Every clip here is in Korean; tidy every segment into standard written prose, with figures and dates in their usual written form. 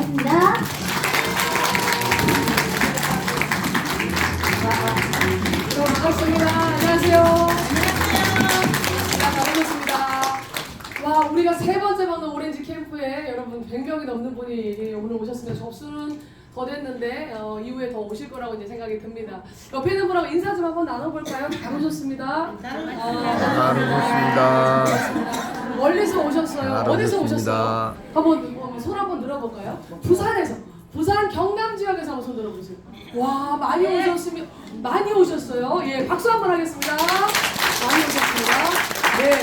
하겠습니다. 반갑습니다. 안녕하세요. 자, 반갑습니다. 와, 우리가 세 번째 만난 오렌지 캠프에 여러분 100명이 넘는 분이 오늘 오셨습니다. 접수는 더 됐는데 이후에 더 오실 거라고 이제 생각이 듭니다. 옆에 있는 분하고 인사 좀 한번 나눠볼까요? 잘 오셨습니다. 반갑습니다. 멀리서 오셨어요. 잘 어디서 오셨습니다. 오셨어요? 한번 손 한번 들어볼까요? 부산에서. 부산 경남 지역에서 한번 손 들어보세요. 와, 많이 오셨으면 많이 오셨어요. 예, 박수 한번 하겠습니다. 많이 오셨습니다. 네,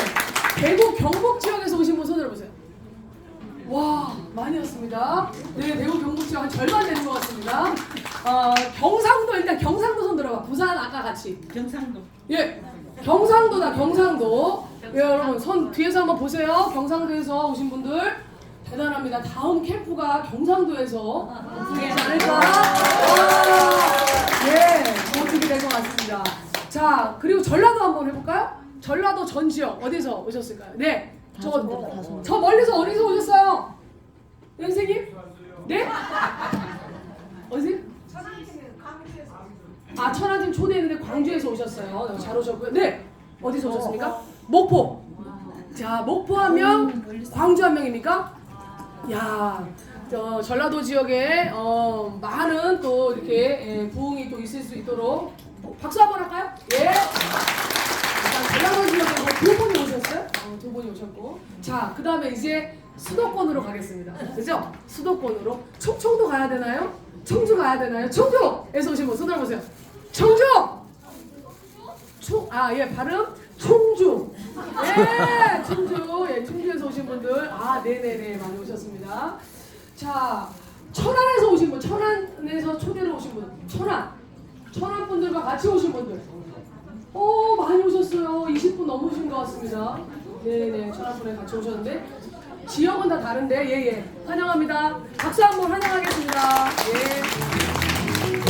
대구 경북 지역에서 오신 분 손 들어보세요. 와, 많이 왔습니다. 네, 대구 경북 지역 한 절반 되는 것 같습니다. 경상도 일단 경상도 손 들어봐. 부산 아까 같이. 경상도. 예, 경상도다 경상도. 예, 여러분 손 뒤에서 한번 보세요. 경상도에서 오신 분들 대단합니다. 다음 캠프가 경상도에서 되지 않을까? 예, 어떻게 될 것 같습니다. 자, 그리고 전라도 한번 해볼까요? 전라도 전 지역 어디서 오셨을까요? 네, 저 멀리서 어디서 오셨어요? 선생님? 네? 어디세요? 아, 천안팀 초대했는데 광주에서 오셨어요. 잘 오셨고요. 네, 어디서 오셨습니까? 목포. 자, 목포 한 명, 광주 한 명입니까? 야, 저 전라도 지역에 많은 또 이렇게 부흥이 또 있을 수 있도록 박수 한번 할까요? 예. 일단 전라도 지역에 뭐 두 분이 오셨어요? 두 분이 오셨고. 자, 그 다음에 이제 수도권으로 가겠습니다. 그죠? 수도권으로. 청도 가야 되나요? 청주 가야 되나요? 청주에서 오신 분 손 들어보세요. 청주! 예, 발음 청주. 예, 청주. 예, 청주에서 오신 분들. 네네네, 많이 오셨습니다. 자, 천안에서 오신 분, 천안에서 초대로 오신 분, 천안 분들과 같이 오신 분들. 많이 오셨어요. 20분 넘으신 것 같습니다. 네네, 천안 분에 같이 오셨는데 지역은 다 다른데, 예, 환영합니다. 박수 한번 환영하겠습니다. 예.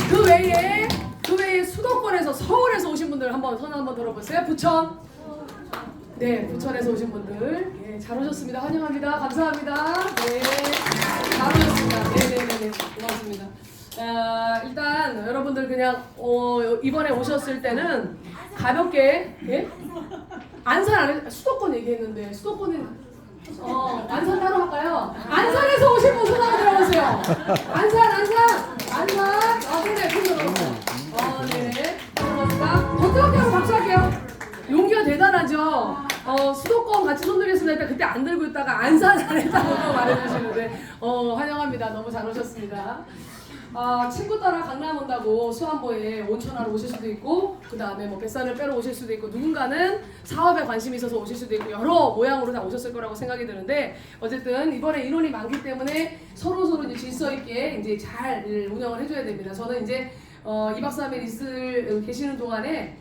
그 외에 수도권에서 서울에서 오신 분들 한번 손 한번 들어보세요. 부천. 네, 부천에서 오신 분들. 예, 잘 오셨습니다. 환영합니다. 감사합니다. 네, 잘 오셨습니다. 네네네, 고맙습니다. 일단 여러분들 그냥 이번에 오셨을 때는 가볍게, 예? 안산 안에 수도권 얘기했는데 수도권은 안산 따로 할까요? 안산에서 오신 분 손 한번 들어보세요. 안산. 네네, 손 들어보세요. 네네, 고맙습니다. 더 뜨겁게 한번 박수할게요. 용기가 대단하죠. 수도권 같이 손들겠습니다. 일단 그때 안 들고 있다가 안산 안 했다고 말해주시는데 환영합니다. 너무 잘 오셨습니다. 친구 따라 강남 온다고 수안보에 온천하러 오실 수도 있고, 그 다음에 뭐 뱃살을 빼러 오실 수도 있고, 누군가는 사업에 관심이 있어서 오실 수도 있고, 여러 모양으로 다 오셨을 거라고 생각이 드는데, 어쨌든 이번에 인원이 많기 때문에 서로 이제 질서 있게 이제 잘 운영을 해줘야 됩니다. 저는 이제 2박 3일 계시는 동안에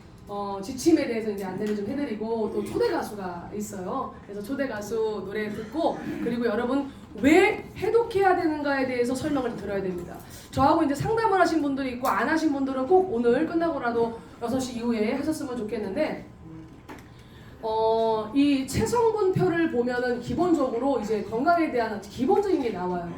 지침에 대해서 이제 안내를 좀 해드리고, 또 초대 가수가 있어요. 그래서 초대 가수 노래 듣고, 그리고 여러분 왜 해독해야 되는가에 대해서 설명을 들어야 됩니다. 저하고 이제 상담을 하신 분들이 있고, 안 하신 분들은 꼭 오늘 끝나고라도 6시 이후에 하셨으면 좋겠는데, 이 체성분표를 보면은 기본적으로 이제 건강에 대한 기본적인 게 나와요.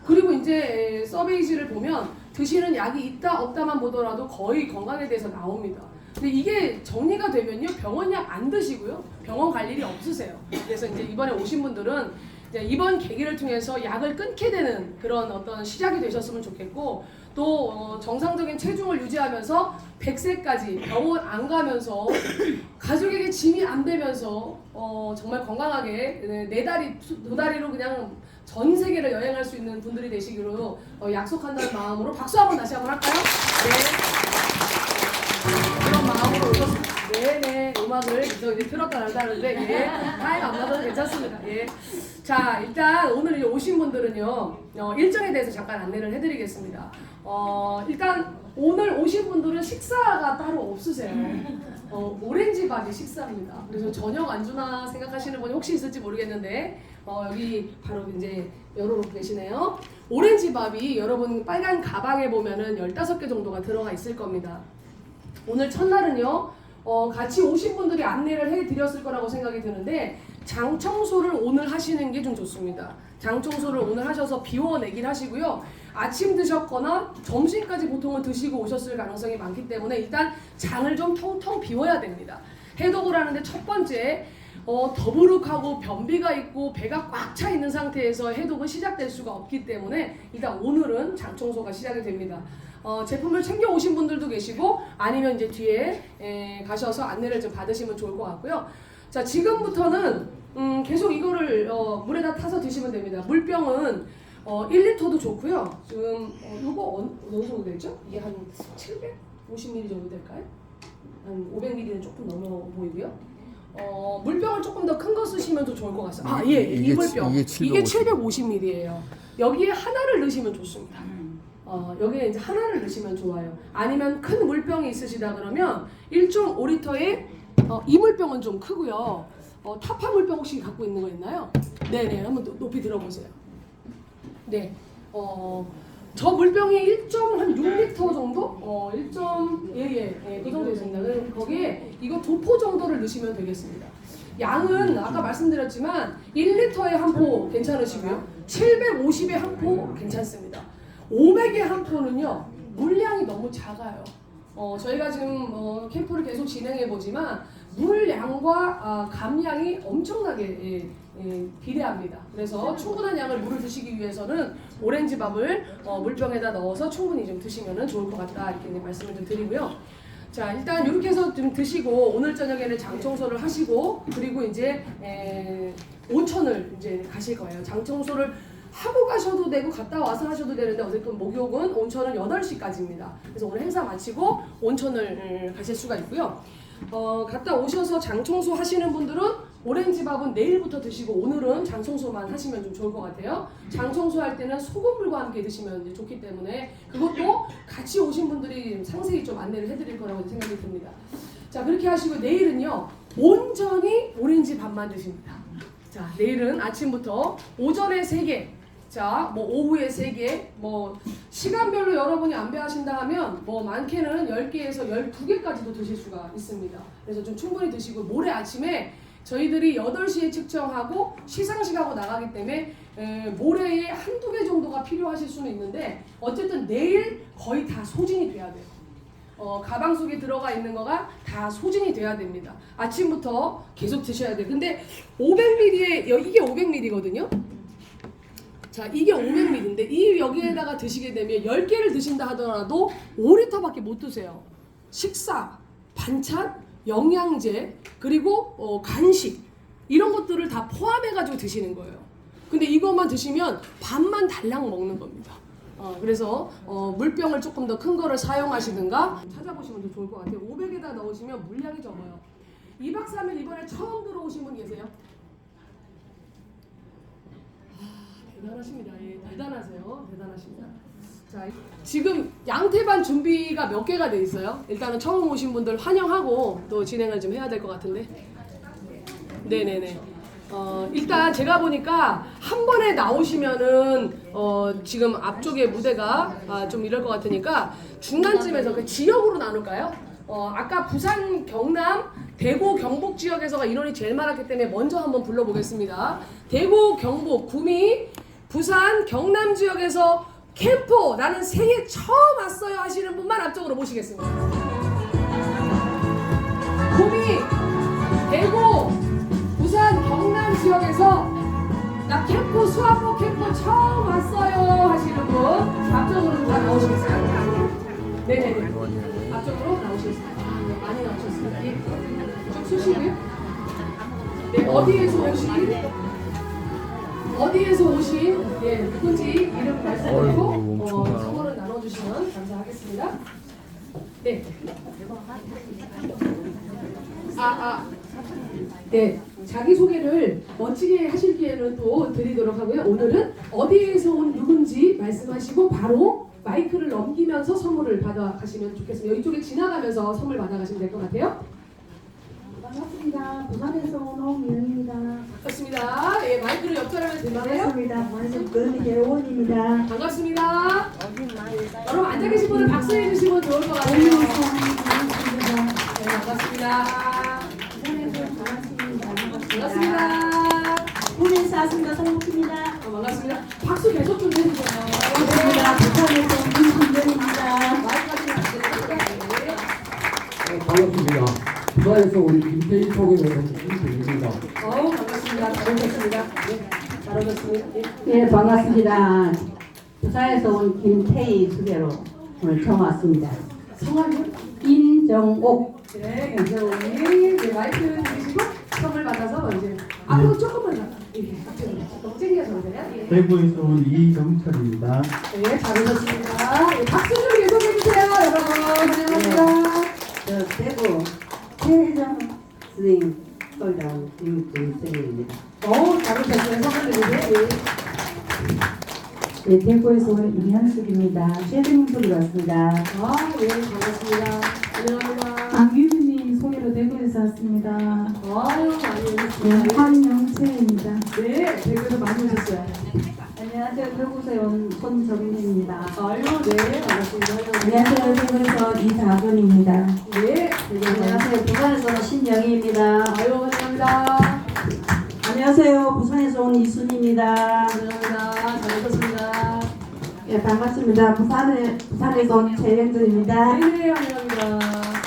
그리고 이제 서베이지를 보면 드시는 약이 있다 없다만 보더라도 거의 건강에 대해서 나옵니다. 근데 이게 정리가 되면요, 병원 약 안 드시고요, 병원 갈 일이 없으세요. 그래서 이제 이번에 오신 분들은 이제 이번 계기를 통해서 약을 끊게 되는 그런 어떤 시작이 되셨으면 좋겠고, 또 정상적인 체중을 유지하면서 100세까지 병원 안 가면서 가족에게 짐이 안 되면서 정말 건강하게 네 다리 두 다리로 그냥 전 세계를 여행할 수 있는 분들이 되시기로 약속한다는 마음으로 박수 한번 다시 한번 할까요? 네. 그런 마음으로 오셨습니다. 네네, 음악을 이제 틀었다 놨다 하는데, 예, 타임 안 맞아도 괜찮습니다. 예. 자, 일단 오늘 이제 오신 분들은요, 일정에 대해서 잠깐 안내를 해드리겠습니다. 일단 오늘 오신 분들은 식사가 따로 없으세요. 오렌지밥이 식사입니다. 그래서 저녁 안주나 생각하시는 분이 혹시 있을지 모르겠는데, 여기 바로 이제 열어놓고 계시네요. 오렌지밥이 여러분 빨간 가방에 보면은 15개 정도가 들어가 있을 겁니다. 오늘 첫날은요, 같이 오신 분들이 안내를 해드렸을 거라고 생각이 드는데, 장 청소를 오늘 하시는 게 좀 좋습니다. 장 청소를 오늘 하셔서 비워내긴 하시고요. 아침 드셨거나 점심까지 보통은 드시고 오셨을 가능성이 많기 때문에 일단 장을 좀 텅텅 비워야 됩니다. 해독을 하는데 첫 번째 더부룩하고 변비가 있고 배가 꽉 차 있는 상태에서 해독은 시작될 수가 없기 때문에 일단 오늘은 장 청소가 시작이 됩니다. 제품을 챙겨 오신 분들도 계시고 아니면 이제 뒤에 가셔서 안내를 좀 받으시면 좋을 것 같고요. 자, 지금부터는 계속 이거를 물에다 타서 드시면 됩니다. 물병은 1리터도 좋고요. 지금 이거 어느 정도 되죠? 이게 한 750ml 정도 될까요? 한 500ml는 조금 넘어 보이고요. 물병을 조금 더 큰 거 쓰시면 더 좋을 것 같습니다. 아, 예, 이 물병. 이게 750ml예요. 여기에 하나를 넣으시면 좋습니다. 여기에 이제 하나를 넣으시면 좋아요. 아니면 큰 물병이 있으시다 그러면 1.5리터에 이 물병은 좀 크고요. 타파 물병 혹시 갖고 있는 거 있나요? 네네, 한번 높이 들어보세요. 네, 저 물병이 1.6리터 정도? 그 정도 있습니다. 거기에 이거 2포 정도를 넣으시면 되겠습니다. 양은 아까 말씀드렸지만 1리터에 한 포 괜찮으시고요. 750에 한 포 괜찮습니다. 500에 한 포는요, 물량이 너무 작아요. 저희가 지금 캠프를 계속 진행해 보지만 물량과 감량이 엄청나게 비례합니다. 그래서 충분한 양을 물을 드시기 위해서는 오렌지밥을 물병에다 넣어서 충분히 좀 드시면 좋을 것 같다 이렇게 말씀을 좀 드리고요. 자, 일단 이렇게 해서 좀 드시고 오늘 저녁에는 장 청소를 하시고 그리고 이제 온천을 이제 가실 거예요. 장 청소를 하고 가셔도 되고 갔다 와서 하셔도 되는데 어쨌든 목욕은 온천은 8시까지입니다. 그래서 오늘 행사 마치고 온천을 가실 수가 있고요. 갔다 오셔서 장 청소 하시는 분들은 오렌지밥은 내일부터 드시고 오늘은 장 청소만 하시면 좀 좋을 것 같아요. 장 청소할 때는 소금물과 함께 드시면 이제 좋기 때문에 그것도 같이 오신 분들이 상세히 좀 안내를 해드릴 거라고 생각이 듭니다. 자, 그렇게 하시고 내일은요 온전히 오렌지밥만 드십니다. 자, 내일은 아침부터 오전에 3개, 자, 뭐 오후에 3개, 뭐 시간별로 여러분이 안배하신다 하면 뭐 많게는 10개에서 12개까지도 드실 수가 있습니다. 그래서 좀 충분히 드시고 모레 아침에 저희들이 8시에 측정하고 시상식하고 나가기 때문에 모레에 한두 개 정도가 필요하실 수는 있는데 어쨌든 내일 거의 다 소진이 돼야 돼요. 가방 속에 들어가 있는 거가 다 소진이 돼야 됩니다. 아침부터 계속 드셔야 돼요. 근데 500ml에 이게 500ml거든요. 자, 이게 500ml인데 이 여기에다가 드시게 되면 10개를 드신다 하더라도 5리터밖에 못 드세요. 식사, 반찬, 영양제, 그리고 간식 이런 것들을 다 포함해가지고 드시는 거예요. 근데 이것만 드시면 반만 달랑 먹는 겁니다. 그래서 물병을 조금 더 큰 거를 사용하시든가 찾아보시면 더 좋을 것 같아요. 500에다 넣으시면 물량이 적어요. 2박 3일 이번에 처음 들어오신 분 계세요? 대단하십니다. 예, 대단하세요. 대단하십니다. 자, 지금 양태반 준비가 몇 개가 돼 있어요? 일단은 처음 오신 분들 환영하고 또 진행을 좀 해야 될 것 같은데. 네네네. 일단 제가 보니까 한 번에 나오시면은 지금 앞쪽에 무대가 좀 이럴 것 같으니까 중간쯤에서 그 지역으로 나눌까요? 아까 부산, 경남, 대구, 경북 지역에서가 인원이 제일 많았기 때문에 먼저 한번 불러보겠습니다. 대구, 경북, 구미, 부산, 경남 지역에서 캠프 나는 생애 처음 왔어요 하시는 분만 앞쪽으로 모시겠습니다. 구미, 대구, 부산, 경남 지역에서 나 캠프 수학고 캠프 처음 왔어요 하시는 분 앞쪽으로 다 나오시겠습니다. 네네네. 앞쪽으로 나오시겠습니다. 네, 많이 나오셨습니다. 예. 좀 쓰시고요. 네, 어디에서 오신 누군지 이름 말씀드리고 선물을 나눠주시면 감사하겠습니다. 네. 네, 자기소개를 멋지게 하실 기회는 또 드리도록 하고요. 오늘은 어디에서 온 누군지 말씀하시고 바로 마이크를 넘기면서 선물을 받아가시면 좋겠습니다. 이쪽에 지나가면서 선물 받아가시면 될 것 같아요. 반갑습니다. 부산에서 온 홍미영입니다. 반갑습니다. 예, 마이크를 옆자리에 대마세요. 반갑습니다. 부산에서 은 개원입니다. 반갑습니다. 여러분 앉아 계신 분들 박수해 주시면 좋을 것 같아요. 반갑습니다. 네, 반갑습니다. 부산에서 반갑습니다. 반갑습니다. 반갑습니다. 송목입니다. 반갑습니다. 박수 계속 좀 해주세요. 반갑습니다. 부산에서 온 김순정입니다. 마이크까지 하시겠습니다. 반갑습니다. 부산에서 우리 김태희 소개를 김태희입니다. 반갑습니다. 잘 오셨습니다. 잘 오셨습니다. 예, 반갑습니다. 부산에서 온 김태희 수배로 오늘 처음 왔습니다. 성함이요? 임정옥. 네, 김재원님. 네, 마이크 드리시고 선물 받아서 이제 앞으로 조금만 더. 이렇게 너무 쨍해서 그래요? 예. 대구에서 온 이정철입니다. 네, 잘 오셨습니다. 예, 박수 좀 계속해 주세요, 여러분. 환영합니다. 저 대구 최혜정 스님 sol장 김준생입니다. 잘 오셨어요. 선물 드리세요. 네, 대구에서 온 임현숙입니다. 최혜정 소리 왔습니다. 예, 반갑습니다. 환영합니다. 안규빈님 소개로 대구에서 왔습니다. 많이 네, 오셨습니다. 황영채입니다. 네, 대구에서 많이 오셨어요. 안녕하세요. 대구에서 온 손정민입니다. 네, 반갑습니다. 환영합니다. 안녕하세요. 대구에서 이다근입니다. 네, 안녕하세요. 부산에서 온 신영희입니다. 환영합니다. 안녕하세요. 부산에서 온 이순입니다. 환영합니다. 잘 오셨습니다. 예, 반갑습니다. 부산에서 온 최현주입니다. 네, 환영합니다.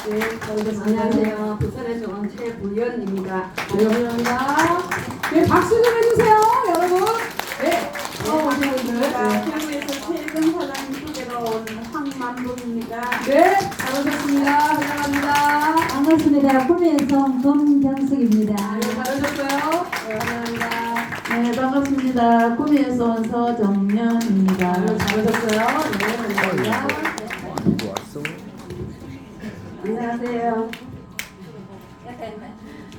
네, 잘 오셨습니다. 안녕하세요. 부산에서 온 최부연입니다. 환영합니다. 네, 박수 좀 해주세요, 여러분. 네, 오신 분들. 네. 대구에서 최혜정 사장님 소개로 온 황만복입니다. 네, 잘 오셨습니다. 환영합니다. 반갑습니다. 구미에서 온 검경숙입니다. 네, 잘 오셨어요. 네, 환영합니다. 네, 반갑습니다. 구미에서 온 서정면입니다. 네, 잘 오셨어요. 네, 환영합니다. 안녕하세요.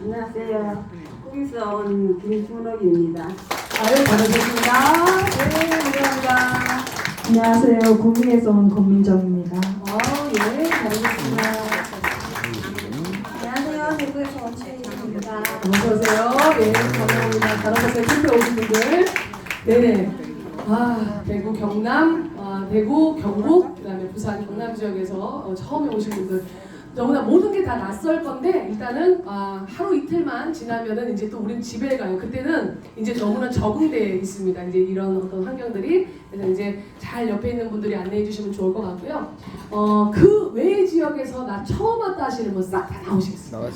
안녕하세요. 거기서 온 김순옥입니다. 잘 오셨습니다. 네, 환영합니다. 안녕하세요. 구미에서 온 권민정입니다. 예, 잘 오셨습니다. 안녕하세요. 대구에서 온 최희정입니다. 어서오세요. 예, 감사합니다. 잘 오셨어요. 캠프에 오신 분들. 네네. 대구, 경남, 대구, 경북, 그 다음에 부산, 경남 지역에서 처음에 오신 분들. 너무나 모든 게 다 낯설 건데, 일단은, 하루 이틀만 지나면은 이제 또 우린 집에 가요. 그때는 이제 너무나 적응되어 있습니다. 이제 이런 어떤 환경들이. 그래서 이제 잘 옆에 있는 분들이 안내해 주시면 좋을 것 같고요. 그 외의 지역에서 나 처음 왔다 하시는 분 싹 다 나오시겠습니다.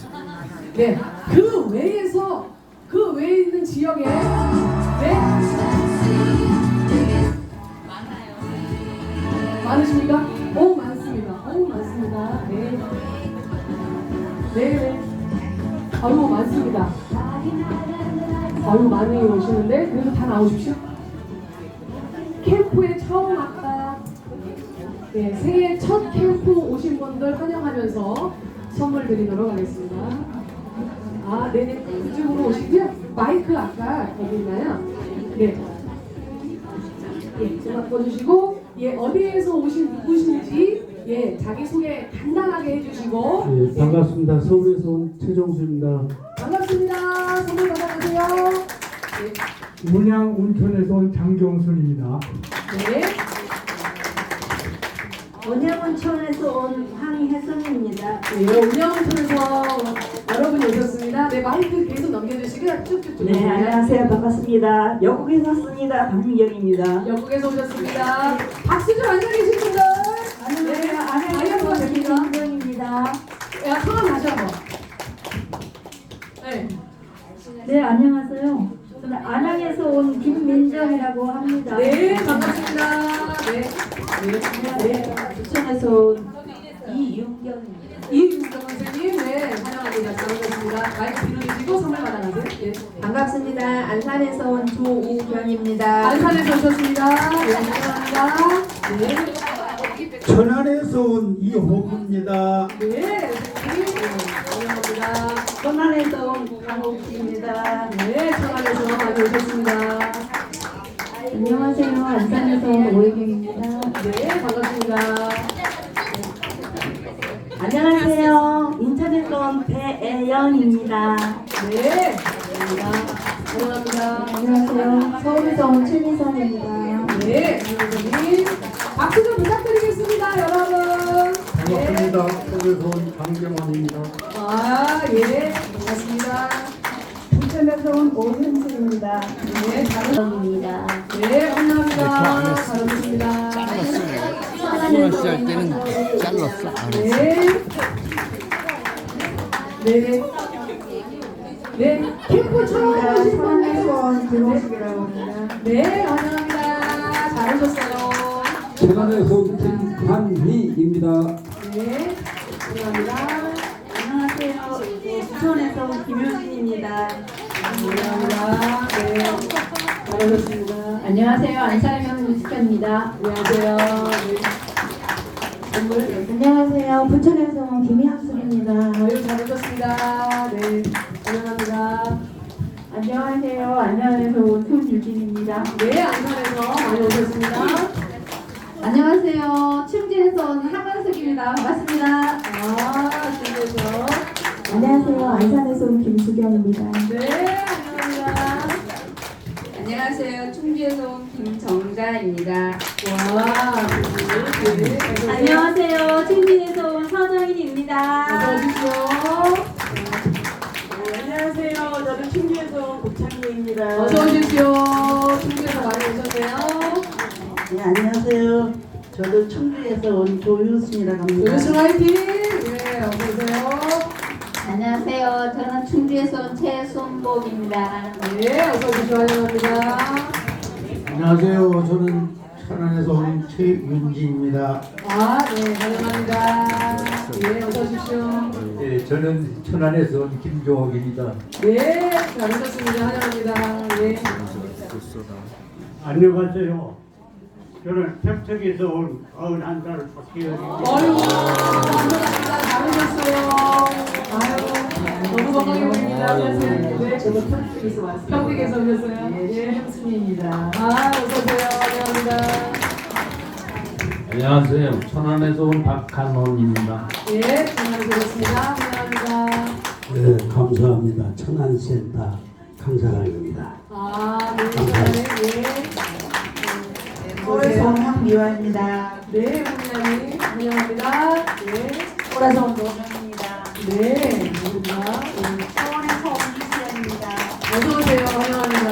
네. 그 외에서, 그 외에 있는 지역에, 네? 많으십니까? 많습니다. 많습니다. 네. 네. 많습니다. 많이 오시는데, 그래도 다 나오십시오. 캠프에 처음 왔다. 네, 새해 첫 캠프 오신 분들 환영하면서 선물 드리도록 하겠습니다. 네네. 그쪽으로 오시고요. 마이크 아까 거기 있나요? 네. 예, 좀 바꿔주시고, 어디에서 오신 누구신지, 자기소개 간단하게 해주시고. 예, 반갑습니다. 서울에서 온 최종수입니다. 반갑습니다. 선물 받아가세요. 문양 운천에서 온 장경순입니다. 네. 원양원천에서 온 황혜선입니다. 운영원천에서 여러분이 오셨습니다. 네, 마이크 계속 넘겨주시고요. 쭉쭉쭉. 네, 안녕하세요. 반갑습니다. 영국에서 왔습니다. 박민경입니다. 영국에서 오셨습니다. 박수 좀 앉아 계신 분들. 안녕하세요. 안녕하세요. 반갑습니다. 김민경입니다. 성함 다시 한번. 네. 네, 안녕하세요. 저는 안양에서 온 김민정이라고 합니다. 네, 반갑습니다. 네. 네. 부천에서 온 이윤경입니다. 이윤경 선생님, 네, 환영합니다. 잘 오셨습니다. 마이크 뒤로 주시고 선물 받아가세요. 네. 반갑습니다. 안산에서 온 조우견입니다. 안산에서 오셨습니다. 네, 환영합니다. 네. 천안에서 온 이호구입니다. 네, 선생님. 네, 환영합니다. 천안에서 온 강옥지입니다. 네, 청안에서 많이 오셨습니다. 안녕하세요. 안산에서 온 오혜경입니다. 네, 반갑습니다. 안녕하세요. 인천에서 온 배애영입니다. 네, 환영합니다. 안녕하세요. 서울에서 온 최미선입니다. 네, 선생님. 박수 좀 부탁드리겠습니다, 여러분. 네. 반갑습니다. 서울에서 온 강경환입니다. 예, 반갑습니다. 부천에서 온 오현수입니다. 네, 안산에서 씨 할 때는 잘랐어. 안 했어. 네. 네. 캠프 처음 오신 천안에서 온 분들. 김호식이라고 합니다. 네, 환영합니다. 잘하셨어요. 천안에서 온 김한희입니다. 네. 감사합니다. 안녕하세요. 부천에서 온 김효진입니다. 감사합니다. 네. 잘하셨습니다. 안녕하세요. 안산에서 온 유스카입니다. 안녕하세요. 네. 선물. 안녕하세요. 부천에서 온 김희학습입니다. 아유, 잘하셨습니다. 네. 환영합니다. 안녕하세요. 안산에서 온 손유진입니다. 네, 안산에서 많이 오셨습니다. 안녕하세요. 충주에서 온 하관석입니다. 반갑습니다. 아, 준비해서. 안녕하세요. 안산에서 온 김수경입니다. 네, 안녕합니다. 안녕하세요. 충주에서 온 김정자입니다. 와, 네. 안녕하세요. 충주에서 온 서정인입니다. 어서 오십시오. 안녕하세요. 저는 충주에서 온 고창리입니다. 어서 오십시오. 충주에서 많이 오셨네요. 네, 안녕하세요. 저도 충주에서 온 조윤수입니다. 조윤수 화이팅! 네, 어서 오세요. 안녕하세요. 저는 충주에서 온 최순복입니다. 네, 어서 오십시오. 환영합니다. 안녕하세요. 저는 천안에서 온 최윤지입니다. 아, 네, 환영합니다. 네, 어서 오십시오. 네, 저는 천안에서 온 김종옥입니다. 네, 잘하셨습니다. 환영합니다. 네. 안녕하세요. 저는 평택에서 온 91살 박기현입니다. 어유, 감사합니다. 잘하셨어요. 아유, 너무 건강해 보입니다. 안녕하세요. 네, 저도 평택에서 왔습니다. 평택에서 오셨어요? 예, 현순입니다. 아, 어서오세요. 환영합니다. 안녕하세요. 천안에서 온 박한원입니다. 예, 잘하셨습니다. 환영합니다. 네, 감사합니다. 천안센터 강사장입니다. 아, 네, 네, 서울에서 온 황미화입니다. 네, 환영합니다. 환영합니다. 네, 서울에서 온 노정입니다. 네, 감사합니다. 서울에서 온 이수연입니다. 어서 오세요. 환영합니다.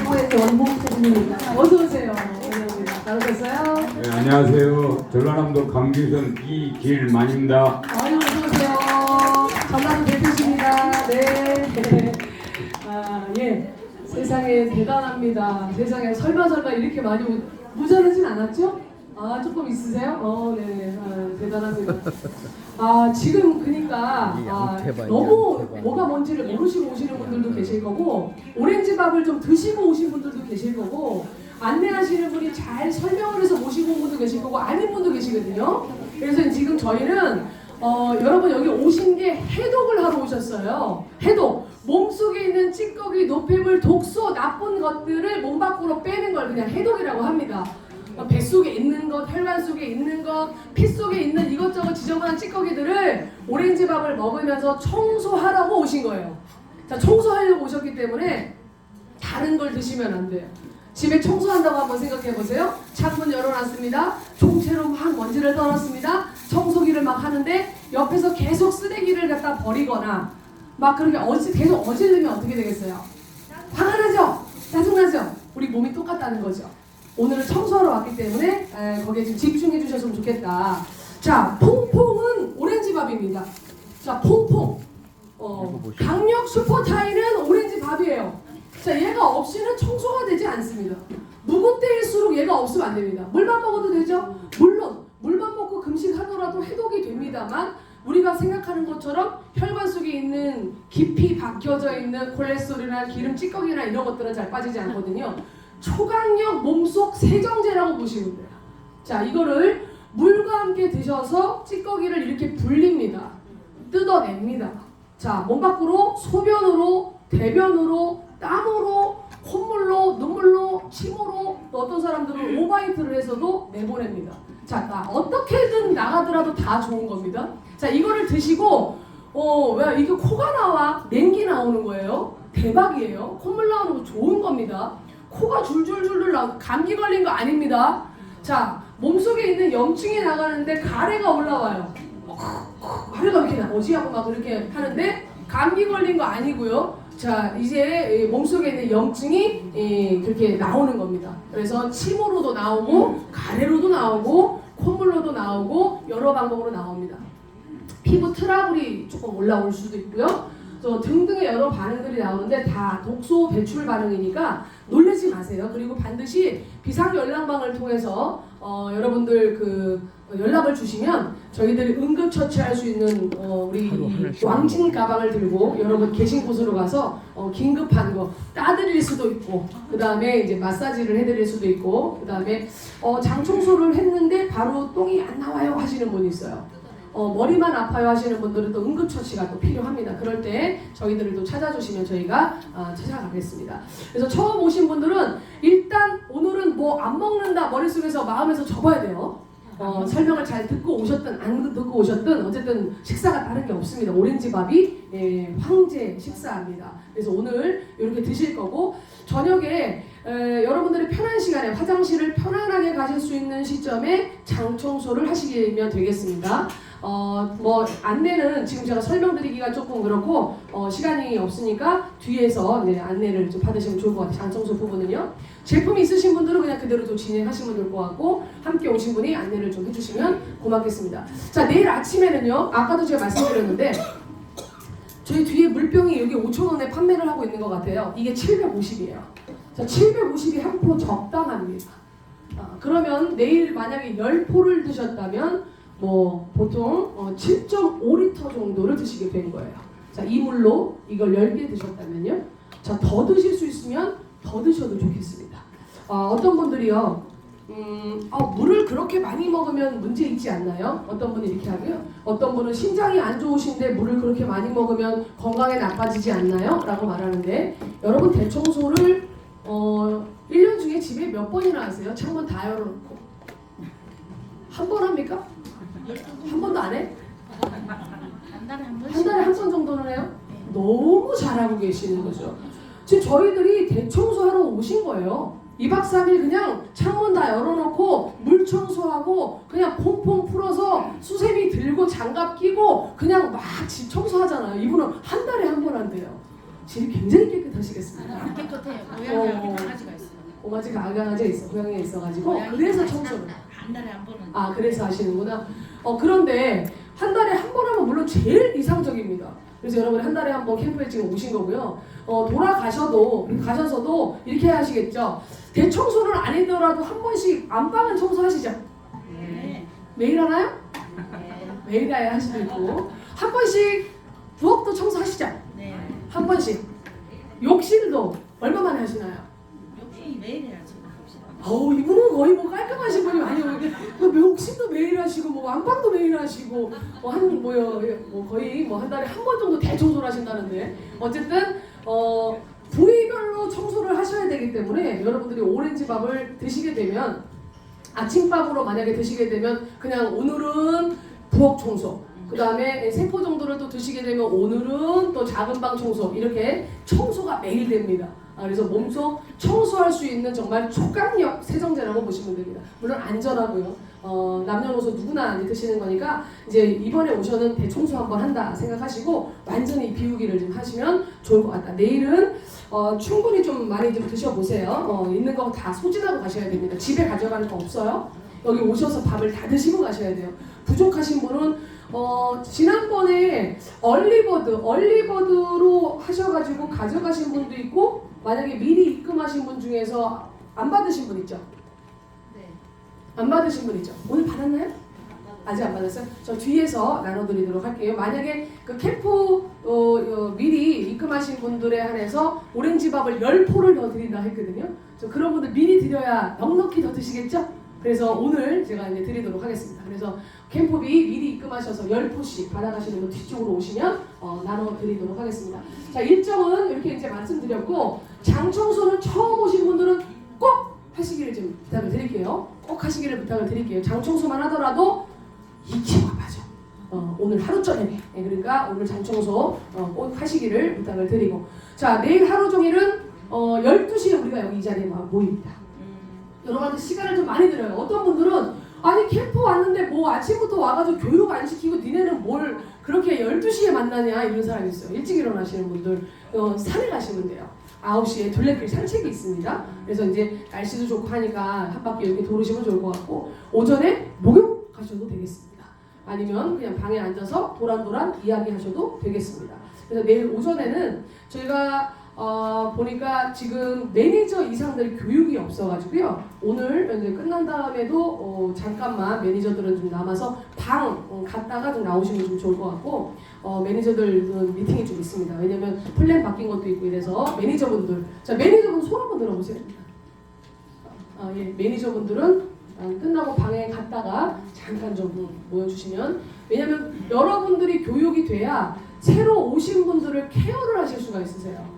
서울에서 온 홍수입니다. 어서 오세요. 환영합니다. 잘하셨어요? 네, 안녕하세요. 전라남도 강주에선 이길만입니다. 아유, 어서 오세요. 전라도 대표십니다. 네. 아, 예. 세상에 대단합니다. 세상에 설마 이렇게 많이 모자르진 않았죠? 아, 조금 있으세요? 네. 아, 대단합니다. 아, 지금 그러니까 너무 뭐가 뭔지를 모르시고 오시는 분들도 계실 거고, 오렌지밥을 좀 드시고 오신 분들도 계실 거고, 안내하시는 분이 잘 설명을 해서 모시고 온 분도 계실 거고, 아닌 분도 계시거든요. 그래서 지금 저희는 여러분 여기 오신 게 해독을 하러 오셨어요. 해독. 몸속에 있는 찌꺼기, 노폐물, 독소, 나쁜 것들을 몸 밖으로 빼는 걸 그냥 해독이라고 합니다. 뱃속에 있는 것, 혈관 속에 있는 것, 피 속에 있는 이것저것 지저분한 찌꺼기들을 오렌지밥을 먹으면서 청소하라고 오신 거예요. 자, 청소하려고 오셨기 때문에 다른 걸 드시면 안 돼요. 집에 청소한다고 한번 생각해 보세요. 창문 열어놨습니다. 총채로 막 먼지를 떨었습니다. 청소기를 막 하는데 옆에서 계속 쓰레기를 갖다 버리거나 막 그렇게 계속 어지르면 어떻게 되겠어요? 화가 나죠? 짜증나죠? 우리 몸이 똑같다는 거죠. 오늘은 청소하러 왔기 때문에 거기에 좀 집중해 주셨으면 좋겠다. 자, 퐁퐁은 오렌지밥입니다. 자, 퐁퐁. 강력 슈퍼타이는 오렌지밥이에요. 자, 얘가 없이는 청소가 되지 않습니다. 묵은 때일수록 얘가 없으면 안 됩니다. 물만 먹어도 되죠? 물론 물만 먹고 금식하더라도 해독이 됩니다만 우리가 생각하는 것처럼 혈관 속에 있는 깊이 박혀져 있는 콜레스테롤이나 기름 찌꺼기나 이런 것들은 잘 빠지지 않거든요. 초강력 몸속 세정제라고 보시면 돼요. 자, 이거를 물과 함께 드셔서 찌꺼기를 이렇게 불립니다. 뜯어냅니다. 자, 몸 밖으로 소변으로, 대변으로, 땀으로, 콧물로, 눈물로, 침으로, 또 어떤 사람들은 오바이트를 해서도 내보냅니다. 자, 어떻게든 나가더라도 다 좋은 겁니다. 자, 이거를 드시고 왜 이게 코가 나와? 냉기 나오는 거예요. 대박이에요. 콧물 나오는 거 좋은 겁니다. 코가 줄줄줄줄 나오고 감기 걸린 거 아닙니다. 자, 몸속에 있는 염증이 나가는데 가래가 올라와요. 가래가 왜 이렇게 나오지? 하고 막 그렇게 하는데 감기 걸린 거 아니고요. 자, 이제 몸속에 있는 염증이 그렇게 나오는 겁니다. 그래서 침으로도 나오고 가래로도 나오고 콧물로도 나오고 여러 방법으로 나옵니다. 피부 트러블이 조금 올라올 수도 있고요. 또 등등의 여러 반응들이 나오는데 다 독소 배출 반응이니까 놀라지 마세요. 그리고 반드시 비상연락망을 통해서 여러분들 그 연락을 주시면 저희들이 응급처치할 수 있는 우리 왕진 가방을 들고 여러분 계신 곳으로 가서 긴급한 거 따드릴 수도 있고, 그 다음에 이제 마사지를 해드릴 수도 있고, 그 다음에 장 청소를 했는데 바로 똥이 안 나와요 하시는 분이 있어요. 머리만 아파요 하시는 분들은 또 응급처치가 또 필요합니다. 그럴 때 저희들을 또 찾아주시면 저희가 찾아가겠습니다. 그래서 처음 오신 분들은 일단 오늘은 뭐 안 먹는다 머릿속에서 마음에서 접어야 돼요. 설명을 잘 듣고 오셨든 안 듣고 오셨든 어쨌든 식사가 다른 게 없습니다. 오렌지밥이 황제 식사입니다. 그래서 오늘 이렇게 드실 거고, 저녁에 여러분들이 편한 시간에 화장실을 편안하게 가실 수 있는 시점에 장 청소를 하시면 되겠습니다. 뭐 안내는 지금 제가 설명드리기가 조금 그렇고 시간이 없으니까 뒤에서 안내를 좀 받으시면 좋을 것 같아요. 장 청소 부분은요. 제품이 있으신 분들은 그냥 그대로 좀 진행하시면 될 것 같고, 함께 오신 분이 안내를 좀 해주시면 고맙겠습니다. 자, 내일 아침에는요, 아까도 제가 말씀드렸는데 저희 뒤에 물병이 여기 5,000원에 판매를 하고 있는 것 같아요. 이게 750이에요. 자, 750이 한 포 적당합니다. 그러면 내일 만약에 10포를 드셨다면 뭐 보통 7.5리터 정도를 드시게 된 거예요. 자, 이 물로 이걸 10개 드셨다면요. 자, 더 드실 수 있으면 더 드셔도 좋겠습니다. 어떤 분들이요, 물을 그렇게 많이 먹으면 문제 있지 않나요? 어떤 분이 이렇게 하고요. 어떤 분은 심장이 안 좋으신데 물을 그렇게 많이 먹으면 건강에 나빠지지 않나요? 라고 말하는데, 여러분 대청소를 1년 중에 집에 몇 번이나 하세요? 창문 다 열어놓고. 한 번 합니까? 한 번도 안 해? 한 달에 한 번씩. 한 달에 한 번 정도는 해요? 너무 잘하고 계시는 거죠. 지금 저희들이 대청소하러 오신 거예요. 2박 3일 그냥 창문 다 열어놓고 물 청소하고 그냥 퐁퐁 풀어서 수세미 들고 장갑 끼고 그냥 막 집 청소하잖아요. 이분은 한 달에 한 번 한대요. 집이 굉장히 깨끗하시겠습니다. 깨끗해요. 고양이 강아지가 있어요. 강아지가 있어. 고양이가 있어가지고 그래서 청소를. 한 달에 한 번은. 그래서 하시는구나. 그런데 한 달에 한 번 하면 물론 제일 이상적입니다. 그래서 여러분이 한 달에 한 번 캠프에 지금 오신 거고요. 가셔서도 이렇게 하시겠죠. 대청소는 아니더라도 한 번씩 안방은 청소하시죠. 네. 매일 하나요? 네. 매일 가야 할 수도 있고, 한 번씩 부엌도 청소하시죠. 네. 한 번씩. 욕실도 얼마 만에 하시나요? 욕실 매일 해야지. 이분은 거의 뭐 깔끔하신 분이 아니에요. 욕실도 매일 하시고, 뭐 안방도 매일 하시고, 거의 한 달에 한 번 정도 대청소를 하신다는데, 어쨌든 부위별로 청소를 하셔야 되기 때문에 여러분들이 오렌지밥을 드시게 되면, 아침밥으로 만약에 드시게 되면 그냥 오늘은 부엌 청소, 그 다음에 3포 정도를 또 드시게 되면 오늘은 또 작은 방 청소, 이렇게 청소가 매일 됩니다. 그래서 몸속 청소할 수 있는 정말 초강력 세정제라고 보시면 됩니다. 물론 안전하고요. 남녀노소 누구나 이제 드시는 거니까 이제 이번에 오셔는 대청소 한번 한다 생각하시고 완전히 비우기를 좀 하시면 좋을 것 같다. 내일은 충분히 좀 많이 좀 드셔보세요. 있는 거 다 소진하고 가셔야 됩니다. 집에 가져가는 거 없어요. 여기 오셔서 밥을 다 드시고 가셔야 돼요. 부족하신 분은 지난번에 얼리버드로 하셔가지고 가져가신 분도 있고, 만약에 미리 입금하신 분 중에서 안 받으신 분 있죠? 네. 안 받으신 분 있죠? 오늘 받았나요? 아직 안 받았어요? 저 뒤에서 나눠드리도록 할게요. 만약에 그 캠프 미리 입금하신 분들에 한해서 오렌지밥을 10포를 더 드린다 했거든요. 그런 분들 미리 드려야 넉넉히 더 드시겠죠? 그래서 오늘 제가 이제 드리도록 하겠습니다. 그래서 캠프비 미리 입금하셔서 10포씩 받아가시는 분 뒤쪽으로 오시면 나눠드리도록 하겠습니다. 자, 일정은 이렇게 이제 말씀드렸고, 장 청소는 처음 오신 분들은 꼭 하시기를 좀 부탁을 드릴게요. 꼭 하시기를 부탁을 드릴게요. 장 청소만 하더라도 이치와 빠져. 오늘 하루 저녁에, 그러니까 오늘 장 청소 꼭 하시기를 부탁을 드리고, 자, 내일 하루 종일은 12시에 우리가 여기 이 자리에 모입니다. 여러분한테 시간을 좀 많이 드려요. 어떤 분들은 아니 캠프 왔는데 뭐 아침부터 와가지고 교육 안 시키고 니네는 뭘 그렇게 12시에 만나냐, 이런 사람이 있어요. 일찍 일어나시는 분들 산에 가시면 돼요. 9시에 둘레길 산책이 있습니다. 그래서 이제 날씨도 좋고 하니까 한 바퀴 이렇게 돌으시면 좋을 것 같고, 오전에 목욕 하셔도 되겠습니다. 아니면 그냥 방에 앉아서 도란도란 이야기하셔도 되겠습니다. 그래서 내일 오전에는 저희가 보니까 지금 매니저 이상들 교육이 없어가지고요. 오늘 이제 끝난 다음에도 잠깐만 매니저들은 좀 남아서 방 갔다가 좀 나오시면 좀 좋을 것 같고 매니저들은 미팅이 좀 있습니다. 왜냐면 플랜 바뀐 것도 있고 이래서 매니저분들 자 매니저분 손 한번 들어보세요. 예, 매니저분들은 끝나고 방에 갔다가 잠깐 좀 모여주시면 왜냐면 여러분들이 교육이 돼야 새로 오신 분들을 케어를 하실 수가 있으세요.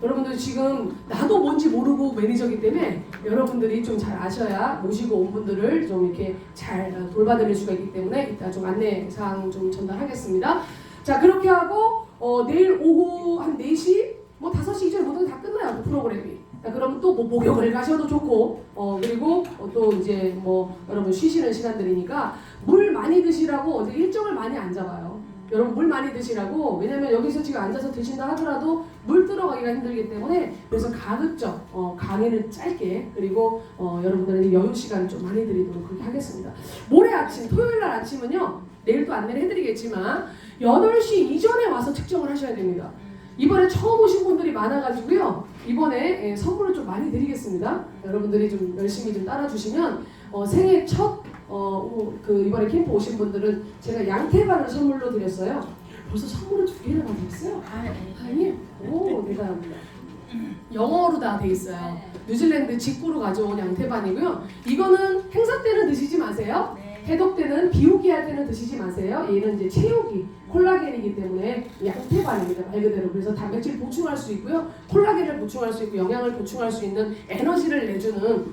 여러분들 지금 나도 뭔지 모르고 매니저이기 때문에 여러분들이 좀 잘 아셔야 모시고 온 분들을 좀 이렇게 잘 돌봐드릴 수가 있기 때문에 이따 좀 안내사항 좀 전달하겠습니다. 자 그렇게 하고 내일 오후 한 4시 뭐 5시 이전에 모든 게 다 끝나요. 그 프로그램이. 그럼 또 뭐 목욕을 가셔도 좋고 그리고 또 이제 뭐 여러분 쉬시는 시간들이니까 물 많이 드시라고 어제 일정을 많이 안 잡아요. 여러분 물 많이 드시라고 왜냐면 여기서 지금 앉아서 드신다 하더라도 물 들어가기가 힘들기 때문에 그래서 가급적 강의는 짧게 그리고 여러분들은 여유 시간을 좀 많이 드리도록 그렇게 하겠습니다. 모레 아침 토요일 날 아침은요 내일도 안내를 해드리겠지만 8시 이전에 와서 측정을 하셔야 됩니다. 이번에 처음 오신 분들이 많아가지고요 이번에 선물을 좀 많이 드리겠습니다. 여러분들이 좀 열심히 좀 따라주시면 생애 첫 이번에 캠프 오신 분들은 제가 양태반을 선물로 드렸어요. 벌써 선물을 2개나 받았어요? 아니요. 오, 대단합니다. 영어로 다 돼 있어요. 뉴질랜드 직구로 가져온 양태반이고요. 이거는 행사 때는 드시지 마세요. 해독 때는 비우기 할 때는 드시지 마세요. 얘는 이제 채우기 콜라겐이기 때문에 양태반입니다. 말 그대로. 그래서 단백질 보충할 수 있고요. 콜라겐을 보충할 수 있고 영양을 보충할 수 있는 에너지를 내주는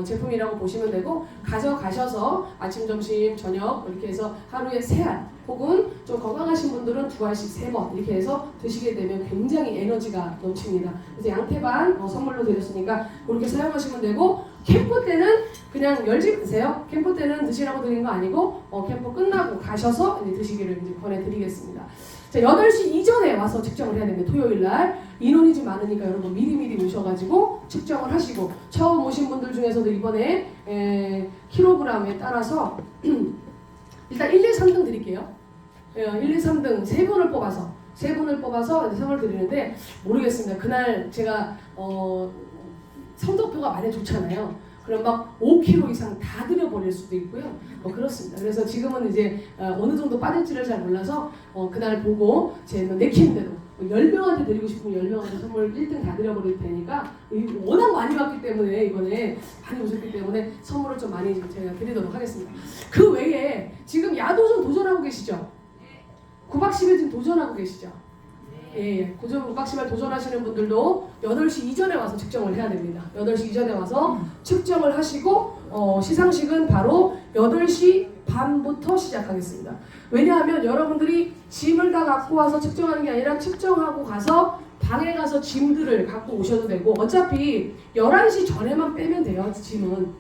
제품이라고 보시면 되고 가져가셔서 아침, 점심, 저녁 이렇게 해서 하루에 3알 혹은 좀 건강하신 분들은 2알씩 3번 이렇게 해서 드시게 되면 굉장히 에너지가 넘칩니다. 그래서 양태반 선물로 드렸으니까 그렇게 사용하시면 되고 캠프 때는 그냥 열지 마세요. 캠프 때는 드시라고 드린 거 아니고 캠프 끝나고 가셔서 이제 드시기를 이제 권해드리겠습니다. 자 8시 이전에 와서 측정을 해야 됩니다. 토요일 날 인원이 좀 많으니까 여러분 미리미리 오셔가지고 측정을 하시고 처음 오신 분들 중에서도 이번에 킬로그램에 따라서 일단 1, 2, 3등 드릴게요. 1, 2, 3등 3분을 뽑아서 선물 드리는데 모르겠습니다. 그날 제가 성적표가 많이 좋잖아요. 그럼 막 5kg 이상 다 드려버릴 수도 있고요. 그렇습니다. 그래서 지금은 이제 어느 정도 빠질지를 잘 몰라서 그날 보고 제 내키는 대로 10명한테 드리고 싶으면 10명한테 선물 1등 다 드려버릴 테니까 워낙 많이 받기 때문에 이번에 많이 오셨기 때문에 선물을 좀 많이 제가 드리도록 하겠습니다. 그 외에 지금 야도전 도전하고 계시죠? 9박 10일 지금 도전하고 계시죠? 예, 9박 10일 도전하시는 분들도 8시 이전에 와서 측정을 해야 됩니다. 8시 이전에 와서 측정을 하시고 시상식은 바로 8시 반부터 시작하겠습니다. 왜냐하면 여러분들이 짐을 다 갖고 와서 측정하는 게 아니라 측정하고 가서 방에 가서 짐들을 갖고 오셔도 되고 어차피 11시 전에만 빼면 돼요. 짐은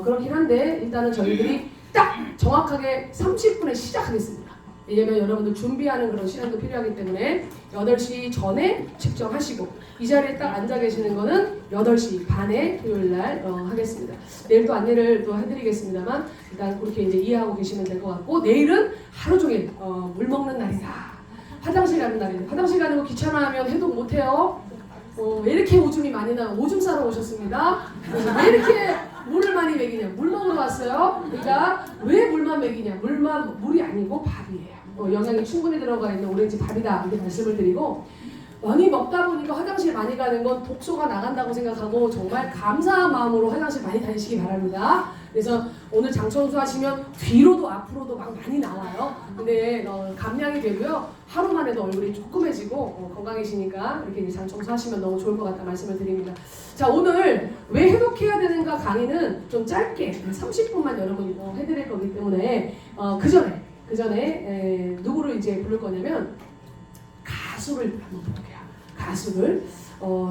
그렇긴 한데 일단은 저희들이 딱 정확하게 30분에 시작하겠습니다. 왜냐면 여러분들 준비하는 그런 시간도 필요하기 때문에 8시 전에 측정하시고 이 자리에 딱 앉아 계시는 거는 8시 반에 토요일날 하겠습니다. 내일도 안내를 또 해드리겠습니다만 일단 그렇게 이제 이해하고 계시면 될 것 같고 내일은 하루 종일 물 먹는 날이다. 화장실 가는 날이다. 화장실 가는 거 귀찮아하면 해독 못해요. 왜 이렇게 오줌이 많이 나요? 오줌 싸러 오셨습니다. 그래서 왜 이렇게 물을 많이 먹이냐? 물 먹으러 왔어요. 그러니까 왜 물만 먹이냐? 물이 아니고 밥이에요. 영양이 충분히 들어가 있는 오렌지 밥이다 이렇게 말씀을 드리고 많이 먹다 보니까 화장실 많이 가는 건 독소가 나간다고 생각하고 정말 감사한 마음으로 화장실 많이 다니시기 바랍니다. 그래서 오늘 장청소 하시면 뒤로도 앞으로도 막 많이 나와요. 근데 감량이 되고요. 하루 만에도 얼굴이 조그매지고 건강해지니까 이렇게 이제 장청소 하시면 너무 좋을 것 같다 말씀을 드립니다. 자 오늘 왜 해독해야 되는가 강의는 좀 짧게 30분만 여러분 해드릴 거기 때문에 그 전에 누구를 이제 부를 거냐면 가수를 한번 볼게요. 가수를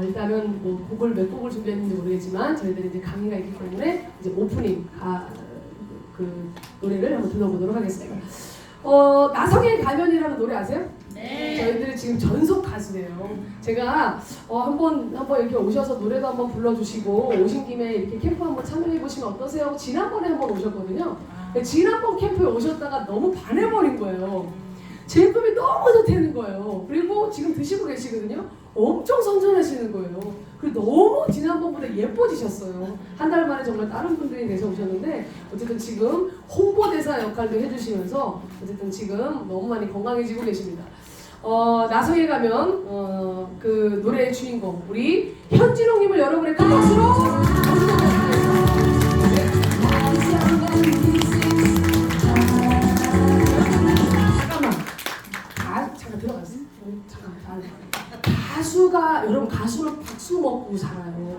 일단은 뭐 곡을 몇 곡을 준비했는지 모르겠지만 저희들이 이제 강의가 있기 때문에 이제 오프닝 그 노래를 한번 들어보도록 하겠습니다. 나성의 가면이라는 노래 아세요? 네. 저희들이 지금 전속 가수예요. 제가 한번 이렇게 오셔서 노래도 한번 불러주시고 오신 김에 이렇게 캠프 한번 참여해 보시면 어떠세요? 지난번에 한번 오셨거든요. 지난번 캠프에 오셨다가 너무 반해버린 거예요. 제품이 너무 좋다는 거예요. 그리고 지금 드시고 계시거든요. 엄청 선전하시는 거예요. 그리고 너무 지난번보다 예뻐지셨어요. 한 달 만에 정말 다른 분들이 돼서 오셨는데 어쨌든 지금 홍보대사 역할도 해주시면서 어쨌든 지금 너무 많이 건강해지고 계십니다. 나성에 가면 그 노래의 주인공 우리 현진홍님을 여러분의 큰 박수로 모시도록 하겠습니다. 잠깐 들어갔어. 잠깐. 가수가 여러분 가수는 박수 먹고 살아요.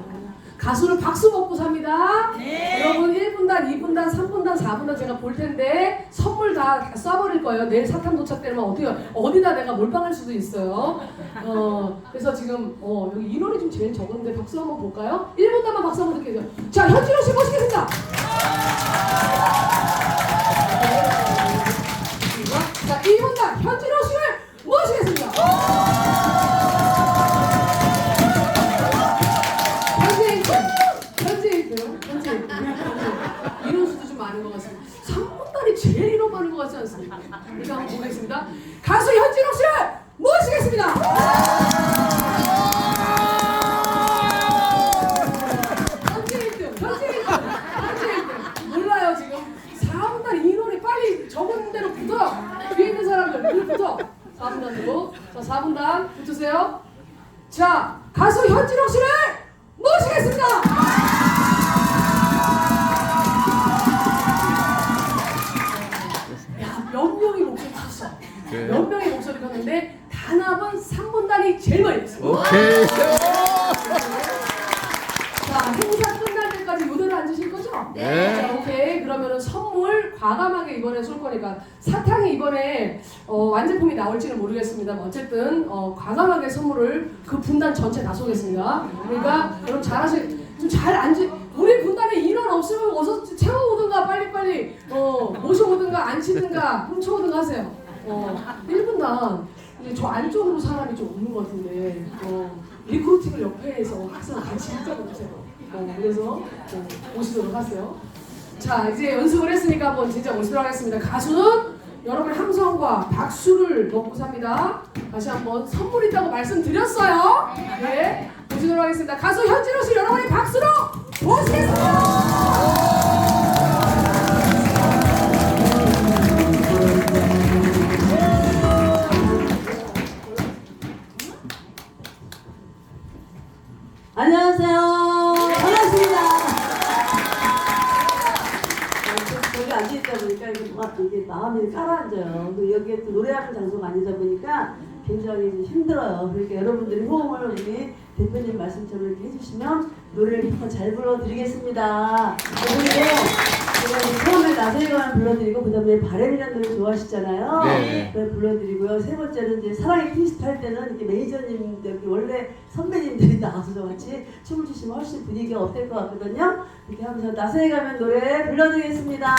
가수는 박수 먹고 삽니다. 네. 여러분 1분단, 2분단, 3분단, 4분단 제가 볼 텐데 선물 다 쏴버릴 거예요. 내일 사탐 도착되면 어디다 내가 몰빵할 수도 있어요. 그래서 지금 여기 인원이 좀 제일 적은데 박수 한번 볼까요? 1분단만 박수 한번 듣게 해줘. 자, 현진호 씨 모시겠습니다. 자, 2분단 현진호 씨를 모시겠습니다. 현재 1등. 이런 수도 좀 많은 것 같습니다. 3분단이 제일 이런 많은 것 같지 않습니까? 우리가 한번 보겠습니다. 가수 현진호 씨를 모시겠습니다. 현재 1등. 몰라요 지금. 4분단 인원이 빨리 적은 대로 붙어. 뒤에 있는 사람들 붙어. 4분단으로. 자, 4분단 붙으세요. 자, 가수 현진호 씨를 모시겠습니다. 야, 몇 명이 목소리 컸어. 몇 명이 목소리 컸는데 단합은 3분단이 제일 많이 했어요. 오케이. 자, 행사 끝날 때까지 무대로 앉으실 거죠? 네. 자, 오케이. 그러면은 선물 과감하게 이번에 쏠 거니까 사탕이 이번에 완제품이 나올지는 모르겠습니다만 어쨌든 과감하게 선물을 그 분단 전체 다 쏘겠습니다. 그러니까 여러분 좀 잘 앉으. 우리 분단에 인원 없으면 어서 채워오든가 빨리빨리 모셔오든가 앉히든가 훔쳐오든가 하세요. 1분단 이제 저 안쪽으로 사람이 좀 없는 것 같은데 리크루팅을 옆에서 항상 같이 하자고 해주세요. 그래서 오시도록 하세요. 자, 이제 연습을 했으니까 한번 진짜 오시도록 하겠습니다. 가수는 여러분의 함성과 박수를 먹고 삽니다. 다시 한번 선물 있다고 말씀드렸어요. 네, 오시도록 하겠습니다. 가수 현진호 씨 여러분의 박수로 모시겠습니다. 안녕하세요. 반갑습니다. 저기 앉아있다 보니까 이게 마음이 깔아앉아요. 여기에 또 노래하는 장소가 아니다 보니까 굉장히 힘들어요. 그러니까 여러분들이 호응을 우리 대표님 말씀처럼 이렇게 해주시면 노래를 더 잘 불러드리겠습니다. 그리고 제가 처음에 나서에 가면 불러드리고 그 다음에 바램이라는 노래 좋아하시잖아요. 네. 그걸 불러드리고요. 세 번째는 이제 사랑의 퀴스트 할 때는 이렇게 매니저님들 원래 선배님들이 나와서 같이 춤을 추시면 훨씬 분위기가 어떨 것 같거든요. 이렇게 하면서 나서에 가면 노래 불러드리겠습니다.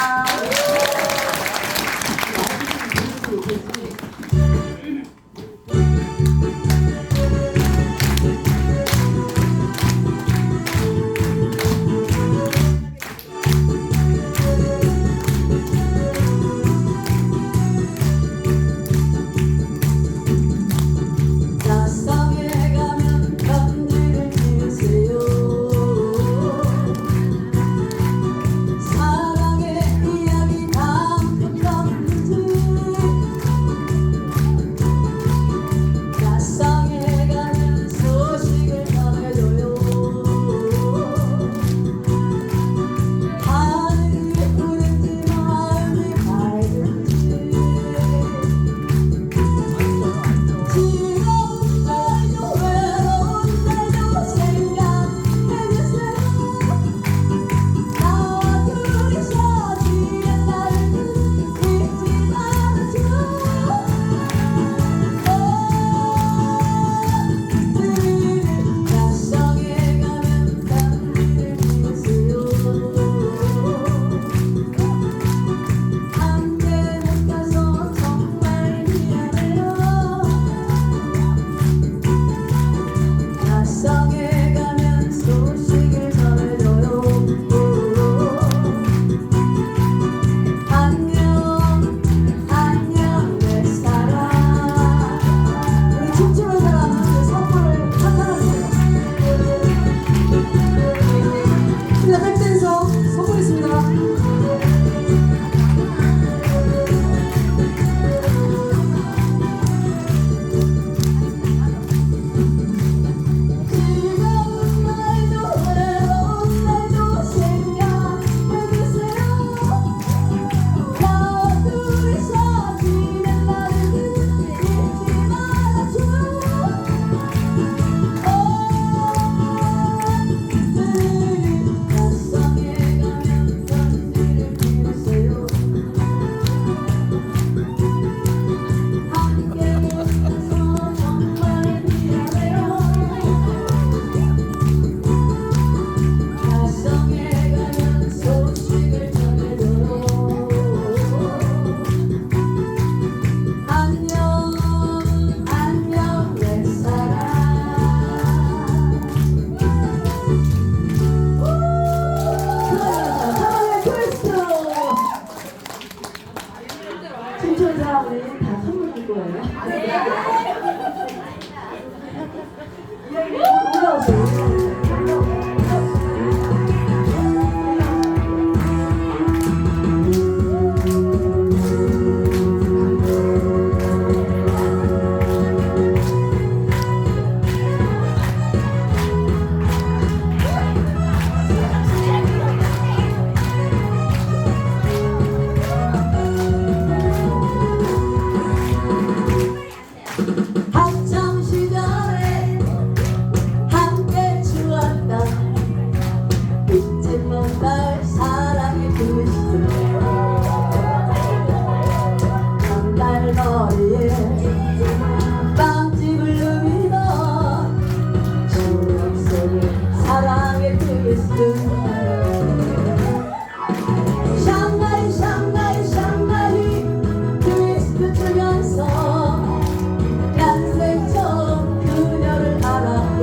사랑의 이야기 담은 던지 오천 사람이 다 선물 줄 거예요. 올라오세요. 학창 시절에 함께 추었던 잊지 못할 사랑의 그 시절 한달거리에 빵집을 누비던 추억 속의 사랑의 그 시절 샹하이 샹하이 샹하이 트위스트 추면서 난생 처음 그녀를 알았고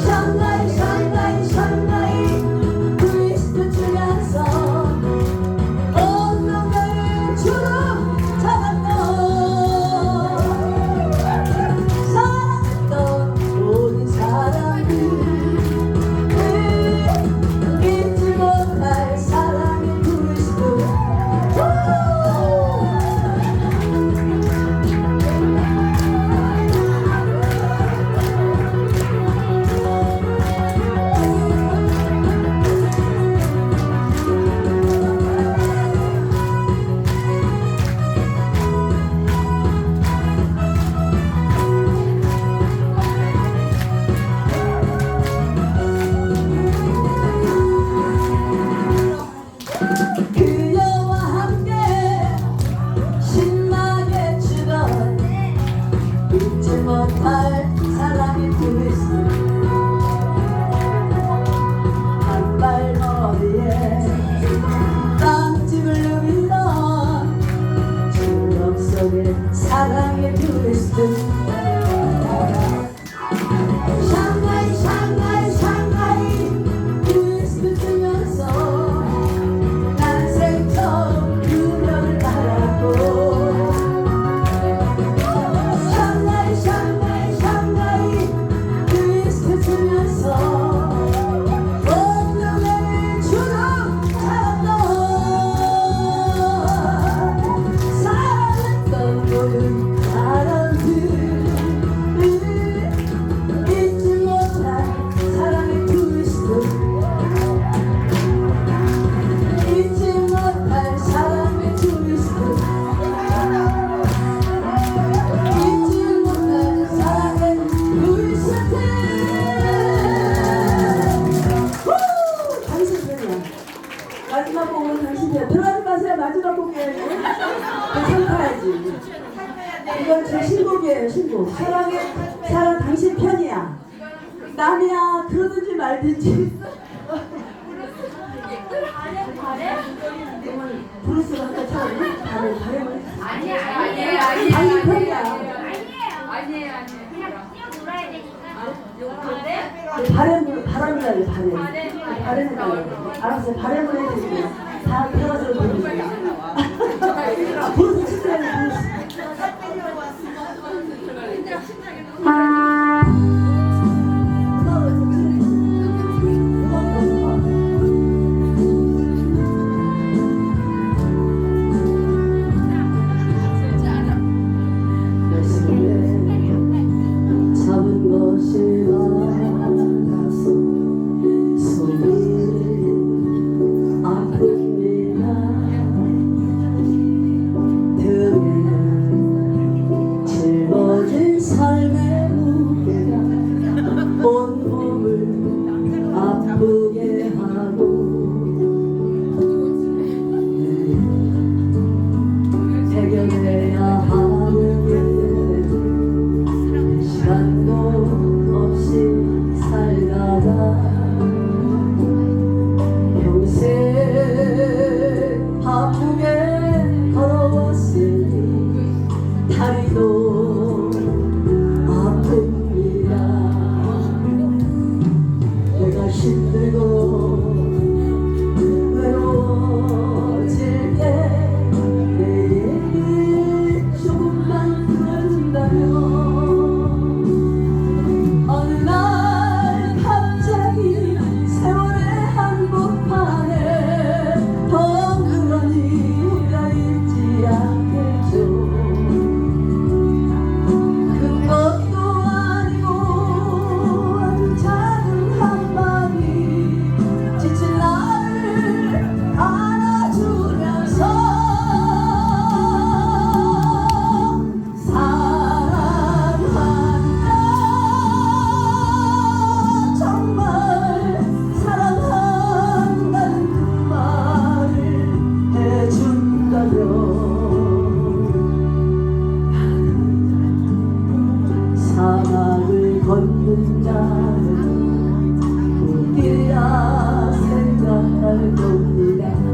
샹하이 샹하이 샹하이 트위스트 추면서 온몸을 주름 잡았던 사랑했던 모든 사람들 잊지 못할 사랑의 트위스트 그녀와 함께 신나게 추던 잊지 못할 사랑의 트위스트 한발머리에 빵집을 누비던 추억 속의 사랑의 트위스트 샹하이 샹하이 샹하이 트위스트 추면서 난생 처음 그녀를 알았고 샹하이 샹하이 샹하이 트위스트 추면서 온몸을 주름 잡았던 사랑했던 모든 사람들 잊지 못할 사랑의 트위스트 잊지 못할 사랑의 트위스트 잊지 못할 사랑의 트위스트 당신 편이야. 마지막 곡은 당신 편이야. 들어가지 마세요. 마지막 곡이에요. 상 타야지. 이건 제 신곡이에요. 신곡. 사랑 당신 편이야. 남이야 그러든지 말든지. 브루스가 한번 차라리 바램을 당신 편이야. 바람을 하래 바람을 하래. 알았어요. 바람을 해드릴게요. 다 들어가서 보여주세요. 브루스 치세요. 잡은 것이 많아서 손이 아픈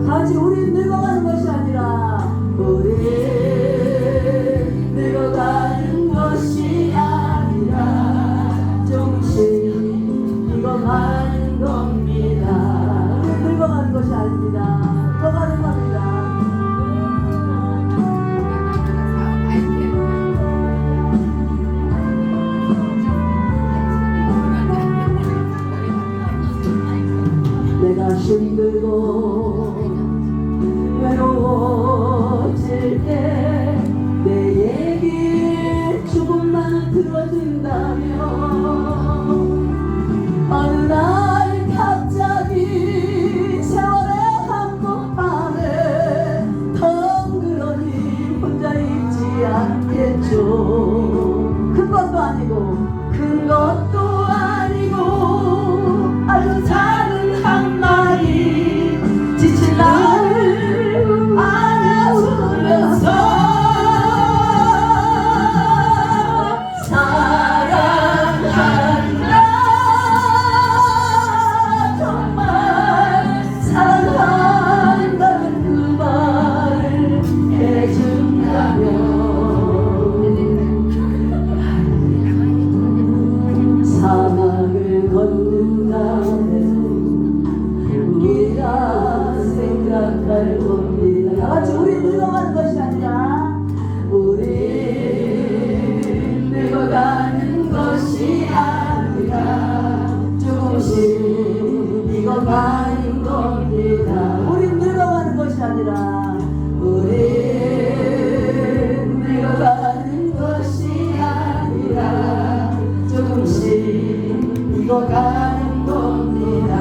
같이 우리 늙어가는 것이 아니라 우리 늙어가는 것이 아니라 조금씩 익어가는 겁니다. 우리 늙어가는 것이 아닙니다. 떠가는 겁니다. 내가 힘들고 외로워질 때 내 얘기 조금만 들어준다면 어느 날 갑자기 세월의 한복판에 덩그러니 혼자 있지 않겠죠. 큰 것도 아니고 큰 것도 아니고 아주 작은 한 마리 지친 나를 안아주면서 사랑한다 정말 사랑한다는 그 말을 해준다면 사막을 걷는다면 우리가 생각할 겁니다. 다같이 우리 늙어가는 것이 아니라 우리 늙어가는 것이 아니라 조금씩 익어가는 겁니다. 우리 늙어가는 것이 아니라 우리 늙어가는 것이 아니라 조금씩 익어가는 겁니다.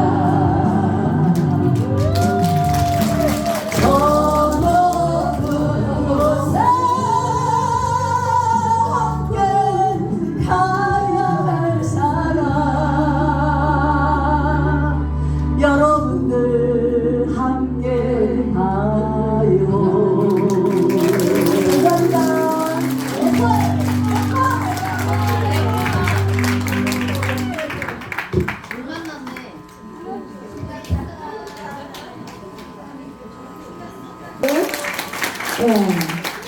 저 높은 곳에 함께 가야 할 사람 여러분들 함께 가요. 감사합니다. 네,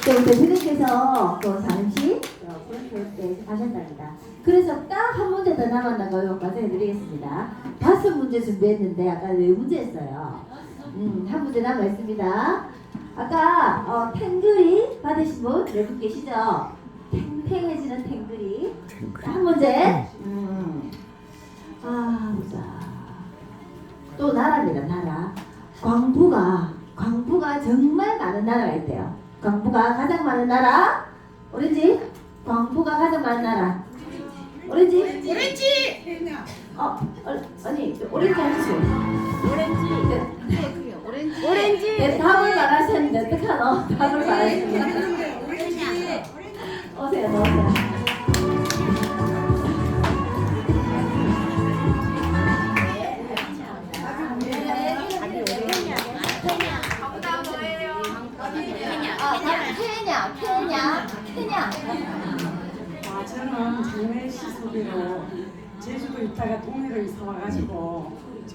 또 대표님께서 또 잠시 프로젝트에 가셨답니다. 그래서 딱 한 문제 더 남았는 걸 말씀해드리겠습니다. 5문제 준비했는데 아까 4문제 했어요. 한 문제 남아 있습니다. 아까 탱글이 받으신 분 외국 계시죠? 탱탱해지는 탱글이. 한 문제. 보자. 또 나라입니다. 나라. 광부가 정말 많은 나라가 있대요. 광부가 가장 많은 나라. 오렌지. 광부가 가장 많은 나라. 오렌지. 아니 오렌지 하시죠. 오렌지. 네, 답을 말하셨는데 어떡하노? 답을 말하셨는데. 오세요, 오세요. 케냐. 저는 장례식 소개로 제주도 있다가 동해로 이사 와가지고 저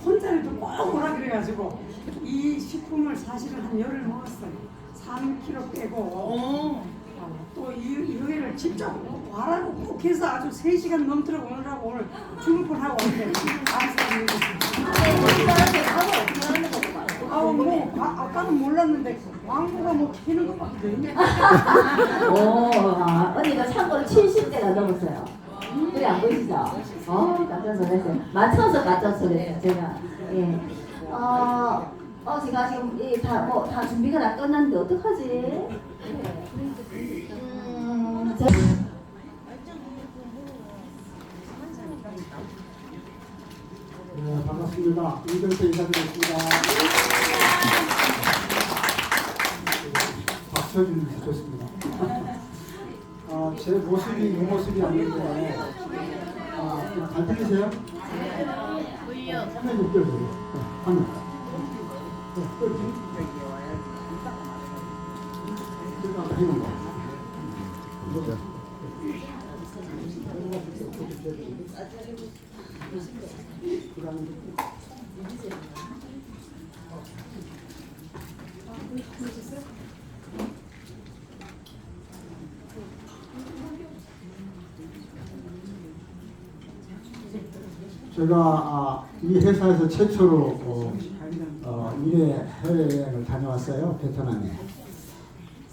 혼자를 좀 꼭 오라 그래가지고 이 식품을 사실은 한 열흘 먹었어요. 3kg 빼고 또 이거를 직접 와라고 꼭 해서 아주 3시간 넘도록 오느라고 오늘 주문하고 왔어요. 감사합니다. 아까는 몰랐는데 광고가 뭐 키는 것밖에 없네. 언니가 참고로 70대가 넘었어요. 그래 안 보이시죠? 깜짝 놀랐어요. 맞춰서 깜짝 놀랐어요. 제가. 예. 제가 지금 다 준비가 다 끝났는데 어떡하지? 네, 반갑습니다. 이정태 인사드리겠습니다. 박서준 좋습니다. 제 모습이 이 모습이 아닌데 잘 들리세요? 화면 좀 띄워줘요. 화면. 제가 해놓은 거. 제가 이 회사에서 최초로 일회 해외여행을 다녀왔어요. 베트남에.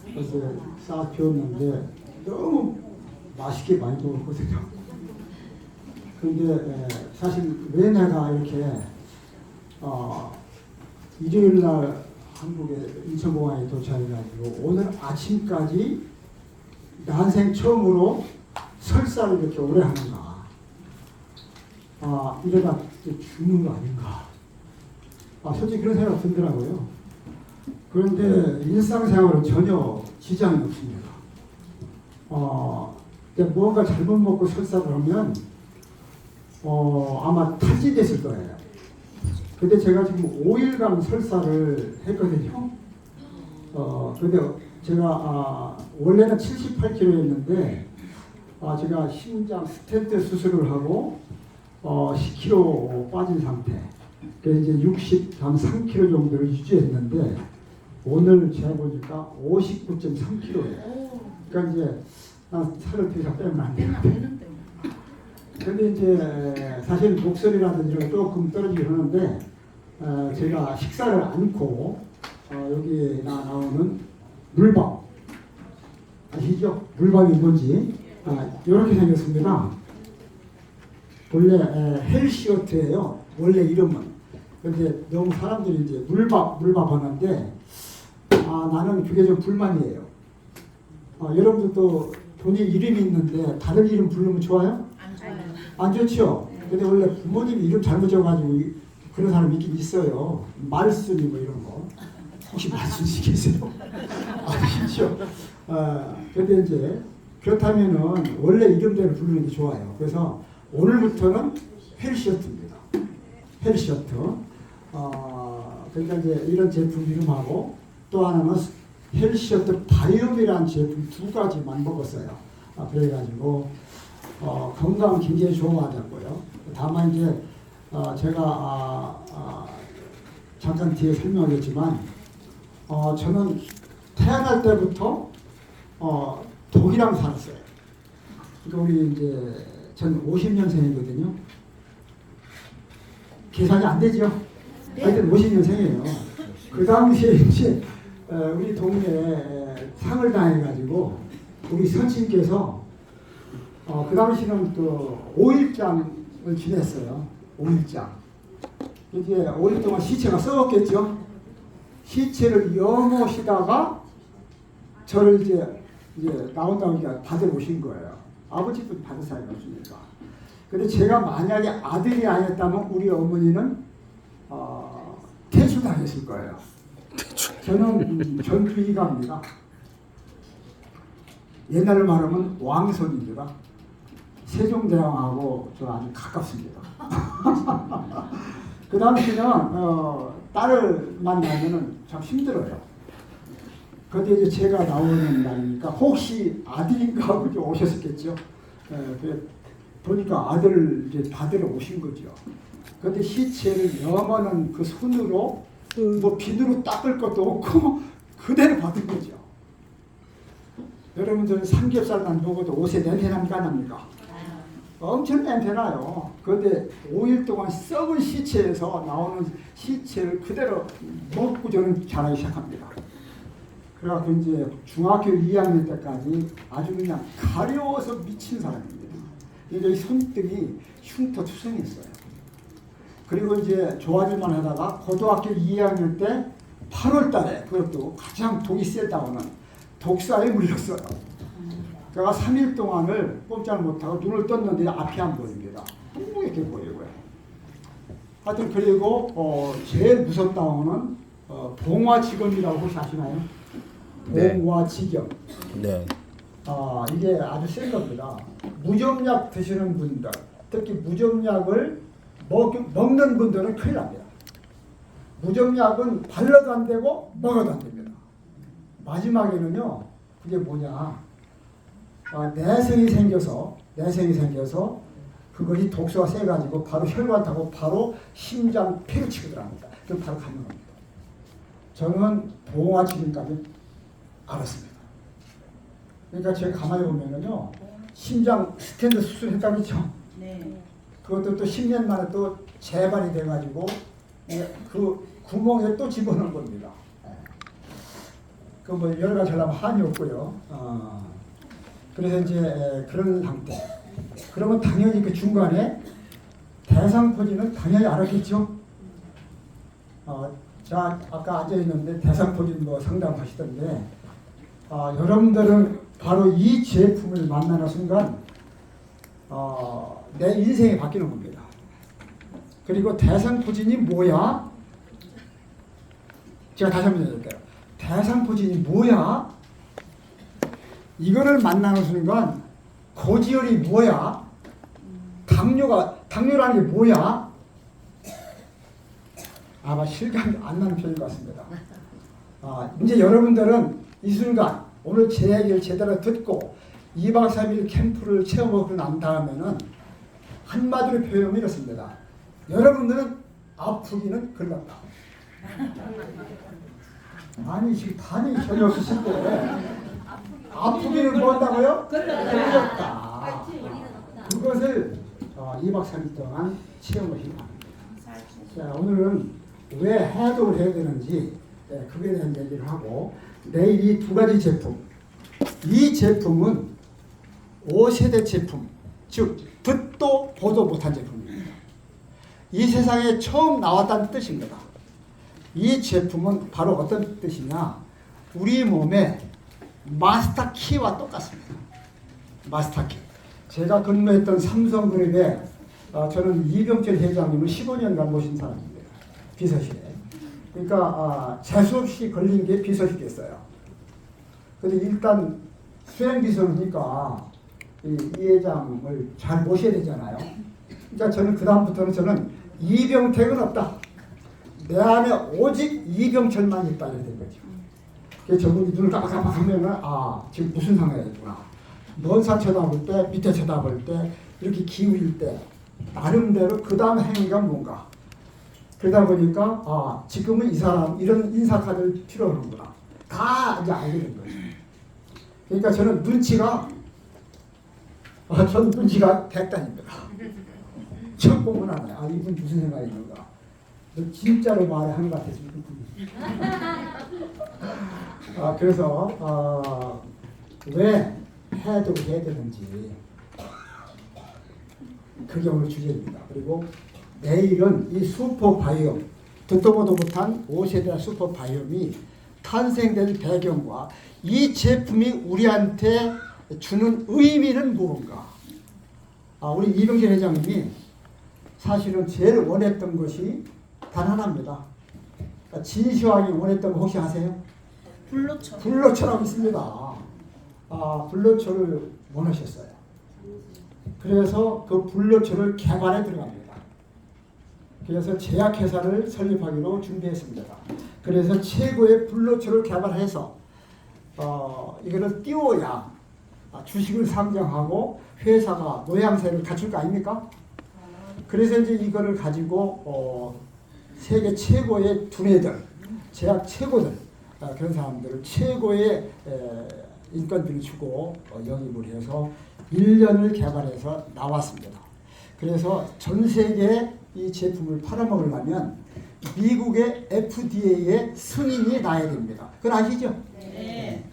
그래서 싹 비웠는데 너무 맛있게 많이 먹었거든요. 근데 사실 왜 내가 이렇게 일요일 날 한국에 인천공항에 도착해가지고 오늘 아침까지 난생 처음으로 설사를 이렇게 오래 하는가. 이러다 죽는 거 아닌가. 솔직히 그런 생각 들더라고요. 그런데 일상생활은 전혀 지장이 없습니다. 뭔가 잘못 먹고 설사를 하면 아마 탈진됐을 거예요. 근데 제가 지금 5일간 설사를 했거든요. 근데 제가 원래는 78kg였는데 제가 심장 스텐트 수술을 하고 10kg 빠진 상태. 그래서 이제 63kg 정도를 유지했는데 오늘 재보니까 59.3kg예요. 그러니까 이제 살을 더 이상 빼면 안 되는데. 근데 이제 사실 목소리라든지 이런 게 조금 떨어지긴 하는데 제가 식사를 않고 여기 나오는 물밥 아시죠? 물밥이 뭔지 이렇게 생겼습니다. 원래 헬시어트예요. 원래 이름은. 근데 너무 사람들이 이제 물밥 하는데 나는 그게 좀 불만이에요. 여러분들도 본인 이름이 있는데 다른 이름 부르면 좋아요? 안 좋죠? 근데 원래 부모님이 이름 잘못 적어가지고 그런 사람 있긴 있어요. 말순이 뭐 이런 거. 혹시 말순 씨 계세요? 아시죠? 근데 이제 그렇다면은 원래 이름대로 부르는 게 좋아요. 그래서 오늘부터는 헬시어트입니다. 헬시어트. 그러니까 이제 이런 제품 이름하고 또 하나는 헬시어트 바이옴이라는 제품 두 가지만 먹었어요. 그래가지고 건강 굉장히 좋아졌고요. 다만 이제 제가 잠깐 뒤에 설명하겠지만 저는 태어날 때부터 독이랑 살았어요. 그러니까 우리 이제 전 50년생이거든요. 계산이 안 되죠? 하여튼 50년생이에요. 그 당시에 이제 우리 동네에 상을 당해가지고 우리 선친께서 그 당시는 또 5일장을 지냈어요. 5일장. 이제 5일 동안 시체가 썩었겠죠. 시체를 여모시다가 저를 이제 나온다고 받아 오신 거예요. 아버지도 받을 사람이 없으니까. 근데 제가 만약에 아들이 아니었다면 우리 어머니는 퇴출당했을 거예요. 저는 전주 이가입니다. 옛날로 말하면 왕손입니다. 세종대왕하고 저 아주 가깝습니다. 그 당시는 딸을 만나면은 참 힘들어요. 그런데 이제 제가 나오는 날이니까 혹시 아들인가 하고 좀 오셨었겠죠. 보니까 아들을 이제 받으러 오신 거죠. 그런데 시체를 여머는 그 손으로 뭐 비누로 닦을 것도 없고 그대로 받은 거죠. 여러분들은 삼겹살만 먹어도 옷에 냄새 납니까 안 납니까? 엄청 냄새 나요. 그런데 5일 동안 썩은 시체에서 나오는 시체를 그대로 먹고 저는 자라기 시작합니다. 그래갖고 이제 중학교 2학년 때까지 아주 그냥 가려워서 미친 사람입니다. 이제 손등이 흉터투성했어요. 그리고 이제 좋아질만 하다가 고등학교 2학년 때 8월 달에 그것도 가장 독이 세다고는 독사에 물렸어요. 제가 3일 동안을 꼼짝을 못하고 눈을 떴는데 앞이 안 보입니다. 둥둥하게 보이고요. 하여튼 그리고 제일 무섭다고는 봉화지검이라고 혹시 아시나요? 봉화지검. 네. 이게 아주 센 겁니다. 무좀약 드시는 분들, 특히 무좀약을 먹는 분들은 큰일 납니다. 무좀약은 발라도 안 되고 먹어도 안 됩니다. 마지막에는요, 그게 뭐냐? 내성이 생겨서 그것이 독소가 세가지고 바로 혈관 타고 바로 심장 폐를 치고 들어갑니다. 그럼 바로 가능합니다. 저는 보험화 지금까지 알았습니다. 그러니까 제가 가만히 보면은요, 심장 스탠드 수술했다고 그랬죠. 네. 그것도 또 10년 만에 또 재발이 돼가지고 그 구멍에 또 집어넣은 겁니다. 그 뭐 여러 가지 하려면 한이 없고요. 그래서 이제 그런 상태. 그러면 당연히 그 중간에 대상포진은 당연히 알았겠죠. 자, 아까 앉아 있는데 대상포진 뭐 상담하시던데, 여러분들은 바로 이 제품을 만나는 순간 내 인생이 바뀌는 겁니다. 그리고 대상포진이 뭐야? 제가 다시 한번 얘기할게요. 대상포진이 뭐야? 이거를 만나는 순간 고지혈이 뭐야? 당뇨라는 게 뭐야? 아마 실감이 안 나는 편인 것 같습니다. 이제 여러분들은 이 순간 오늘 제 얘기를 제대로 듣고 2박 3일 캠프를 체험하고 난 다음에는 한마디로 표현하면 이렇습니다. 여러분들은 아프기는 글렀다. 아니 지금 단이 전혀 없으실 때 아프기는 뭐한다고요? 글렀다. 그것을 2박 3일 동안 체험하시면 합니다. 자, 오늘은 왜 해독을 해야 되는지 그에 대한 얘기를 하고, 내일 이 두 가지 제품, 이 제품은 5세대 제품, 즉 듣도 보도 못한 제품입니다. 이 세상에 처음 나왔다는 뜻입니다. 이 제품은 바로 어떤 뜻이냐, 우리 몸의 마스터 키와 똑같습니다. 마스터 키. 제가 근무했던 삼성그룹에 저는 이병철 회장님을 15년간 모신 사람입니다. 비서실에. 그러니까 재수없이 걸린 게 비서실이었어요. 근데 일단 수행비서니까 이 회장을 잘 모셔야 되잖아요. 그러니까 저는 그 다음부터는 저는 이병택은 없다. 내 안에 오직 이병철만 있다 이렇게 된 거죠. 그래서 저분이 눈을 깜빡깜빡하면은 지금 무슨 상황이구나. 먼 산 쳐다볼 때, 밑에 쳐다볼 때, 이렇게 기울일 때 나름대로 그 다음 행위가 뭔가. 그러다 보니까 지금은 이 사람 이런 인사카드를 필요하는구나. 다 이제 알게 된 거죠. 그러니까 저는 눈치가 전 눈치가 백단입니다. 처음 보면 알아요. 이분 무슨 생각이 있는가. 진짜로 말하는 것 같아서 그래서 왜 해독을 해야 되는지 그게 오늘 주제입니다. 그리고 내일은 이 슈퍼바이옴, 듣도 보도 못한 5세대 슈퍼바이옴이 탄생된 배경과 이 제품이 우리한테 주는 의미는 무언가. 우리 이병철 회장님이 사실은 제일 원했던 것이 단 하나입니다. 진시황이 원했던 거 혹시 아세요? 불로초. 불로초라고 있습니다. 불로초를 원하셨어요. 그래서 그 불로초를 개발에 들어갑니다. 그래서 제약회사를 설립하기로 준비했습니다. 그래서 최고의 불로초를 개발해서 이거를 띄워야 주식을 상장하고 회사가 모양새를 갖출 거 아닙니까? 그래서 이제 이거를 가지고 세계 최고의 두뇌들, 제약 최고들, 그런 사람들을 최고의 인건비를 주고 영입을 해서 1년을 개발해서 나왔습니다. 그래서 전 세계에 이 제품을 팔아먹으려면 미국의 FDA의 승인이 나야 됩니다. 그건 아시죠? 네.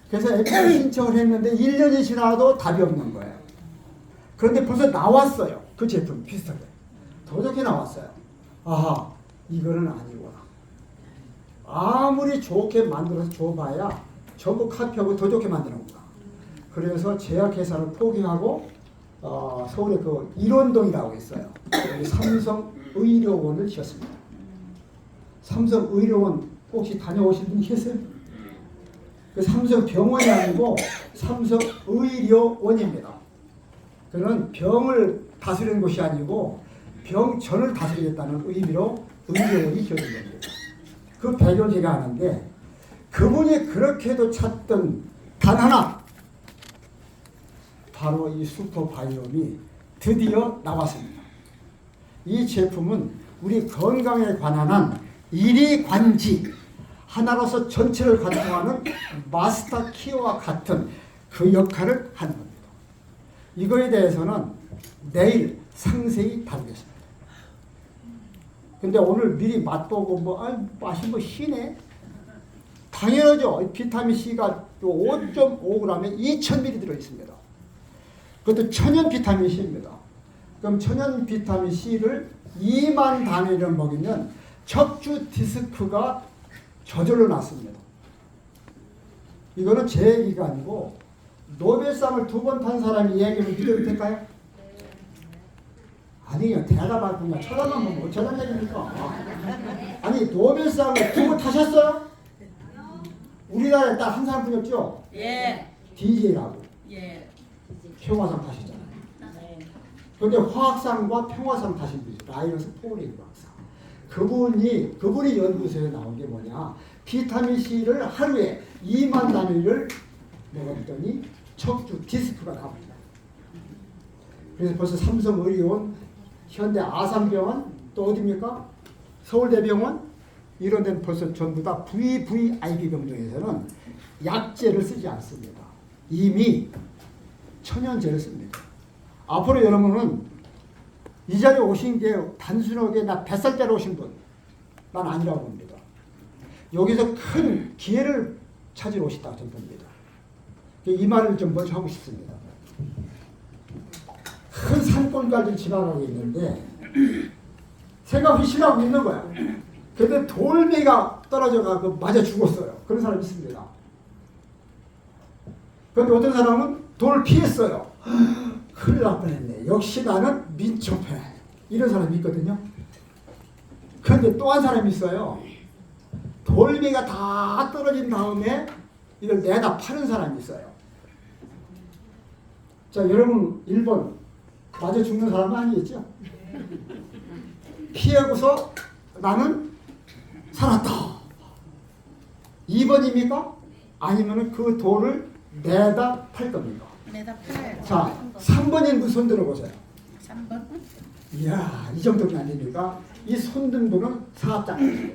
그래서 FDA 신청을 했는데 1년이 지나도 답이 없는 거예요. 그런데 벌써 나왔어요. 그 제품 비슷하게. 더 좋게 나왔어요. 아하, 이거는 아니구나. 아무리 좋게 만들어서 줘봐야 전부 카피하고 더 좋게 만드는구나. 그래서 제약회사를 포기하고 서울에 그 일원동이라고 있어요. 여기 삼성의료원을 지었습니다. 삼성의료원 혹시 다녀오신 분 계세요? 그 삼성병원이 아니고 삼성의료원입니다. 그는 병을 다스리는 것이 아니고 병전을 다스리겠다는 의미로 의료원이 지어진 겁니다. 그 배경을 제가 아는데, 그분이 그렇게도 찾던 단 하나, 바로 이 슈퍼바이옴이 드디어 나왔습니다. 이 제품은 우리 건강에 관한 일이관지 하나로서 전체를 관통하는 마스터 키와 같은 그 역할을 하는 겁니다. 이거에 대해서는 내일 상세히 다루겠습니다. 근데 오늘 미리 맛보고 맛이 시네? 당연하죠. 비타민C가 5.5g에 2000ml 들어있습니다. 그것도 천연 비타민C입니다. 그럼 천연 비타민C를 2만 단위를 먹이면 척추 디스크가 저절로 낫습니다. 이거는 제 얘기가 아니고 노벨상을 2번 탄 사람이 얘기를 믿어도 될까요? 아니요. 대답할 뿐이야. 쳐다만 보면 어쩌란 얘기입니까? 아니 노벨상을 2번 타셨어요? 우리나라에 딱 한 사람뿐이었죠? 예. DJ라고. 예. 평화상 타셨잖아요. 네. 그런데 화학상과 평화상 타신 분이죠. 라이너스 포레이 박사. 그분이 연구소에 나온 게 뭐냐? 비타민C를 하루에 2만 단위를 먹었더니 척추 디스크가 나옵니다. 그래서 벌써 삼성의료원, 현대 아산병원, 또 어디입니까? 서울대병원 이런 데는 벌써 전부 다 VVIP 병동에서는 약제를 쓰지 않습니다. 이미 천연제를 씁니다. 앞으로 여러분은 이 자리에 오신 게 단순하게 나 뱃살 빼러 오신 분, 난 아니라고 봅니다. 여기서 큰 기회를 찾으러 오셨다고 저는 봅니다. 이 말을 좀 먼저 하고 싶습니다. 큰 산골까지 지나가고 있는데 생각이 싫어하고 있는 거야. 근데 돌멩이가 떨어져가고 맞아 죽었어요. 그런 사람이 있습니다. 그런데 어떤 사람은 돌을 피했어요. 큰일 날 뻔했네. 역시 나는 민첩해. 이런 사람이 있거든요. 그런데 또 한 사람이 있어요. 돌멩이가 다 떨어진 다음에 이걸 내다 파는 사람이 있어요. 자, 여러분 1번 맞아 죽는 사람은 아니겠죠? 피하고서 나는 살았다. 2번입니까? 아니면 그 돌을 내다 팔 겁니까? 내다 팔아요. 자, 3번인 분 손 들어보세요. 3번. 이야, 이 정도면 안 됩니까? 이 손 든 분은 사업장.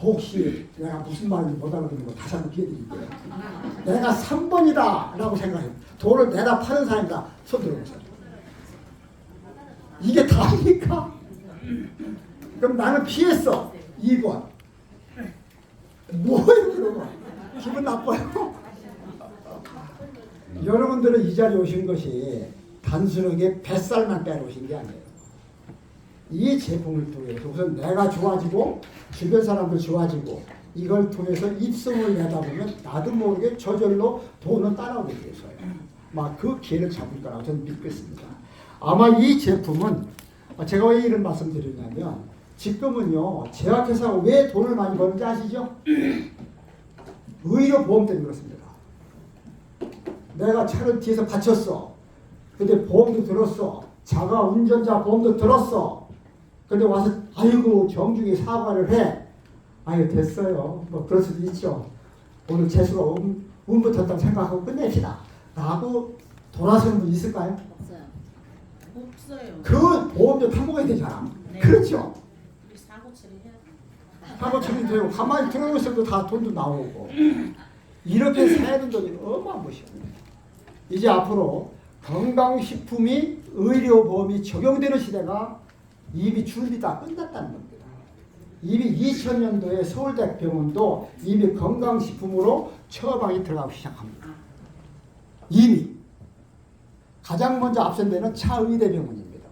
혹시 내가 무슨 말인지 못 알아듣는 거 다시 한번 기회 드릴게요. 내가 3번이다 라고 생각해요. 돌을 내다 파는 사람이다. 손 들어보세요. 이게 다입니까? 그럼 나는 피했어. 2번. 뭐예요 그러고? 기분 나빠요? 여러분들은 이 자리에 오신 것이 단순하게 뱃살만 빼러 오신 게 아니에요. 이 제품을 통해서 우선 내가 좋아지고 주변 사람도 좋아지고 이걸 통해서 입성을 내다 보면 나도 모르게 저절로 돈은 따라오게 돼서요. 막 그 기회를 잡을 거라고 저는 믿겠습니다. 아마 이 제품은 제가 왜 이런 말씀 드리냐면 지금은요 제약회사가 왜 돈을 많이 버는지 아시죠? 의료보험 때문에 그렇습니다. 내가 차를 뒤에서 받쳤어. 근데 보험도 들었어. 자가 운전자 보험도 들었어. 근데 와서 아이고 정중히 사과를 해. 아유 됐어요. 뭐 그럴 수도 있죠. 오늘 재수가 운 붙었다고 생각하고 끝냅시다. 라고 돌아서는 분 있을까요? 없어요. 없어요. 그 보험료 타먹어야 되잖아. 네. 그렇죠. 우리 사고 처리해야 돼. 사고 처리되고 가만히 들어오고 있어도 다 돈도 나오고 이렇게 사야 되는 돈이 어마어마한 것이에요. 이제 앞으로 건강식품이 의료보험이 적용되는 시대가 이미 준비 다 끝났다는 겁니다. 이미 2000년도에 서울대병원도 이미 건강식품으로 처방이 들어가기 시작합니다. 이미 가장 먼저 앞선 데는 차의대병원입니다.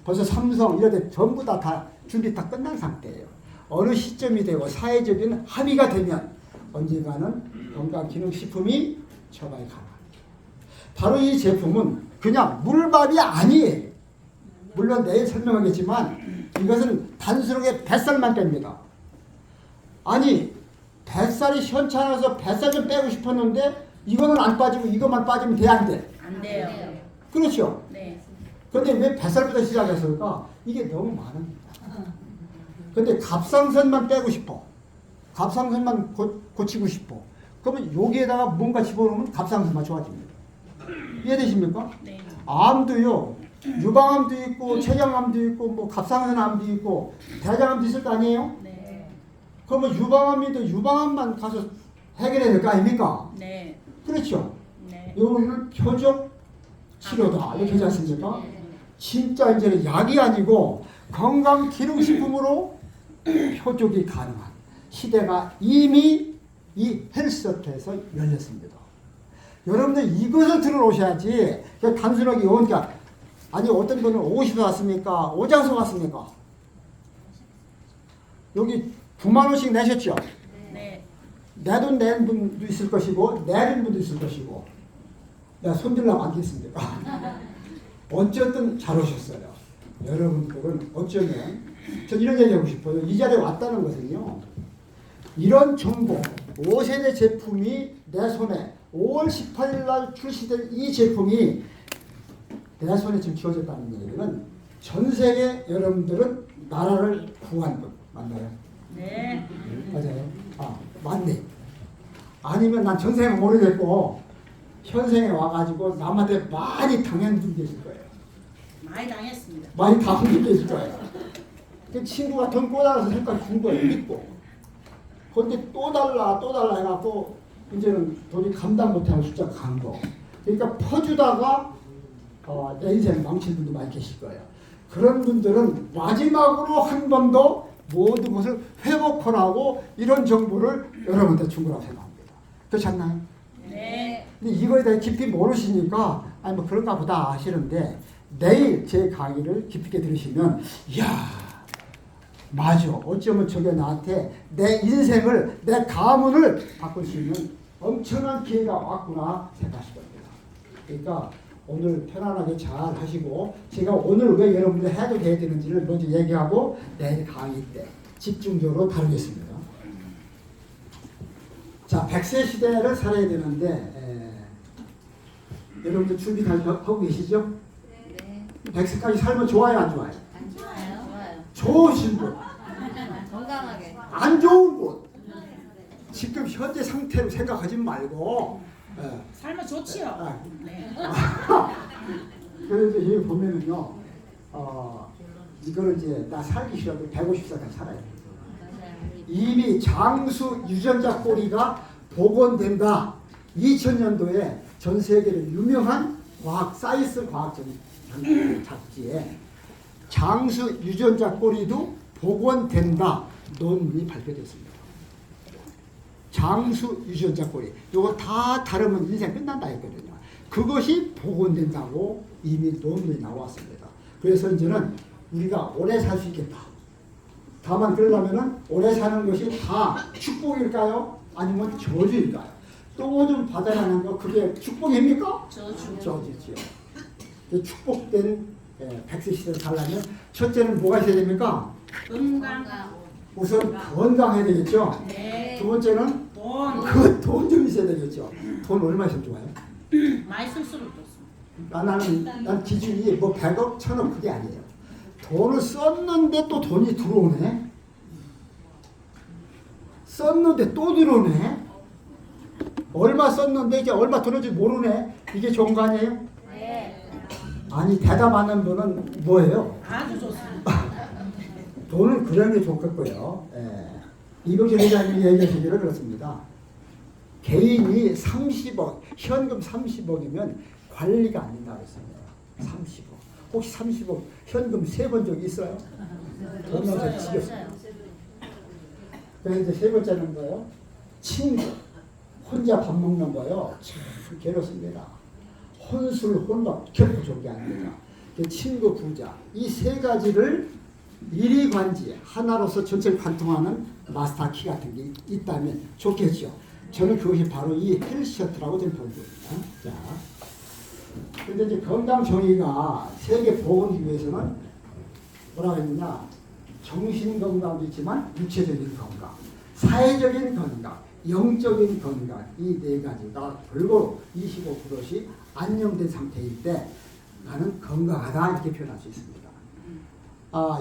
벌써 삼성 이런 데 전부 다 준비 다 끝난 상태예요. 어느 시점이 되고 사회적인 합의가 되면 언젠가는 건강기능식품이 처방이 가능합니다. 바로 이 제품은 그냥 물밥이 아니에요. 물론 내일 설명하겠지만 이것은 단순하게 뱃살만 뺍니다. 아니 뱃살이 현찮아서 뱃살 좀 빼고 싶었는데 이거는 안 빠지고 이것만 빠지면 돼 안 돼? 안 돼요. 그렇죠? 네. 그런데 왜 뱃살부터 시작했을까? 이게 너무 많습니다. 근데 갑상선만 빼고 싶어. 갑상선만 고치고 싶어. 그러면 여기에다가 뭔가 집어넣으면 갑상선만 좋아집니다. 이해되십니까? 네. 암도요. 유방암도 있고 췌장암도 있고 뭐 갑상선암도 있고 대장암도 있을 거 아니에요? 네. 그러면 유방암인데 유방암만 가서 해결해야 될 거 아닙니까? 네. 그렇죠. 네. 이거는 표적 치료다 이렇게 하지 않습니까? 진짜 이제는 약이 아니고 건강 기능식품으로 표적이 가능한 시대가 이미 이 헬스업에서 열렸습니다. 여러분들 이것을 들어오셔야지 그냥 단순하게 오니까 아니 어떤 분은 50에 왔습니까? 오장소 왔습니까? 여기 9만 원씩 내셨죠? 네. 내 돈 낸 분도 있을 것이고 내린 분도 있을 것이고 내가 손들라고 앉겠습니까? 어쨌든 잘 오셨어요. 여러분들은 어쩌면 전 이런 얘기 하고 싶어요. 이 자리에 왔다는 것은요. 이런 정보 5세대 제품이 내 손에 5월 18일 날 출시된 이 제품이 내 손에 지금 쥐어졌다는 얘기는 전 세계 여러분들은 나라를 구한 분 맞나요? 네. 맞아요. 아 맞네. 아니면 난 전생에 모르겠고 현생에 와가지고 남한테 많이 당한 분이 계실 거예요. 많이 당했습니다. 많이 당한 분이 계실 거예요. 그 친구가 돈 꽂아서 색깔 준 거예요. 믿고. 그런데 또 달라 해갖고 이제는 돈이 감당 못하는 숫자가 간 거. 그러니까 퍼주다가 내 인생 망친 분도 많이 계실 거예요. 그런 분들은 마지막으로 한 번 더 모든 것을 회복하라고 이런 정보를 여러분한테 준 거라고 생각합니다. 그렇지 않나요? 네. 근데 이거에 대해 깊이 모르시니까 아니 뭐 그런가 보다 하시는데 내일 제 강의를 깊이 있게 들으시면 이야 맞아 어쩌면 저게 나한테 내 인생을 내 가문을 바꿀 수 있는 엄청난 기회가 왔구나 생각하실 겁니다. 그러니까 오늘 편안하게 잘 하시고 제가 오늘 왜 여러분들 해도 돼야 되는지를 먼저 얘기하고 내일 강의 때 집중적으로 다루겠습니다. 자, 100세 시대를 살아야 되는데 여러분들 준비 다 하고 계시죠? 네. 100세까지 살면 좋아요 안 좋아요? 안 좋아요? 좋아요. 좋으신 분, 건강하게. 안 좋은 분 지금 현재 상태로 생각하지 말고 살면 좋지요. 네. 그래서 여기 보면은요, 이거는 이제 나 살기 싫어도 150살까지 살아야 돼. 이미 장수 유전자 꼬리가 복원된다. 2000년도에 전 세계를 유명한 과학 사이언스 과학적 잡지에 장수 유전자 꼬리도 복원된다 논문이 발표됐습니다. 장수 유전자 꼬리 이거 다 다르면 인생 끝난다 했거든요. 그것이 복원된다고 이미 논문이 나왔습니다. 그래서 이제는 우리가 오래 살 수 있겠다. 다만 그러려면 오래 사는 것이 다 축복일까요? 아니면 저주일까요? 또 좀 받아가는 거 그게 축복입니까? 저주지요. 축복된 100세 시대를 살려면 첫째는 뭐가 있어야 됩니까? 건강. 우선 건강해야 되겠죠? 네. 두 번째는 돈. 그 돈 좀 있어야 되겠죠? 돈 얼마 있으면 좋아요? 많이 쓸수록 좋습니다. 난 기준이 뭐 100억, 1000억 그게 아니에요. 돈을 썼는데 또 돈이 들어오네. 썼는데 또 들어오네. 얼마 썼는데 이제 얼마 들어올지 모르네. 이게 좋은 거 아니에요? 네. 아니 대답하는 분은 뭐예요? 아주 좋습니다. 돈은 그런 게 좋겠고요. 이병철 회장님이 얘기하시기를 그렇습니다. 개인이 30억, 현금 30억이면 관리가 안 된다고 했습니다. 30억. 혹시 30억 현금 세본 적이 있어요? 돈나서 지겼어요. 그래서 이제 세 번째는 뭐예요? 친구. 혼자 밥 먹는 거요. 참 괴롭습니다. 혼술, 혼밥 결코 좋은 게 아닙니다. 친구, 부자. 이 세 가지를 일이관지 하나로서 전체를 관통하는 마스터 키 같은 게 있다면 좋겠죠. 저는 그것이 바로 이 헬스셔트라고 저는 보는 겁니다. 자, 근데 이제 건강 정의가 세계 보건기 위해서는 뭐라고 했느냐? 정신 건강도 있지만 육체적인 건강, 사회적인 건강, 영적인 건강 이 네 가지가 골고루 25%씩 안정된 상태일 때 나는 건강하다 이렇게 표현할 수 있습니다.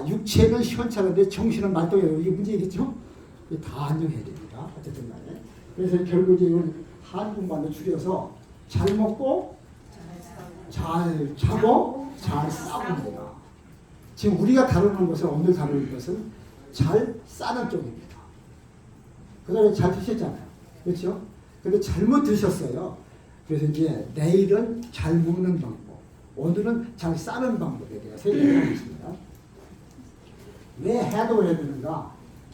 육체는 시원찮은데 정신은 말똥해요. 이게 문제겠죠? 이게 다 안정해야 됩니다. 어쨌든 간에. 그래서 결국 이제 한국말로 줄여서 잘 먹고 잘 자고 잘 싸웁니다. 지금 우리가 다루는 것은 오늘 다루는 것은 잘 싸는 쪽입니다. 그 다음에 잘 드셨잖아요. 그렇죠? 근데 잘못 드셨어요. 그래서 이제 내일은 잘 먹는 방법, 오늘은 잘 싸는 방법에 대해서 얘기하겠습니다. 왜 해독을 해야 되는가?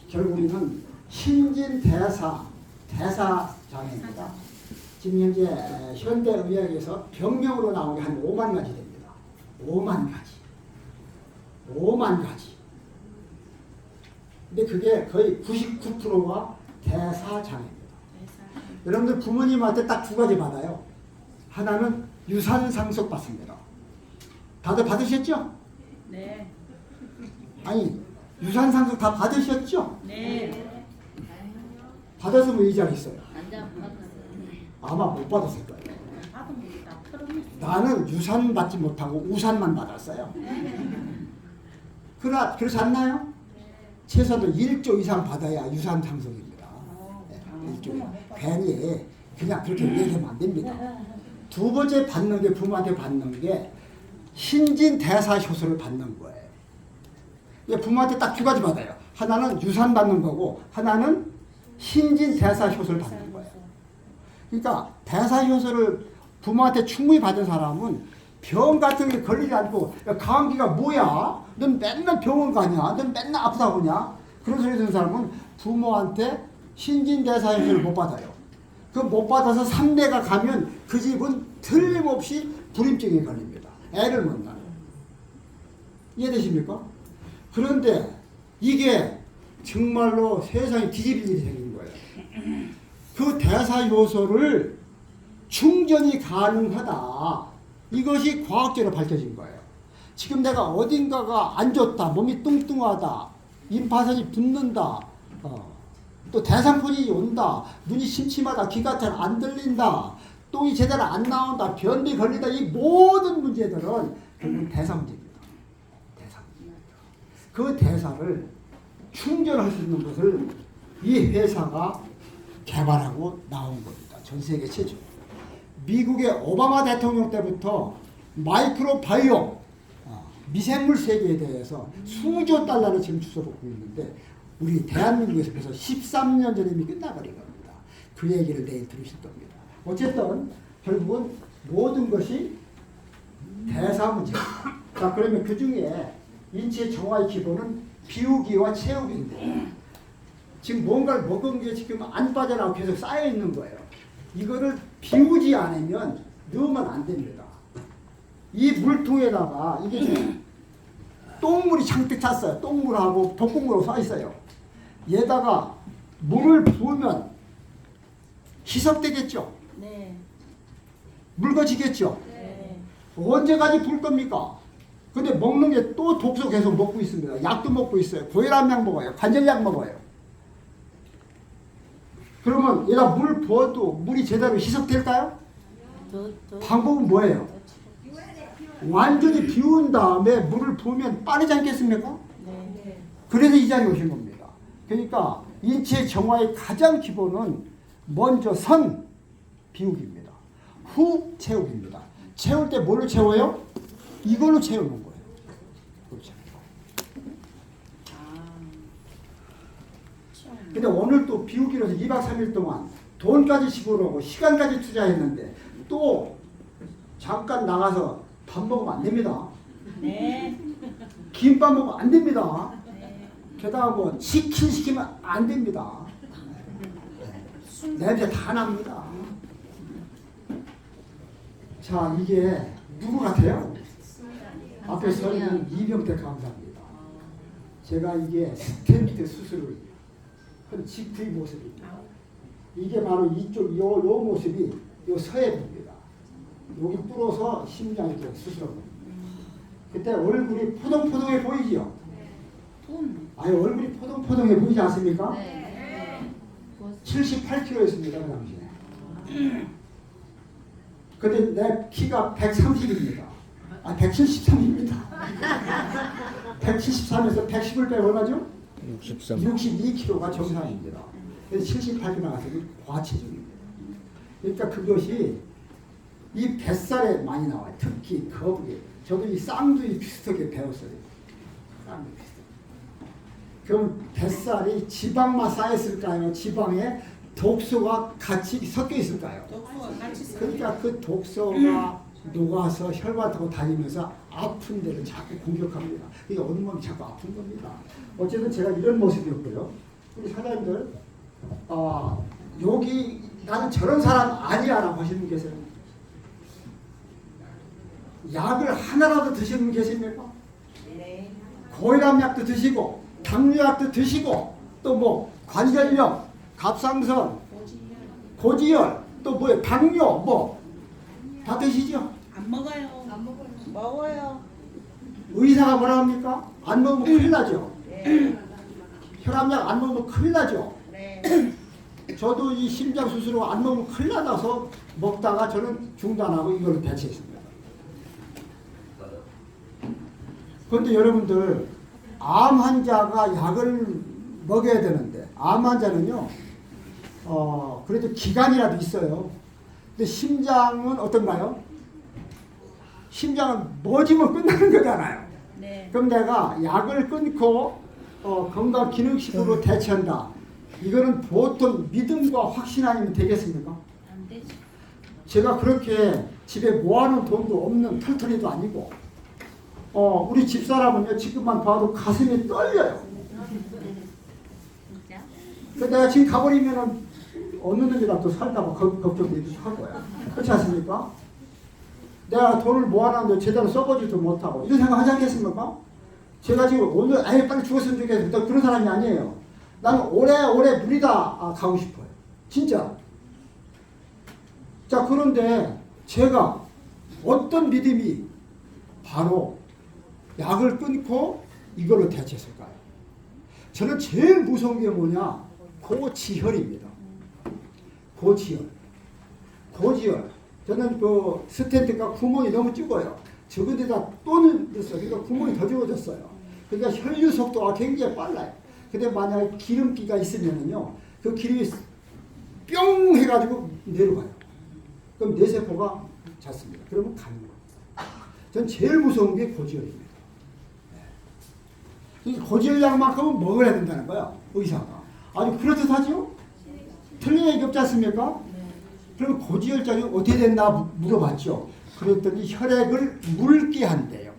결국 우리는 신진대사, 대사장애입니다. 지금 현재 현대의학에서 병명으로 나온 게 한 5만 가지 됩니다. 5만 가지. 근데 그게 거의 99%가 대사장애입니다. 여러분들 부모님한테 딱 두 가지 받아요. 하나는 유산상속 받습니다. 다들 받으셨죠? 네. 아니, 유산상속 다 받으셨죠? 네. 받았으면 이 자리 있어요. 앉아 받았어요. 아마 못 받았을 거예요. 받은 거다 털어냈어요. 나는 유산 받지 못하고 우산만 받았어요. 그렇지 않나요? 최소한 1조 이상 받아야 유산 상속입니다. 1조. 괜히 그냥 그렇게 얘기하면 안 됩니다. 두 번째 받는 게 부모한테 받는 게 신진대사효소를 받는 거예요. 부모한테 딱 두 가지 받아요. 하나는 유산 받는 거고 하나는 신진대사효소를 받는 거예요. 그러니까 대사효소를 부모한테 충분히 받은 사람은 병 같은 게 걸리지 않고 야, 감기가 뭐야? 넌 맨날 병원 가냐? 넌 맨날 아프다고 하냐? 그런 소리 듣는 사람은 부모한테 신진대사효소를 못 받아요. 그 못 받아서 3대가 가면 그 집은 틀림없이 불임증에 걸립니다. 애를 못 낳아요. 이해되십니까? 그런데 이게 정말로 세상에 뒤집힐 일이 생긴 거예요. 그 대사효소를 충전이 가능하다. 이것이 과학적으로 밝혀진 거예요. 지금 내가 어딘가가 안 좋다, 몸이 뚱뚱하다, 임파선이 붓는다, 또 대상포진이 온다, 눈이 침침하다, 귀가 잘 안 들린다, 똥이 제대로 안 나온다, 변비 걸리다, 이 모든 문제들은 결국은 대사 문제입니다. 그 대사를 충전할 수 있는 것을 이 회사가 개발하고 나온 겁니다. 전 세계 최초. 미국의 오바마 대통령 때부터 마이크로바이옴, 미생물 세계에 대해서 수조 달러를 지금 주워먹고 있는데 우리 대한민국에서 벌써 13년 전에 이미 끝나버린 겁니다. 그 얘기를 내일 들으실 겁니다. 어쨌든 결국은 모든 것이 대사 문제입니다. 자, 그러면 그 중에 인체 정화의 기본은 비우기와 채우기인데 지금 뭔가를 먹은 게 지금 안 빠져나오고 계속 쌓여 있는 거예요. 이거를 비우지 않으면 넣으면 안 됩니다. 이 물통에다가 이게 지금 똥물이 잔뜩 찼어요. 똥물하고 독극물하고 쌓여 있어요. 얘다가 물을 부으면 희석되겠죠? 네. 묽어지겠죠? 네. 언제까지 불 겁니까? 근데 먹는 게 또 독소 계속 먹고 있습니다. 약도 먹고 있어요. 고혈압약 먹어요. 관절약 먹어요. 그러면 얘가 물 부어도 물이 제대로 희석될까요? 방법은 뭐예요? 완전히 비운 다음에 물을 부으면 빠르지 않겠습니까? 네. 그래서 이 자리에 오신 겁니다. 그러니까 인체 정화의 가장 기본은 먼저 선 비우기입니다. 후 채우기입니다. 채울 때 뭘로 채워요? 이걸로 채우는 거예요. 그렇죠. 근데 오늘 또 비우기로 해서 2박 3일 동안 돈까지 집어넣고 시간까지 투자했는데 또 잠깐 나가서 밥 먹으면 안 됩니다. 네. 김밥 먹으면 안 됩니다. 네. 게다가 뭐 치킨 시키면 안 됩니다. 냄새 다 납니다. 자, 이게 누구 같아요? 앞에 서 있는 이병태 강사입니다. 제가 이게 스텐트 수술을 한 직후의 모습입니다. 이게 바로 이쪽 요 모습이 요 서해부입니다. 여기 뚫어서 심장에 수술한 겁니다. 그때 얼굴이 포동포동해 보이지요? 아니 얼굴이 포동포동해 보이지 않습니까? 네. 78kg였습니다 그 당시에. 근데 내 키가 130입니다. 아 173입니다. 173에서 110을 빼면 얼마죠? 62kg가 정상입니다. 그래서 78kg 나가서 과체중입니다. 그러니까 그것이 이 뱃살에 많이 나와요. 특히 거북이. 저도 이 쌍두이 비슷하게 배웠어요. 쌍두이 비슷하게. 그럼 뱃살이 지방만 쌓였을까요? 지방에 독소가 같이 섞여 있을까요? 그러니까 그 독소가 녹아서 혈관 타고 다니면서 아픈 데를 자꾸 공격합니다. 이게 온몸이 자꾸 아픈 겁니다. 어쨌든 제가 이런 모습이었고요. 우리 사장님들, 여기 나는 저런 사람 아니야 라고 하시는 분 계세요? 약을 하나라도 드시는 분 계십니까? 네. 고혈압약도 드시고 당뇨약도 드시고 또 뭐 관절염, 갑상선, 고지혈 또 뭐예요? 당뇨 뭐 다 드시죠? 안 먹어요. 안 먹어요. 먹어요. 의사가 뭐라 합니까? 안 먹으면 큰일 나죠? 네. 혈압약 안 먹으면 큰일 나죠? 네. 저도 이 심장 수술을 안 먹으면 큰일 나서 먹다가 저는 중단하고 이걸로 대체했습니다. 그런데 여러분들, 암 환자가 약을 먹여야 되는데 암 환자는요 그래도 기간이라도 있어요. 근데 심장은 어떤가요? 심장은 멎으면 끝나는 거잖아요. 네. 그럼 내가 약을 끊고 건강기능식으로 대체한다. 이거는 보통 믿음과 확신 아니면 되겠습니까? 안 되죠. 제가 그렇게 집에 모아놓은 돈도 없는 털털이도 아니고 우리 집사람은요 지금만 봐도 가슴이 떨려요. 진짜? 근데 내가 지금 가버리면은 어느 놈이라도 살까봐 걱정되기도 하고요. 그렇지 않습니까? 내가 돈을 모아놨는데 제대로 써보지도 못하고 이런 생각 하지 않겠습니까? 제가 지금 오늘 아예 빨리 죽었으면 좋겠어. 그런 사람이 아니에요. 나는 오래오래 누리다 가고 싶어요. 진짜. 자, 그런데 제가 어떤 믿음이 바로 약을 끊고 이걸로 대체했을까요? 저는 제일 무서운 게 뭐냐? 고지혈입니다. 고지혈. 저는 그 스텐트가 구멍이 너무 좁아요. 적은 데다 또 넣었어요. 그러니까 구멍이 더 좁아졌어요. 그러니까 혈류 속도가 굉장히 빨라요. 근데 만약에 기름기가 있으면은요, 그 기름이 뿅 해가지고 내려가요. 그럼 뇌세포가 잤습니다. 그러면 가는 거예요. 전 제일 무서운 게 고지혈입니다. 이 고지혈약만큼은 먹어야 된다는 거야, 의사가. 아주 그렇듯하죠? 틀린 얘기 없지 않습니까? 그럼 고지혈증이 어떻게 됐나 물어봤죠. 그랬더니 혈액을 묽게 한대요.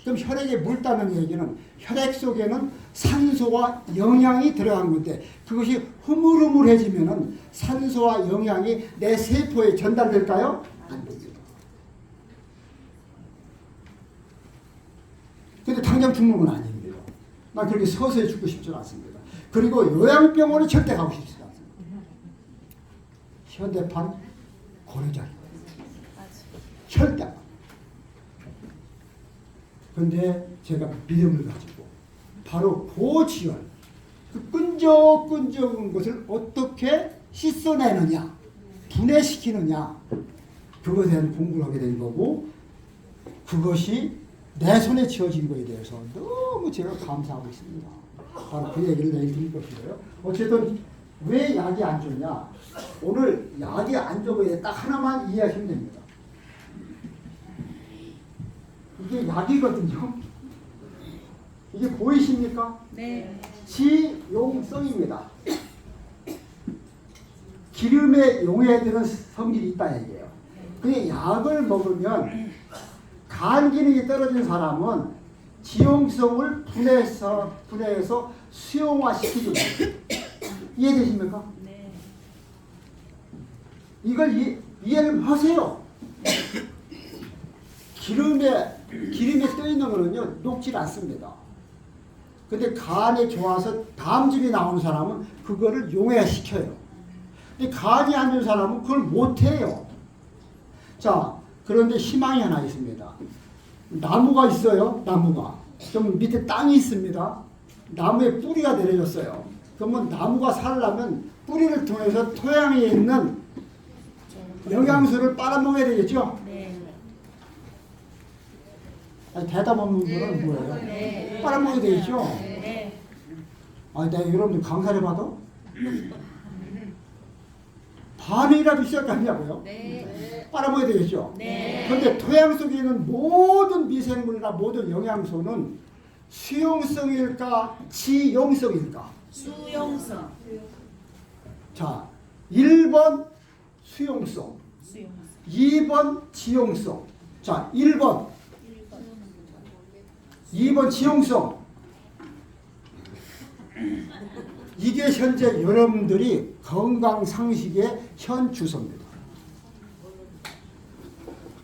그럼 혈액에 묽다는 얘기는 혈액 속에는 산소와 영양이 들어간 건데 그것이 흐물흐물해지면은 산소와 영양이 내 세포에 전달될까요? 안 되죠. 근데 당장 죽는 건 아닙니다. 난 그렇게 서서히 죽고 싶지 않습니다. 그리고 요양병원에 절대 가고 싶지 않습니다. 현대판 고려자리. 절대. 그런데 제가 믿음을 가지고 바로 고지혈, 그 끈적끈적한 것을 어떻게 씻어내느냐, 분해시키느냐, 그것에 대한 공부를 하게 된 거고 그것이 내 손에 쥐어진 거에 대해서 너무 제가 감사하고 있습니다. 바로 그 얘기를 내일 드릴 것인데요. 어쨌든 왜 약이 안 좋냐? 오늘 약이 안 좋은 거에 딱 하나만 이해하시면 됩니다. 이게 약이거든요. 이게 보이십니까? 네. 지용성입니다. 기름에 용해되는 성질이 있다 얘기예요. 그게 약을 먹으면 간 기능이 떨어진 사람은 지용성을 분해해서 수용화시키죠. 이해되십니까? 네. 이걸 이해를 하세요. 기름에 떠 있는 거는요 녹질 않습니다. 근데 간에 좋아서 담즙이 나오는 사람은 그거를 용해시켜요. 근데 간이 안 좋은 사람은 그걸 못해요. 자, 그런데 희망이 하나 있습니다. 나무가 있어요. 나무가. 좀 밑에 땅이 있습니다. 나무에 뿌리가 내려졌어요. 그러면 나무가 살려면 뿌리를 통해서 토양에 있는 영양소를 빨아먹어야 되겠죠? 네. 아니, 대답 없는 분은 뭐예요? 네. 빨아먹어야 되겠죠? 네. 아니, 내가 여러분들 강사를 봐도 반응이라도 있을 거 아니냐고요? 네. 빨아먹어야 되겠죠? 네. 그런데 토양 속에 있는 모든 미생물이나 모든 영양소는 수용성일까 지용성일까? 수용성. 자, 1번 수용성, 수용성. 2번 지용성. 자, 1번, 2번 지용성. 이게 현재 여러분들이 건강 상식의 현 주소입니다.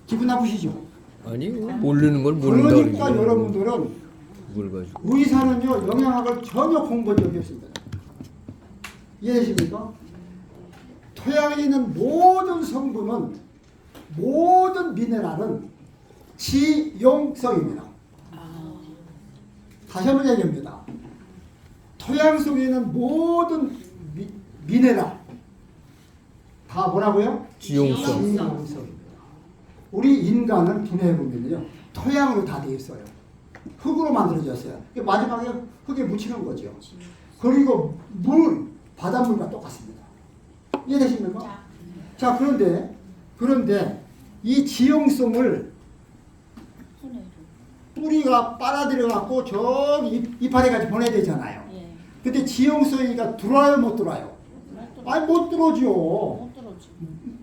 기분 나쁘시죠? 아니 모르는 걸 모른다 그러니까 그러지. 여러분들은 그걸 가지고. 의사는요 영양학을 전혀 공부한 적이 없습니다. 이해되십니까? 토양에 있는 모든 성분은, 모든 미네랄은 지용성입니다. 다시 한번 얘기합니다. 토양 속에 있는 모든 미네랄 다 뭐라고요? 지용성. 지용성입니다. 우리 인간은 분해해 보면요 토양으로 다 되어 있어요. 흙으로 만들어졌어요. 마지막에 흙에 묻히는 거죠. 그리고 물, 바닷물과 똑같습니다. 이해되십니까? 자, 그런데 이 지용성을 뿌리가 빨아들여갖고 저기 이파리까지 보내야 되잖아요. 근데 지용성이가 들어와요, 못 들어와요? 아니, 못 들어오죠.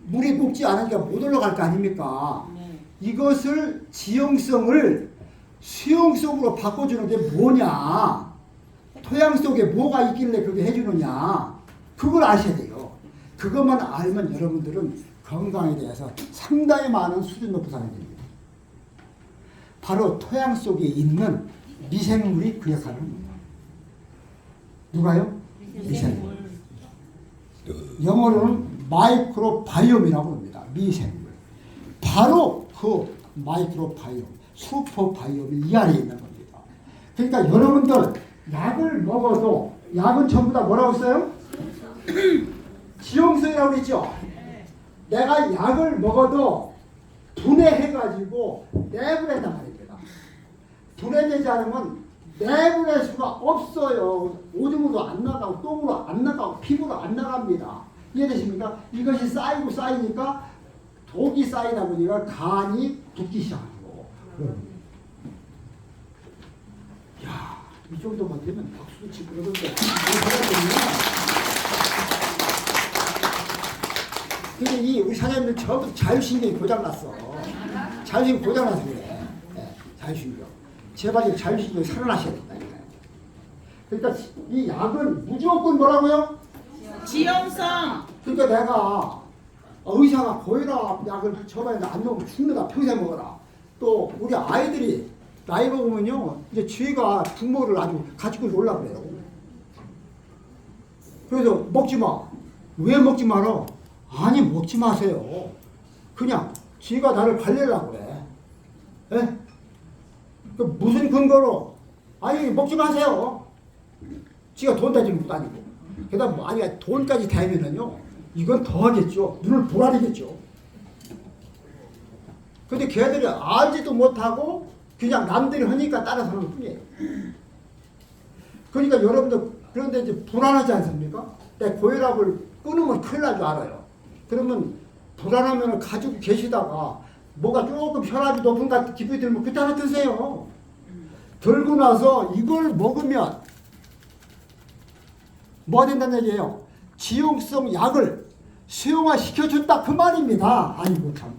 물이 녹지 않으니까 못 올라갈 거 아닙니까? 이것을 지용성을 수용성으로 바꿔주는 게 뭐냐? 토양 속에 뭐가 있길래 그렇게 해주느냐? 그걸 아셔야 돼요. 그것만 알면 여러분들은 건강에 대해서 상당히 많은 수준 높은 사람이 됩니다. 바로 토양 속에 있는 미생물이 그 역할을 합니다. 누가요? 미생물. 영어로는 마이크로바이옴이라고 합니다. 미생물. 바로 그 마이크로바이옴, 슈퍼바이옴이 이 안에 있는 겁니다. 그러니까 여러분들 약을 먹어도 약은 전부 다 뭐라고 써요? 지용성이라고 그랬죠? 내가 약을 먹어도 분해해가지고 내보낸단 말입니다. 분해되지 않으면 내보낼 수가 없어요. 오줌으로 안 나가고 똥으로 안 나가고 피부로 안 나갑니다. 이해되십니까? 이것이 쌓이니까 독이 쌓이다 보니까 간이 붓기 시작하고. 야, 이 정도만 되면 박수도 치고 그러던데. 근데 이 우리 사장님들 전부 자율신경이 고장났어. 자율신경 고장나서 그래. 네, 자율신경. 제발 이 자율신경이 살아나셔야 된다. 그러니까 이 약은 무조건 뭐라고요? 지용성. 그러니까 내가 의사가 고혈압 약을 저번에 안 먹으면 죽는다. 평생 먹어라. 또 우리 아이들이 나이 먹으면요 이제 쥐가 부모를 아주 가지고 놀라 그래요. 그래서 먹지 마. 왜 먹지 마라? 아니 먹지 마세요. 그냥 쥐가 나를 관리하려고 그래. 예? 그 무슨 근거로? 아니 먹지 마세요. 쥐가 돈 따지는 것도 아니고. 게다가 뭐 아니 돈까지 대면은요 이건 더 하겠죠. 눈을 보라리겠죠. 근데 걔들이 알지도 못하고 그냥 남들이 하니까 따라서 하는 뿐이에요. 그러니까 여러분들 그런데 이제 불안하지 않습니까? 내 고혈압을 끊으면 큰일 날 줄 알아요. 그러면 불안하면 가지고 계시다가 뭐가 조금 혈압이 높은 것 같은 기분이 들면 그때 하나 드세요. 들고 나서 이걸 먹으면 뭐 된다는 얘기예요? 지용성 약을 수용화 시켜준다 그 말입니다. 아이고 참.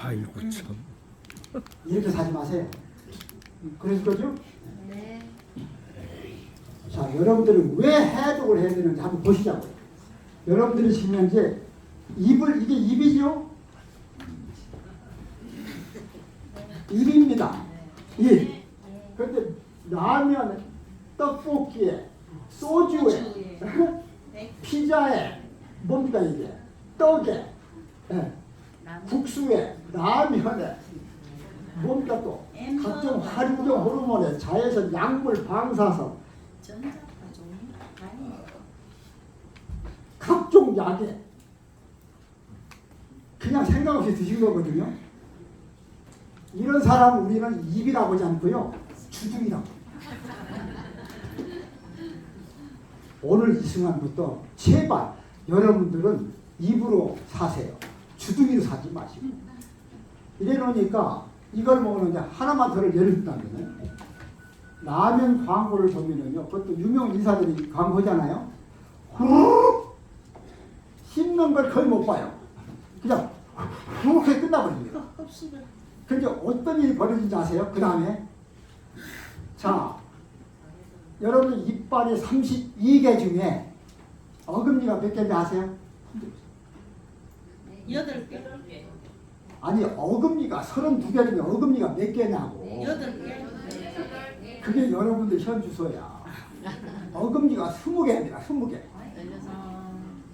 아이고 참. 이렇게 사지 마세요. 그래서 그러죠? 네. 자, 여러분들은 왜 해독을 해야 되는지 한번 보시자고요. 여러분들이 지금 이제 입을, 이게 입이죠? 입입니다. 입. 그런데 라면, 떡볶이에, 소주에, 피자에, 뭡니까 이게? 떡에, 예. 국수에, 라면에, 뭡니까 또? 각종 활용 호르몬에, 자외선, 약물, 방사선, 각종 약에 그냥 생각 없이 드신 거거든요. 이런 사람 우리는 입이라고 하지 않고요 주둥이라고. 오늘 이 순간부터 제발 여러분들은 입으로 사세요. 주둥이로 사지 마시고. 이래 놓으니까 이걸 먹으면 하나만 더 예를 들면 라면 광고를 보면은요, 그것도 유명 인사들이 광고잖아요. 후루룩 씹는 걸 거의 못 봐요. 그냥 후루룩 해 끝나버립니다. 그런데 어떤 일이 벌어진지 아세요? 그 다음에 자, 여러분 이빨이 32개 중에 어금니가 몇 개인지 아세요? 8개. 아니 어금니가 32개 중에 어금니가 몇 개냐고. 8개. 그게 여러분들 현 주소야. 어금니가 20개입니다. 20개.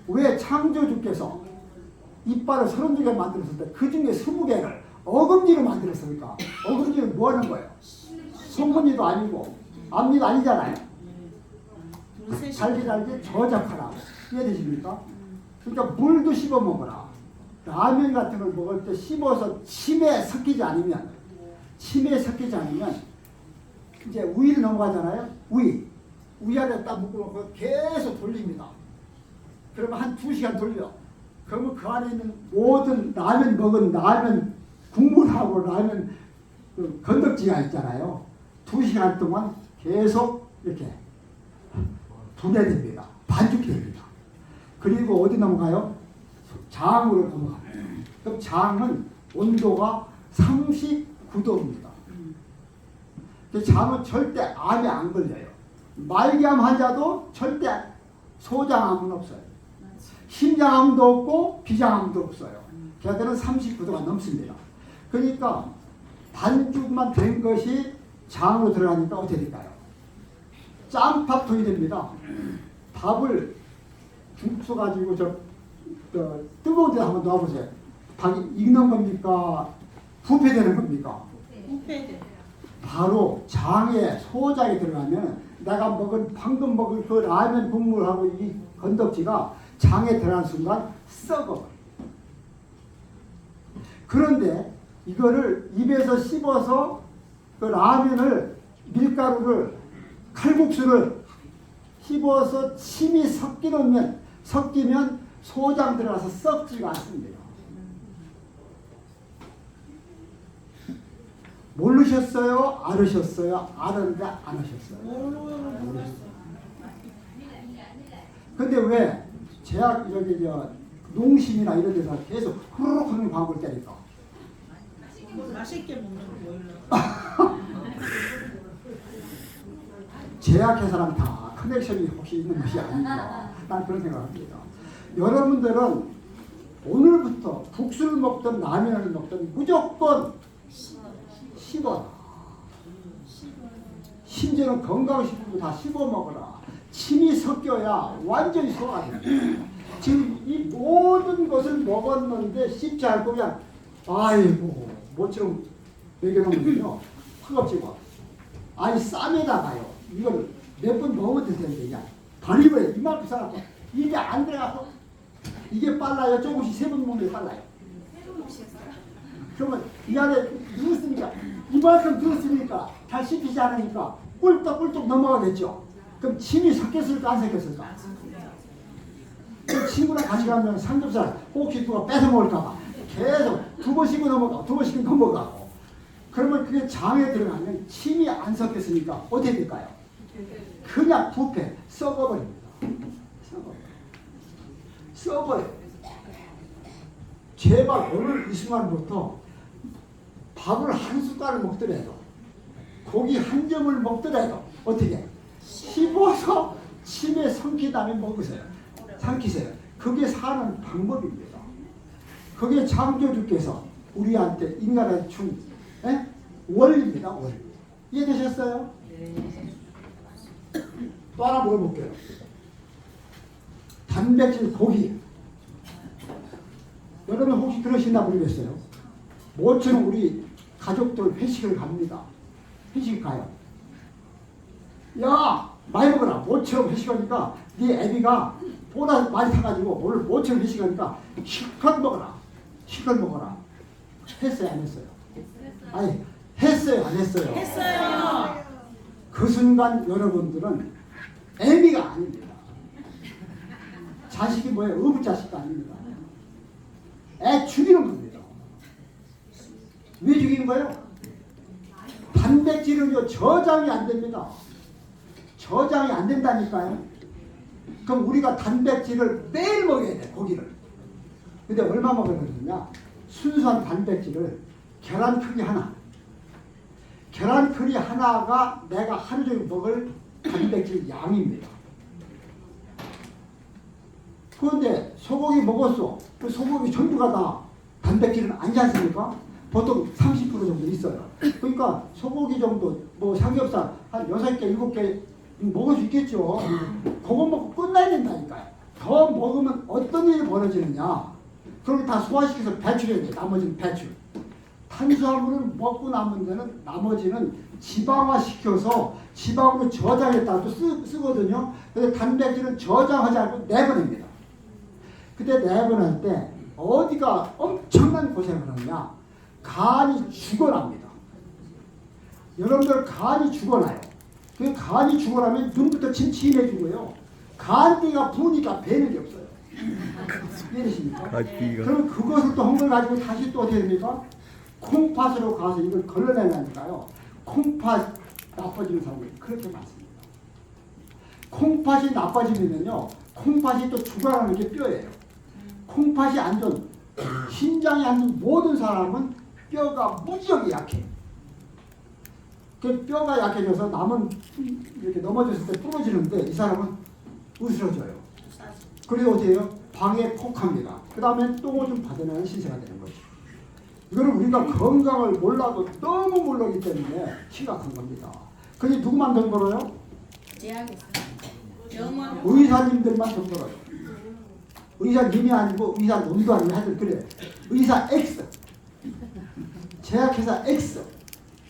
왜 창조주께서 이빨을 32개 만들었을 때 그 중에 20개를 어금니로 만들었습니까? 어금니는 뭐 하는 거예요? 송곳니도 아니고 앞니도 아니잖아요. 잘게 저작하라고. 이해되십니까? 그러니까 물도 씹어 먹어라. 라면 같은 걸 먹을 때 씹어서 침에 섞이지 않으면 이제 우위를 넘어가잖아요. 우위 안에 딱 묶어놓고 계속 돌립니다. 그러면 한 2시간 돌려. 그러면 그 안에 있는 모든 라면 먹은 라면 국물하고 라면 그 건더기가 있잖아요. 2시간 동안 계속 이렇게 분해됩니다. 반죽이 됩니다. 그리고 어디 넘어가요? 장으로 넘어갑니다. 그럼 장은 온도가 39도입니다. 장은 절대 암에 안 걸려요. 말기암 환자도 절대 소장암은 없어요. 심장암도 없고 비장암도 없어요. 걔들은 39도가 넘습니다. 그러니까 반죽만 된 것이 장으로 들어가니까 어떻게 될까요? 짬밥통이 됩니다. 밥을 죽수 가지고 뜨거운 데 한번 놔보세요. 밥이 익는 겁니까? 부패되는 겁니까? 부패돼. 바로 장에 소장에 들어가면 내가 방금 먹은 그 라면 국물하고 이 건더기가 장에 들어간 순간 썩어. 그런데 이거를 입에서 씹어서 그 라면을 밀가루를 칼국수를 씹어서 침이 섞이면 소장 들어가서 썩지가 않습니다. 모르셨어요? 알으셨어요? 알았는데 안 하셨어요? 근데 왜 제약 농심이나 이런 데서 계속 후루룩 하는 광고를 때릴까? 맛있게 먹는 거예요. 제약회사랑 다 커넥션이 혹시 있는 것이 아닌가? 난 그런 생각합니다. 여러분들은 오늘부터 국수를 먹든 라면을 먹든 무조건 씹어라. 심지어는 건강식품도 다 씹어 먹어라. 침이 섞여야 완전히 소화가 됩니다. 지금 이 모든 것을 먹었는데 씹지 않고 그냥 아이고 뭐처럼 먹여놓으면요 허겁지겁. 아니 쌈에다가요 이걸 몇 번 먹으면 되는데 그냥 바리바리 이만큼 싸갖고 입에 안 들어가서 이게 빨라요? 조금씩 3번 먹는 게 빨라요? 그러면 이 안에 넣었으니까 이만큼 들었으니까 잘 씹히지 않으니까 꿀떡꿀떡 넘어가겠죠. 그럼 침이 섞였을까 안 섞였을까? 그 친구랑 같이 가면 삼겹살 혹시 누가 뺏어 먹을까봐 계속 2번씩은 넘어가고 2번씩은 넘어가고 그러면 그게 장에 들어가면 침이 안 섞였으니까 어떻게 될까요? 그냥 부패 썩어버립니다. 썩어요. 제발 오늘 이 순간부터 밥을 한 숟갈을 먹더라도 고기 한 점을 먹더라도 어떻게 씹어서 침에 삼킨 다음에 먹으세요. 삼키세요. 그게 사는 방법입니다. 그게 창조주께서 우리한테 인간을 준 원리입니다. 원리. 이해되셨어요? 또 하나 물어볼게요. 단백질 고기. 여러분 혹시 들으시나 모르겠어요. 모처럼 우리 가족들 회식을 갑니다. 회식 가요. 야 많이 먹어라. 모처럼 회식하니까 네 애비가 보다 많이 타가지고 오늘 모처럼 회식하니까 실컷 먹어라. 실컷 먹어라. 했어요 안 했어요? 아니 했어요 안 했어요? 했어요. 그 순간 여러분들은 애비가 아닙니다. 자식이 뭐예요? 의붓자식도 아닙니다. 애 죽이는 겁니다. 왜 죽이는 거예요? 단백질은요 저장이 안 됩니다. 저장이 안 된다니까요. 그럼 우리가 단백질을 매일 먹어야 돼, 고기를. 근데 얼마 먹어야 되느냐? 순수한 단백질을 계란 크기 하나. 계란 크기 하나가 내가 하루 종일 먹을 단백질 양입니다. 그런데 소고기 먹었어. 그 소고기 전부가 다 단백질은 아니지 않습니까? 보통 30% 정도 있어요. 그러니까 소고기 정도, 뭐 삼겹살 한 6개, 7개 먹을 수 있겠죠. 그거 먹고 끝나야 된다니까요. 더 먹으면 어떤 일이 벌어지느냐. 그럼 다 소화시켜서 배출해야 돼. 나머지는 배출. 탄수화물을 먹고 남은 데는 나머지는 지방화시켜서 지방으로 저장했다가 또 쓰거든요. 그래서 단백질은 저장하지 않고 내보냅니다. 근데 내보낼 때 어디가 엄청난 고생을 하느냐. 간이 죽어납니다. 여러분들 간이 죽어나요. 그 간이 죽어나면 눈부터 침침해지고요. 간띠가 부으니까 배는 게 없어요. 이해되십니까? 그럼 그것을 또 헝걸 가지고 다시 또 어떻게 됩니까? 콩팥으로 가서 이걸 걸러내려니까요. 콩팥 나빠지는 사람이 그렇게 많습니다. 콩팥이 나빠지면요. 콩팥이 또 죽어나는 게 뼈예요. 콩팥이 안 좋은, 신장이 안 좋은 모든 사람은 뼈가 무지하게 약해. 그 뼈가 약해져서 남은 이렇게 넘어졌을 때 부러지는데 이 사람은 으스러져요. 그래서 어떻게 해요? 방에 폭합니다. 그 다음에 똥을 받아내는 신세가 되는 거죠. 이거는 우리가 건강을 몰라도 너무 모르기 때문에 심각한 겁니다. 그게 누구만 돈 벌어요? 의사님들만 돈 벌어요. 의사님이 아니고 의사놈도 아니고 하여튼 그래. 의사 X, 제약회사 X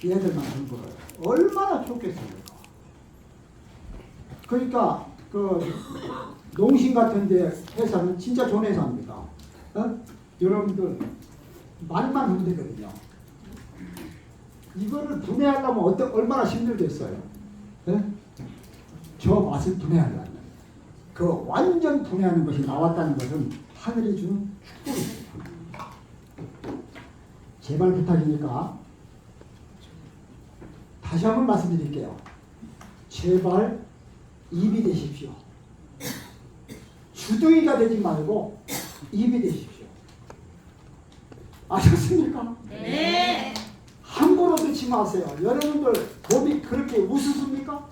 얘들만 돈 벌어요. 얼마나 좋겠습니까? 그러니까 그 농심 같은 데 회사는 진짜 좋은 회사입니다. 여러분들 말만 하면 되거든요. 이거를 분해하려면 얼마나 힘들겠어요? 저 맛을 분해하려면 그 완전 분해하는 것이 나왔다는 것은 하늘이 주는 축복입니다. 제발 부탁이니까 다시 한번 말씀드릴게요. 제발 입이 되십시오. 주둥이가 되지 말고 입이 되십시오. 아셨습니까? 네. 함부로 듣지 마세요. 여러분들 몸이 그렇게 우스습니까?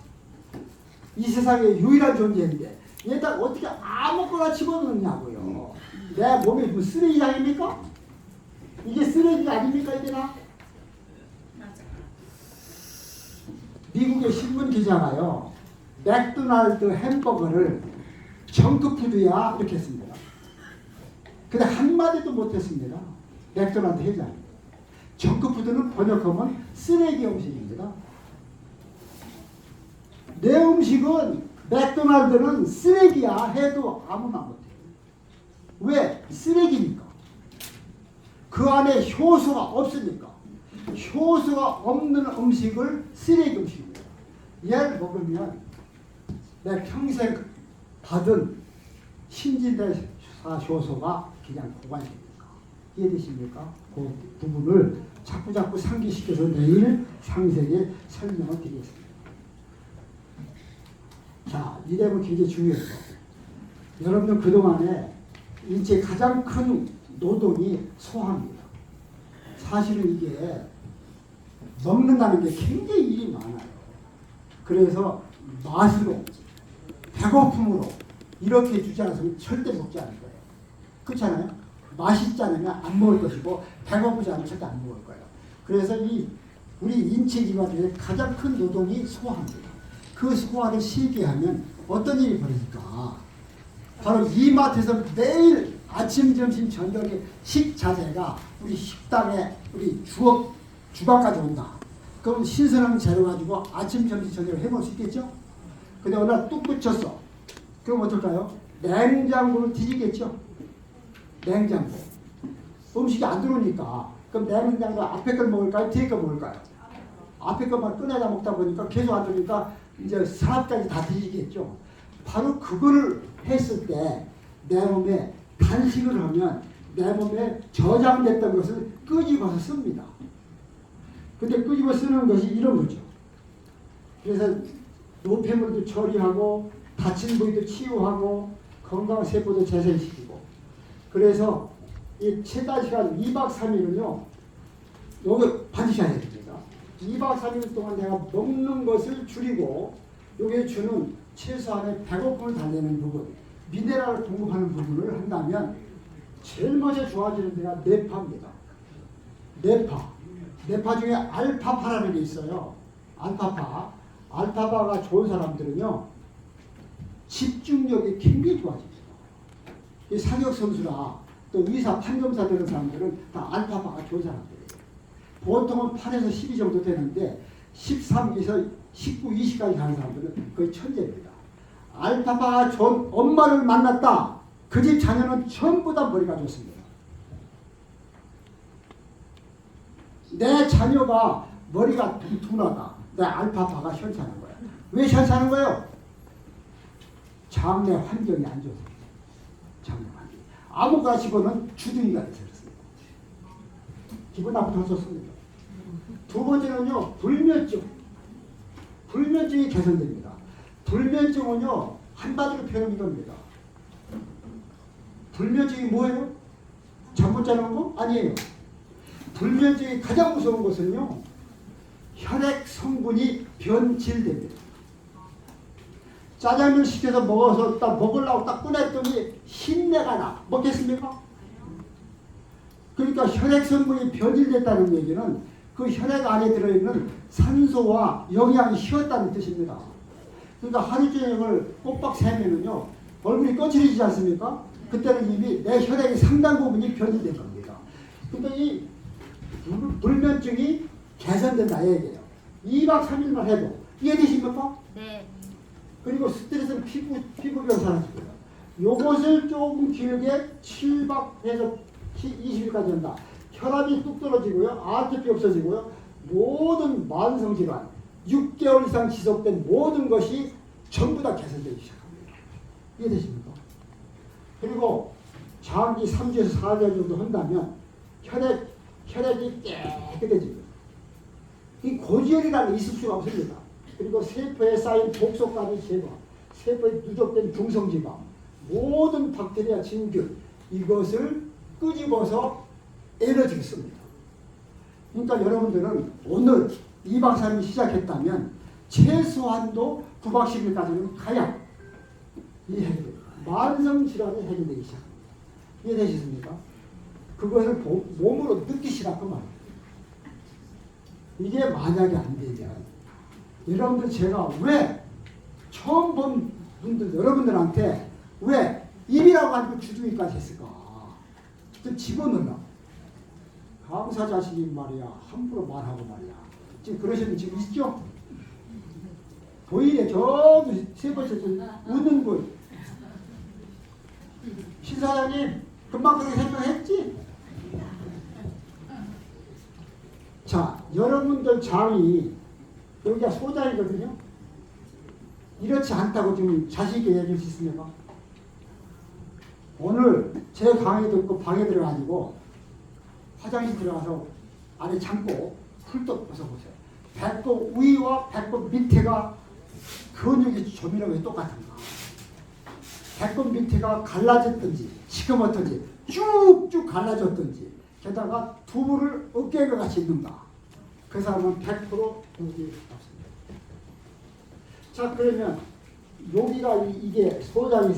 이 세상에 유일한 존재인데 얘다 어떻게 아무거나 집어넣느냐고요. 내 몸이 무슨 쓰레기장입니까? 이게 쓰레기가 아닙니까 이게나? 미국의 신문 기자가요. 맥도날드 햄버거를 정크푸드야 이렇게 했습니다. 근데 한마디도 못했습니다. 맥도날드 회장. 정크푸드는 번역하면 쓰레기 음식입니다. 내 음식은 맥도날드는 쓰레기야 해도 아무나 못해요. 왜? 쓰레기니까. 그 안에 효소가 없으니까. 효소가 없는 음식을 쓰레기 음식입니다. 얘를 먹으면 내 평생 받은 신진대 효소가 그냥 보관됩니다. 이해되십니까? 그 부분을 자꾸 상기시켜서 내일 상세하게 설명을 드리겠습니다. 자, 이 내용은 굉장히 중요해요. 여러분들 그동안에 인체 가장 큰 노동이 소화입니다. 사실은 이게 먹는다는 게 굉장히 일이 많아요. 그래서 맛으로, 배고픔으로 이렇게 주지 않으면 절대 먹지 않을 거예요. 그렇잖아요? 맛있지 않으면 안 먹을 것이고 배고프지 않으면 절대 안 먹을 거예요. 그래서 이 우리 인체 기관 중에 가장 큰 노동이 소화입니다. 그 소화를 쉽게 하면 어떤 일이 벌어질까? 바로 이마트에서 매일 아침, 점심, 저녁에 식자재가 우리 식당에 우리 주방까지 온다. 그럼 신선한 재료 가지고 아침, 점심, 저녁을 해볼 수 있겠죠? 근데 어느 날 뚝 붙였어. 그럼 어떨까요? 냉장고를 뒤지겠죠? 냉장고. 음식이 안 들어오니까. 그럼 냉장고 앞에 걸 먹을까요? 뒤에 걸 먹을까요? 앞에 것만 꺼내다 먹다 보니까 계속 안 들어오니까 이제 사람까지 다 뒤지겠죠? 바로 그거를 했을 때 내 몸에 단식을 하면 내 몸에 저장됐던 것을 끄집어서 씁니다. 근데 끄집어 쓰는 것이 이런 거죠. 그래서 노폐물도 처리하고 다친 부위도 치유하고 건강 세포도 재생시키고, 그래서 이 최단 시간 2박 3일은요 여기 반드시 해야 됩니다. 2박 3일 동안 내가 먹는 것을 줄이고 여기에 주는 최소한의 배고픔을 달래는 부분, 미네랄을 공급하는 부분을 한다면 제일 먼저 좋아지는 데가 뇌파입니다. 뇌파 중에 알파파라는 게 있어요. 알파파가 좋은 사람들은요 집중력이 굉장히 좋아집니다. 이 사격 선수나 또 의사, 판검사 되는 사람들은 다 알파파가 좋은 사람들이에요. 보통은 8에서 12 정도 되는데 13에서 19, 20까지 가는 사람들은 거의 천재입니다. 알파파가 좋은 엄마를 만났다. 그 집 자녀는 전부 다 머리가 좋습니다. 내 자녀가 머리가 둔하다. 내 알파파가 현찮은 거야. 왜 현찮은 거예요? 장내 환경이 안 좋습니다. 장내 환경. 아무거나 집어는 주둥이가 돼서 그렇습니다. 기분 나쁘게 좋습니다. 두 번째는요, 불면증이 개선됩니다. 불면증은요, 한마디로 표현하는 겁니다. 불면증이 뭐예요? 잠 못 자는 거? 아니에요. 불면증이 가장 무서운 것은요, 혈액 성분이 변질됩니다. 짜장면 시켜서 먹어서 딱 먹으려고 딱 꺼냈더니 흰내가 나. 먹겠습니까? 그러니까 혈액 성분이 변질됐다는 얘기는 그 혈액 안에 들어있는 산소와 영양이 쉬었다는 뜻입니다. 그러니까 하루 종일 꼬박 새면은요 얼굴이 거칠어지지 않습니까? 그때는 이미 내 혈액의 상당 부분이 변질된 겁니다. 근데 이 불면증이 개선된다 얘기예요. 2박 3일만 해도 이해되십니까? 네. 그리고 스트레스는 피부병 사라지고요. 요것을 조금 길게 7박에서 20일까지 한다. 혈압이 뚝 떨어지고요. 아토피 없어지고요. 모든 만성질환 6개월 이상 지속된 모든 것이 전부 다 개선되기 시작합니다. 이해되십니까? 그리고 장기 3주에서 4년 정도 한다면 혈액이 깨끗해집니다. 이 고지혈이라는 게 있을 수가 없습니다. 그리고 세포에 쌓인 독소까지 제거, 세포에 누적된 중성지방, 모든 박테리아, 진균 이것을 끄집어서 에너지를 씁니다. 그러니까 여러분들은 오늘 2박 3일 시작했다면 최소한도 9박 10일까지는 가야 이 해결됩니다. 만성질환이 해결되기 시작합니다. 이해되셨습니까? 그것을 몸으로 느끼시라고 말입니다. 이게 만약에 안 되면 여러분들 제가 왜 처음 본 분들 여러분들한테 왜 입이라고 하니까 주둥이까지 했을까? 좀 집어넣으라. 강사 자식이 말이야 함부로 말하고 말이야. 지금 그러시는 분 지금 있죠? 보이네. 저기 세 번째 웃는 분. 신사장님 금방 그렇게 설명했지? 자, 여러분들 장이 여기가 소장이거든요. 이렇지 않다고 지금 자신있게 얘기할 수 있습니까? 오늘 제 강의 듣고 방에 들어가지고 화장실 들어가서 안에 잠고 훌떡 벗어보세요. 배꼽 위와 배꼽 밑에가 근육이 조밀하게 똑같은가? 배꼽 밑에가 갈라졌든지 시커멓든지 쭉쭉 갈라졌든지 게다가 두부를 어깨가 같이 있는가? 그 사람은 100% 근육이 없습니다. 자, 그러면 여기가 이게 소장이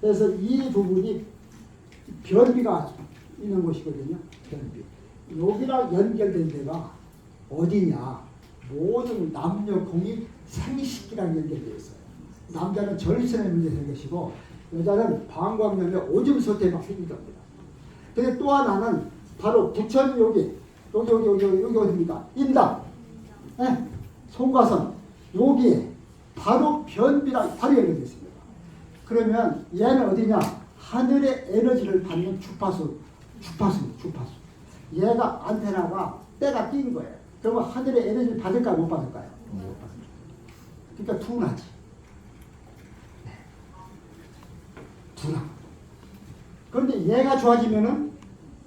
돼서 이 부분이 변비가 있는 곳이거든요. 변비. 여기랑 연결된 데가 어디냐? 모든 남녀 공이 생식기랑 연결되어 있어요. 남자는 절친의 문제 된 것이고 여자는 방광염에 오줌 소태가 생긴 겁니다. 근데 또 하나는 바로 부천 여기 어디입니까? 인당, 네? 송가선 여기에 바로 변비랑 바로 연결되어 있습니다. 그러면 얘는 어디냐? 하늘의 에너지를 받는 주파수. 얘가 안테나가 때가 낀 거예요. 그러면 하늘의 에너지를 받을까요? 못 받을까요? 못 받을까요? 그러니까 둔하지. 둔하. 그런데 얘가 좋아지면은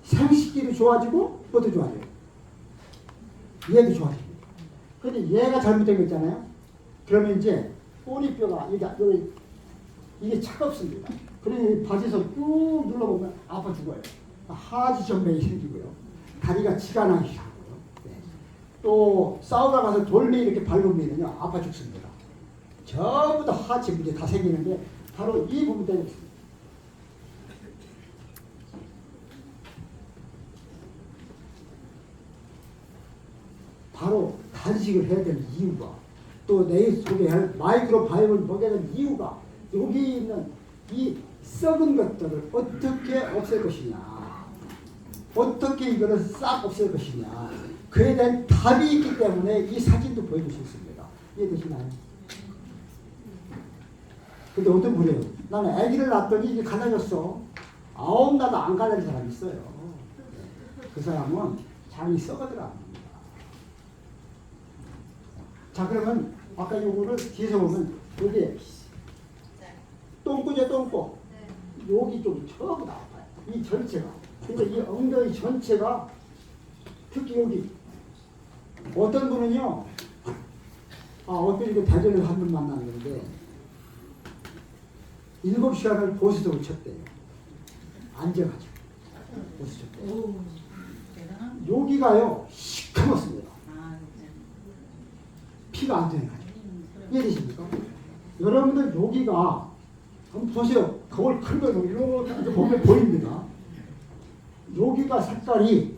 생식기도 좋아지고 뭐도 좋아져요. 얘도 좋아집니다. 그런데 얘가 잘못된 거 있잖아요. 그러면 이제 꼬리뼈가 이게 차갑습니다. 그리고 바지에서 쭉 눌러보면 아파 죽어요. 하지 전맥이 생기고요. 다리가 지가 나기 시작하고요. 네. 또 사우나 가서 돌멩이 이렇게 밟으면요 아파 죽습니다. 전부 다 하체 문제 다 생기는데 바로 이 부분 때문에 있습니다. 바로 단식을 해야 되는 이유가 또 내 속에 할 마이크로바이오를 먹여야 되는 이유가 여기 있는 이 썩은 것들을 어떻게 없앨 것이냐, 어떻게 이거를 싹 없앨 것이냐, 그에 대한 답이 있기 때문에 이 사진도 보여줄 수 있습니다. 이해되시나요? 근데 어떤 분이에요? 나는 아기를 낳았더니 이게 갈라졌어. 9나도 안 갈라진 사람이 있어요. 그 사람은 장이 썩어들어. 자, 그러면 아까 요거를 뒤에서 보면 여기 똥꼬죠, 똥꼬. 여기 좀 전부 다 아파요. 이 전체가. 그러니까 이 엉덩이 전체가 특히 여기 어떤 분은요, 엊그저께 대전에서 한 분 만났는데 7시간을 보수적으로 쳤대요. 앉아가지고 보수 쳤대요. 여기가요 시커멓습니다. 피가 안 되니까요. 이해되십니까? 여러분들 여기가 한번 보세요. 거울 크면 이렇게 보면 보입니다. 여기가 색깔이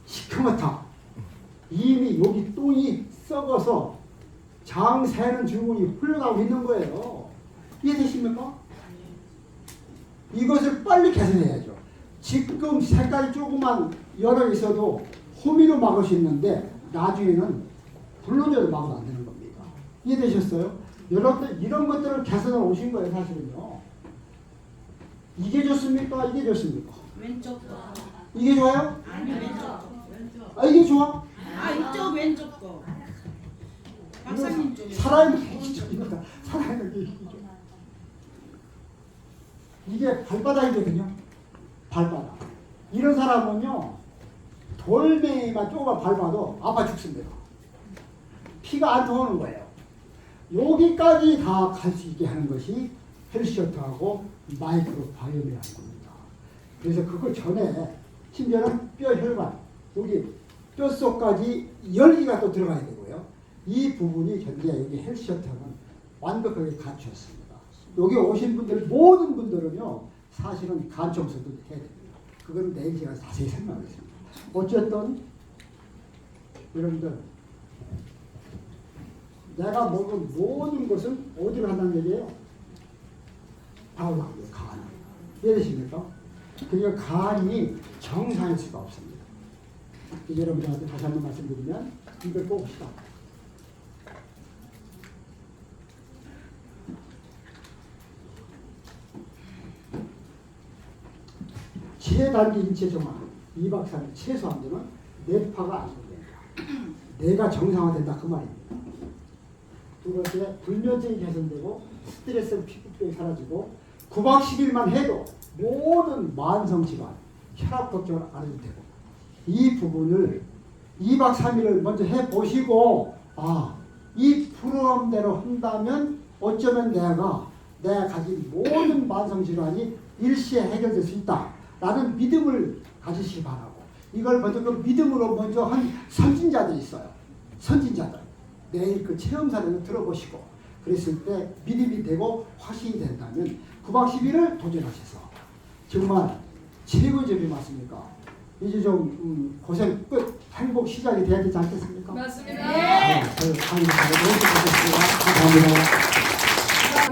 시커멓다. 이미 여기 똥이 썩어서 장 새는 증후군이 흘러가고 있는 거예요. 이해되십니까? 이것을 빨리 개선해야죠. 지금 색깔이 조금만 열어 있어도 호미로 막을 수 있는데 나중에는 불로져도 막으면 안 되는 겁니다. 이해되셨어요? 여러분들 이런 것들을 개선해 오신 거예요, 사실은요. 이게 좋습니까? 이게 좋습니까? 왼쪽 거. 이게 좋아요? 아니 왼쪽. 이게 좋아? 이쪽 왼쪽 거. 박사님 쪽에. 살아있는 게 이쪽입니다. 살아있는 게 이쪽. 이게 발바닥이거든요. 발바닥. 이런 사람은요, 돌멩이만 조금만 밟아도 아파 죽습니다. 피가 안 통하는 거예요. 여기까지 다 갈 수 있게 하는 것이 헬스셔트하고 마이크로바이옴이라는 겁니다. 그래서 그거 전에 심지어는 뼈혈관, 여기 뼛속까지 열기가 또 들어가야 되고요. 이 부분이 현재 여기 헬스셔트는 완벽하게 갖추었습니다. 여기 오신 분들 모든 분들은요 사실은 간 청소도 해야 됩니다. 그건 내일 제가 자세히 설명하겠습니다. 어쨌든 여러분들 내가 먹은 모든 것은 어디로 간다는 얘기예요? 다 올라가요. 간. 이해되십니까? 그러니까 간이 정상일 수가 없습니다. 여러분들한테 다시 한번 말씀드리면 이걸 뽑읍시다. 최단기 인체 정화 2박 3일 최소한 되면 뇌파가 안정된다. 뇌가 정상화된다 그 말입니다. 두 번째, 불면증이 개선되고 스트레스 피부병이 사라지고 9박 10일만 해도 모든 만성질환, 혈압 걱정을 안 해도 되고 이 부분을 2박 3일을 먼저 해보시고 이 프로그램대로 한다면 어쩌면 내가 가진 모든 만성질환이 일시에 해결될 수 있다 라는 믿음을 가지시기 바라고 이걸 먼저 그 믿음으로 먼저 한 선진자들이 있어요. 선진자들. 내일 그 체험사를 들어보시고 그랬을 때 믿음이 되고 확신이 된다면 9박 10일을 도전하셔서 정말 최고의 점이 맞습니까? 이제 좀 고생 끝, 행복 시작이 돼야 되지 않겠습니까? 맞습니다. 감사합니다.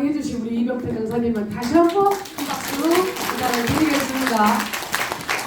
해주신 우리 이병태 강사님은 다시 한번 박수 부탁드리겠습니다.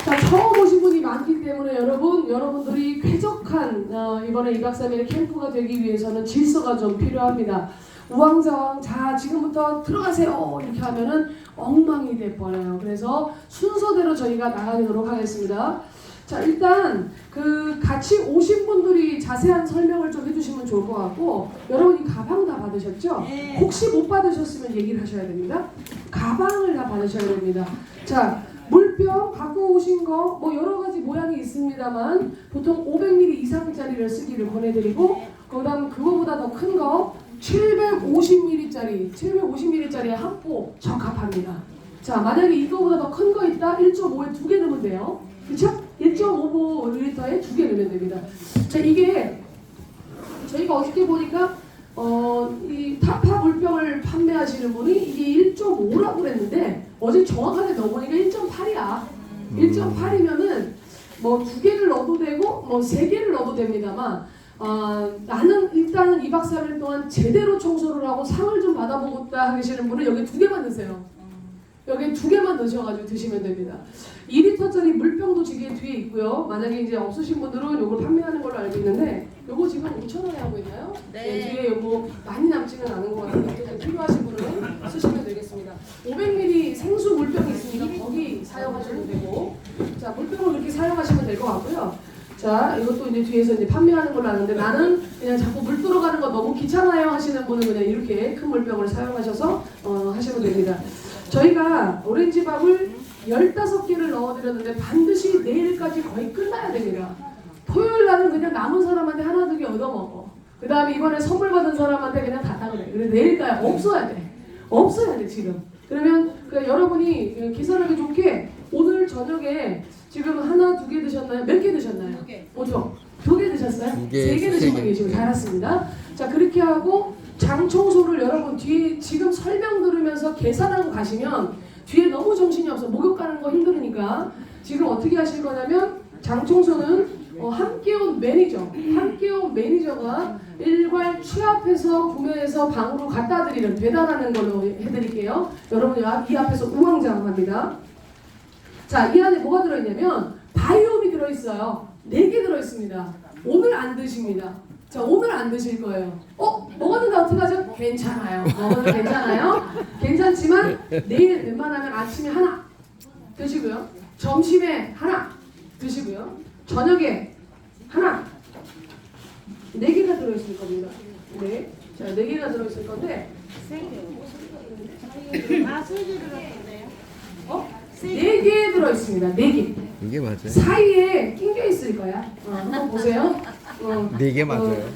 자, 처음 오신 분이 많기 때문에 여러분들이 쾌적한 이번에 2박 3일의 캠프가 되기 위해서는 질서가 좀 필요합니다. 우왕좌왕 자 지금부터 들어가세요 이렇게 하면은 엉망이 될 뻔해요. 그래서 순서대로 저희가 나가도록 하겠습니다. 자, 일단 그 같이 오신 분들이 자세한 설명을 좀 해주시면 좋을 것 같고, 여러분이 가방 다 받으셨죠? 네. 혹시 못 받으셨으면 얘기를 하셔야 됩니다. 가방을 다 받으셔야 됩니다. 자, 물병 갖고 오신 거 뭐 여러 가지 모양이 있습니다만 보통 500ml 이상짜리를 쓰기를 권해드리고, 그다음 그거보다 더 큰 거 750ml짜리 한 포 적합합니다. 자, 만약에 이거보다 더 큰 거 있다, 1.5에 2개 넣으면 돼요. 그렇죠? 1.5ml에 2개 넣으면 됩니다. 자, 이게 저희가 어저께 보니까 이 타파 물병을 판매하시는 분이 이게 1.5라고 그랬는데 어제 정확하게 넣어보니까 1.8이야. 1.8이면은 뭐 2개를 넣어도 되고 뭐 3개를 넣어도 됩니다만, 나는 일단은 2박 3일 동안 제대로 청소를 하고 상을 좀 받아보겠다 하시는 분은 여기 2개만 넣으세요. 여기 2개만 넣으셔가지고 드시면 됩니다. 2리터짜리 물병도 뒤에 있고요. 만약에 이제 없으신 분들은 이걸 판매하는 걸로 알고 있는데, 요거 지금 5,000원에 하고 있나요? 네. 뒤에 요거 많이 남지는 않은 것 같은데 필요하신 분은 쓰시면 되겠습니다. 500ml 생수 물병이 있으니까 거기 사용하시면 되고, 자, 물병을 이렇게 사용하시면 될 것 같고요. 자, 이것도 이제 뒤에서 이제 판매하는 걸로 아는데, 나는 그냥 자꾸 물 들어가는 거 너무 귀찮아요 하시는 분은 그냥 이렇게 큰 물병을 사용하셔서 하시면 됩니다. 저희가 오렌지밥을 15개를 넣어드렸는데 반드시 내일까지 거의 끝나야 됩니다. 토요일 날은 그냥 남은 사람한테 하나 두 개 얻어먹어. 그 다음에 이번에 선물 받은 사람한테 그냥 다 그래. 그래서 내일까지 없어야 돼. 없어야 돼 지금. 그러면 여러분이 기사하기 좋게 오늘 저녁에 지금 하나 두 개 드셨나요? 몇 개 드셨나요? 2개. 오죠? 2개 드셨어요? 3개 드신 분 계시고 잘했습니다. 자, 그렇게 하고 장 청소를 여러분 뒤에 지금 설명 들으면서 계산하고 가시면 뒤에 너무 정신이 없어. 목욕 가는 거 힘들으니까 지금 어떻게 하실 거냐면, 장 청소는 함께 온 매니저가 일괄 취합해서 구매해서 방으로 갖다 드리는, 배달하는 걸로 해드릴게요. 여러분 이 앞에서 우왕좌왕합니다. 자, 이 안에 뭐가 들어있냐면 바이옴이 들어있어요. 4개 들어있습니다. 오늘 안 드십니다. 자, 오늘 안 드실 거예요. 먹었는데 어떡하죠? 괜찮아요. 먹어도 괜찮아요. 괜찮지만 내일 웬만하면 아침에 하나 드시고요. 점심에 하나 드시고요. 저녁에 하나. 4개가 들어있을 겁니다. 네. 자, 4개가 들어있을 건데. 3개 들었는데요? 4개 들어있습니다. 4개. 이게 맞아요. 사이에 낑겨 있을 거야. 한번 보세요. 4개 맞아요.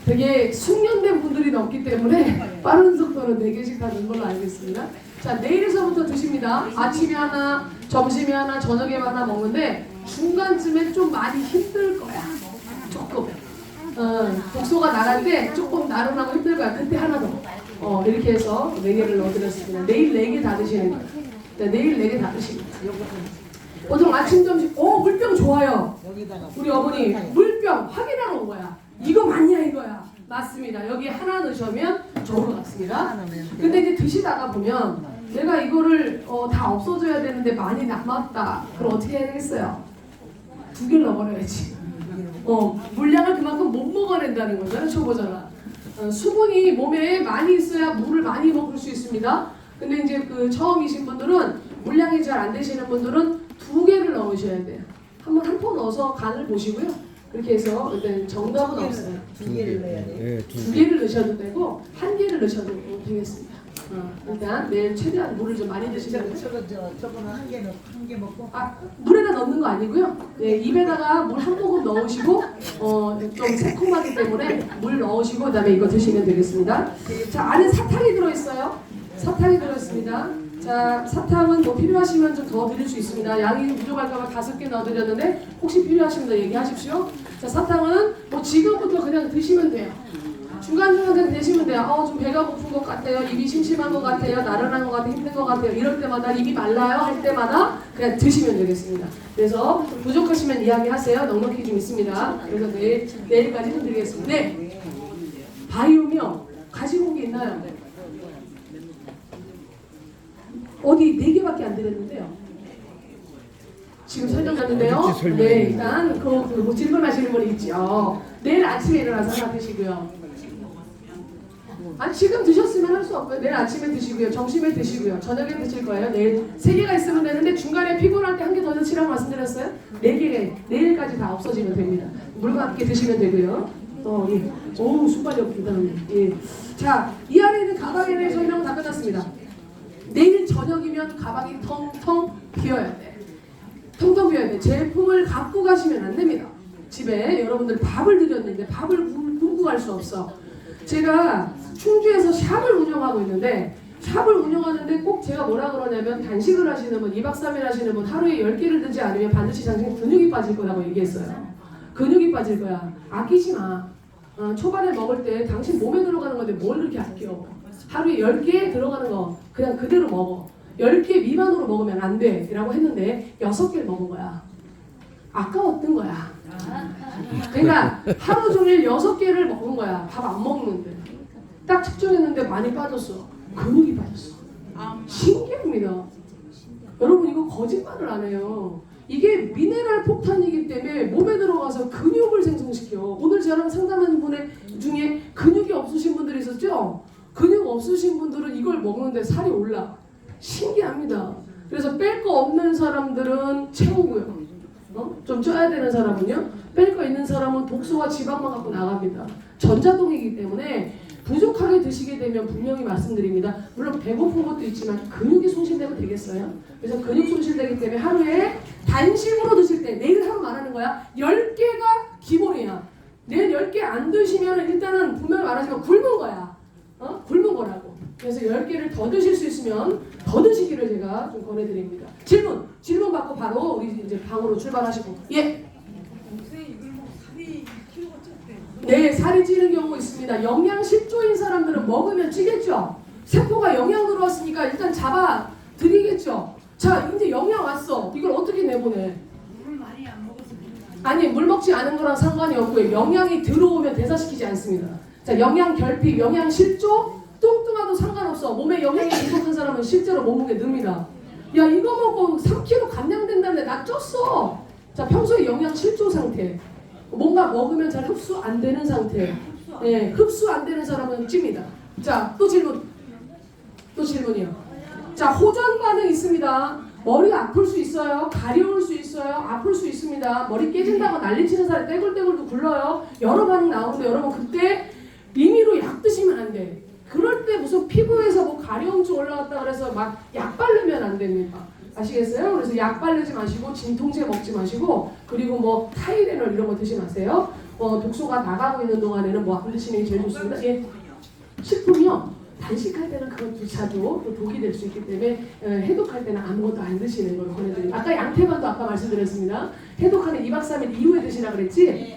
되게 숙련된 분들이 넣기 때문에 빠른 속도로 4개씩 다 넣은 걸로 알겠습니다. 자, 내일에서부터 드십니다. 아침에 하나, 점심에 하나, 저녁에 하나 먹는데 중간쯤에 좀 많이 힘들 거야. 조금. 독소가 나갈 때 조금 나른하고 힘들 거야. 그때 하나 더. 이렇게 해서 4개를 넣어드렸습니다. 내일 4개 다 드시는 거예요. 네, 내일 4개 다 드십니다. 보통 아침, 점심, 물병 좋아요. 우리 어머니 물병 확인하러 온 거야. 이거 맞냐 이거야. 맞습니다. 여기 하나 넣으시면 좋은 것 같습니다. 근데 이제 드시다가 보면 내가 이거를 다 없어져야 되는데 많이 남았다. 그럼 어떻게 해야 되겠어요? 2개를 넣어버려야지. 물량을 그만큼 못 먹어낸다는 거잖아요. 초보자가. 수분이 몸에 많이 있어야 물을 많이 먹을 수 있습니다. 근데 이제 그 처음이신 분들은, 물량이 잘 안 되시는 분들은 2개를 넣으셔야 돼요. 한번 한 포 넣어서 간을 보시고요. 그렇게 해서 일단 정답은 없어요. 2개를 넣어야 돼요. 네, 2개를 넣으셔도 되고 1개를 넣으셔도 되겠습니다. 일단 내일 최대한 물을 좀 많이 드시면 저거는 1개 먹고. 물에다 넣는 거 아니고요. 네, 입에다가 물 한 모금 넣으시고 좀 새콤하기 때문에 물 넣으시고 그다음에 이거 드시면 되겠습니다. 자, 안에 사탕이 들어있어요. 사탕이 들어있습니다. 자, 사탕은 뭐 필요하시면 좀 더 드릴 수 있습니다. 양이 부족할까봐 5개 넣어드렸는데 혹시 필요하시면 더 얘기하십시오. 자, 사탕은 뭐 지금부터 그냥 드시면 돼요. 중간중간 그냥 드시면 돼요. 좀 배가 고픈 것 같아요. 입이 심심한 것 같아요. 나른한 것 같아요. 힘든 것 같아요. 이럴 때마다 입이 말라요 할 때마다 그냥 드시면 되겠습니다. 그래서 부족하시면 이야기하세요. 넉넉히 좀 있습니다. 그래서 내일까지는 드리겠습니다. 네. 바이옴이요. 가지고 온 게 있나요? 어디 4개밖에 안 드렸는데요. 지금 설명했는데요. 네, 일단 그 질문하시는 분이 있죠. 내일 아침에 일어나서 하나 드시고요. 아니 지금 드셨으면 할 수 없고요. 내일 아침에 드시고요. 점심에 드시고요. 저녁에 드실 거예요. 내일 3개가 있으면 되는데 중간에 피곤할 때 한 개 더 드시라고 말씀드렸어요. 4개 내일까지 다 없어지면 됩니다. 물과 함께 드시면 되고요. 또 예. 오 순발이 없습니다. 예. 자, 이 안에 있는 가방에 대해 설명은 다 끝났습니다. 내일 저녁이면 가방이 텅텅 비어야 돼. 텅텅 비어야 돼. 제품을 갖고 가시면 안 됩니다. 집에 여러분들 밥을 드렸는데 밥을 굶고 갈 수 없어. 제가 충주에서 샵을 운영하고 있는데 샵을 운영하는데 꼭 제가 뭐라 그러냐면 단식을 하시는 분, 2박 3일 하시는 분 하루에 10개를 드지 않으면 반드시 당신 근육이 빠질 거라고 얘기했어요. 근육이 빠질 거야. 아끼지 마. 초반에 먹을 때 당신 몸에 들어가는 건데 뭘 그렇게 아껴. 하루에 10개 들어가는 거 그냥 그대로 먹어. 10개 미만으로 먹으면 안 돼 라고 했는데 6개를 먹은 거야. 아까웠던 거야. 그러니까 하루 종일 6개를 먹은 거야. 밥 안 먹는데. 딱 측정했는데 많이 빠졌어. 근육이 빠졌어. 신기합니다. 여러분 이거 거짓말을 안 해요. 이게 미네랄 폭탄이기 때문에 몸에 들어가서 근육을 생성시켜. 오늘 저랑 상담하는 분의 중에 근육이 없으신 분들이 있었죠? 근육 없으신 분들은 이걸 먹는데 살이 올라. 신기합니다. 그래서 뺄 거 없는 사람들은 채우고요. 좀 쪄야 되는 사람은요. 뺄 거 있는 사람은 독소와 지방만 갖고 나갑니다. 전자동이기 때문에 부족하게 드시게 되면 분명히 말씀드립니다. 물론 배고픈 것도 있지만 근육이 손실되면 되겠어요? 그래서 근육 손실되기 때문에 하루에 단식으로 드실 때 내일 하루 말하는 거야. 10개가 기본이야. 내일 10개 안 드시면 일단은 분명히 말하지만 굶은 거야. 굶은 거라고. 그래서 10개를 더 드실 수 있으면 더 드시기를 제가 좀 권해드립니다. 질문 받고 바로 우리 이제 방으로 출발하시고. 예. 네, 살이 찌는 경우 있습니다. 영양 10조인 사람들은 먹으면 찌겠죠. 세포가 영양 들어왔으니까 일단 잡아 드리겠죠. 자, 이제 영양 왔어. 이걸 어떻게 내보내? 물 많이 안 먹어서 아니, 물 먹지 않은 거랑 상관이 없고요. 영양이 들어오면 대사시키지 않습니다. 자, 영양 결핍, 영양 실조, 뚱뚱하도 상관없어. 몸에 영양이 부족한 사람은 실제로 몸무게 늡니다. 야, 이거 먹고 3kg 감량된다는데 나 쪘어. 자, 평소에 영양 실조 상태. 뭔가 먹으면 잘 흡수 안 되는 상태. 네, 흡수 안 되는 사람은 찝니다. 자, 또 질문. 또 질문이요. 자, 호전 반응 있습니다. 머리가 아플 수 있어요. 가려울 수 있어요. 아플 수 있습니다. 머리 깨진다고 난리치는 사람이 떼굴떼굴도 굴러요. 여러 반응 나오는데 여러분 그때 임의로 약 드시면 안 돼. 그럴 때 무슨 피부에서 뭐 가려움증 올라왔다 그래서 막 약 바르면 안 됩니다. 아시겠어요? 그래서 약 바르지 마시고 진통제 먹지 마시고 그리고 뭐 타이레놀 이런 거 드시지 마세요. 독소가 나가고 있는 동안에는 뭐 안 드시는 게 제일 좋습니다. 예. 식품이요. 단식할 때는 그것조차도 또 독이 될 수 있기 때문에 해독할 때는 아무것도 안 드시는 걸 권해드립니다. 아까 양태반도 아까 말씀드렸습니다. 해독하는 2박 3일 이후에 드시라 그랬지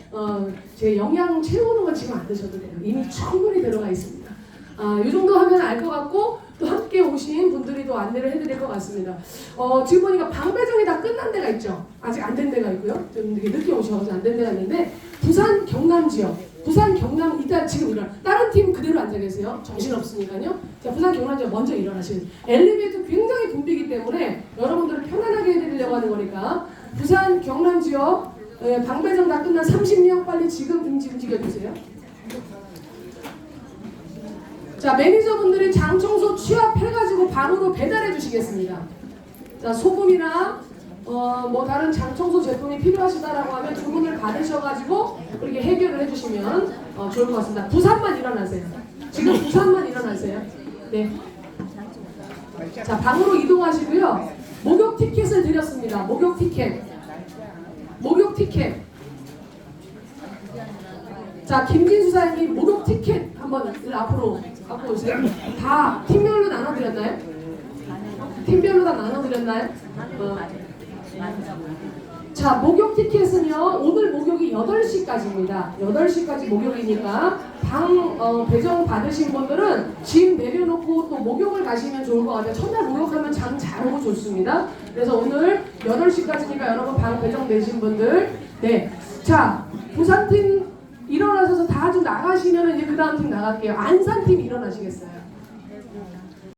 제 영양 채우는 건 지금 안 드셔도 돼요. 이미 충분히 들어가 있습니다. 이 정도 하면 알 것 같고 또 함께 오신 분들이 또 안내를 해드릴 것 같습니다. 지금 보니까 방 배정이 다 끝난 데가 있죠. 아직 안 된 데가 있고요. 좀 되게 늦게 오셔서 안 된 데가 있는데 부산 경남 지역 부산 경남 이따 지금 일어나 다른 팀 그대로 앉아 계세요. 정신 없으니까요. 자, 부산 경남 지역 먼저 일어나시는 엘리베이터 굉장히 붐비기 때문에 여러분들을 편안하게 해드리려고 하는 거니까 부산 경남 지역 방 배정 다 끝난 30명 빨리 지금 움직여 주세요. 자, 매니저분들이 장 청소 취합해가지고 방으로 배달해 주시겠습니다. 자, 소금이나 뭐 다른 장 청소 제품이 필요하시다라고 하면 주문을 받으셔가지고 그렇게 해결을 해주시면 좋을 것 같습니다. 부산만 일어나세요. 지금 부산만 일어나세요. 네. 자, 방으로 이동하시고요. 목욕 티켓을 드렸습니다. 목욕 티켓. 목욕 티켓. 자, 김진수 사장님 목욕 티켓 한번 앞으로 갖고 오세요. 다 팀별로 나눠드렸나요? 팀별로 다 나눠드렸나요? 자, 목욕 티켓은요. 오늘 목욕이 8시까지입니다. 8시까지 목욕이니까 방 배정 받으신 분들은 짐 내려놓고 또 목욕을 가시면 좋을 것 같아요. 첫날 목욕하면 잠 잘 오고 좋습니다. 그래서 오늘 8시까지니까 여러분 방 배정 되신 분들 네. 자, 부산팀 일어나셔서 다 좀 나가시면 이제 그 다음 팀 나갈게요. 안산팀 일어나시겠어요?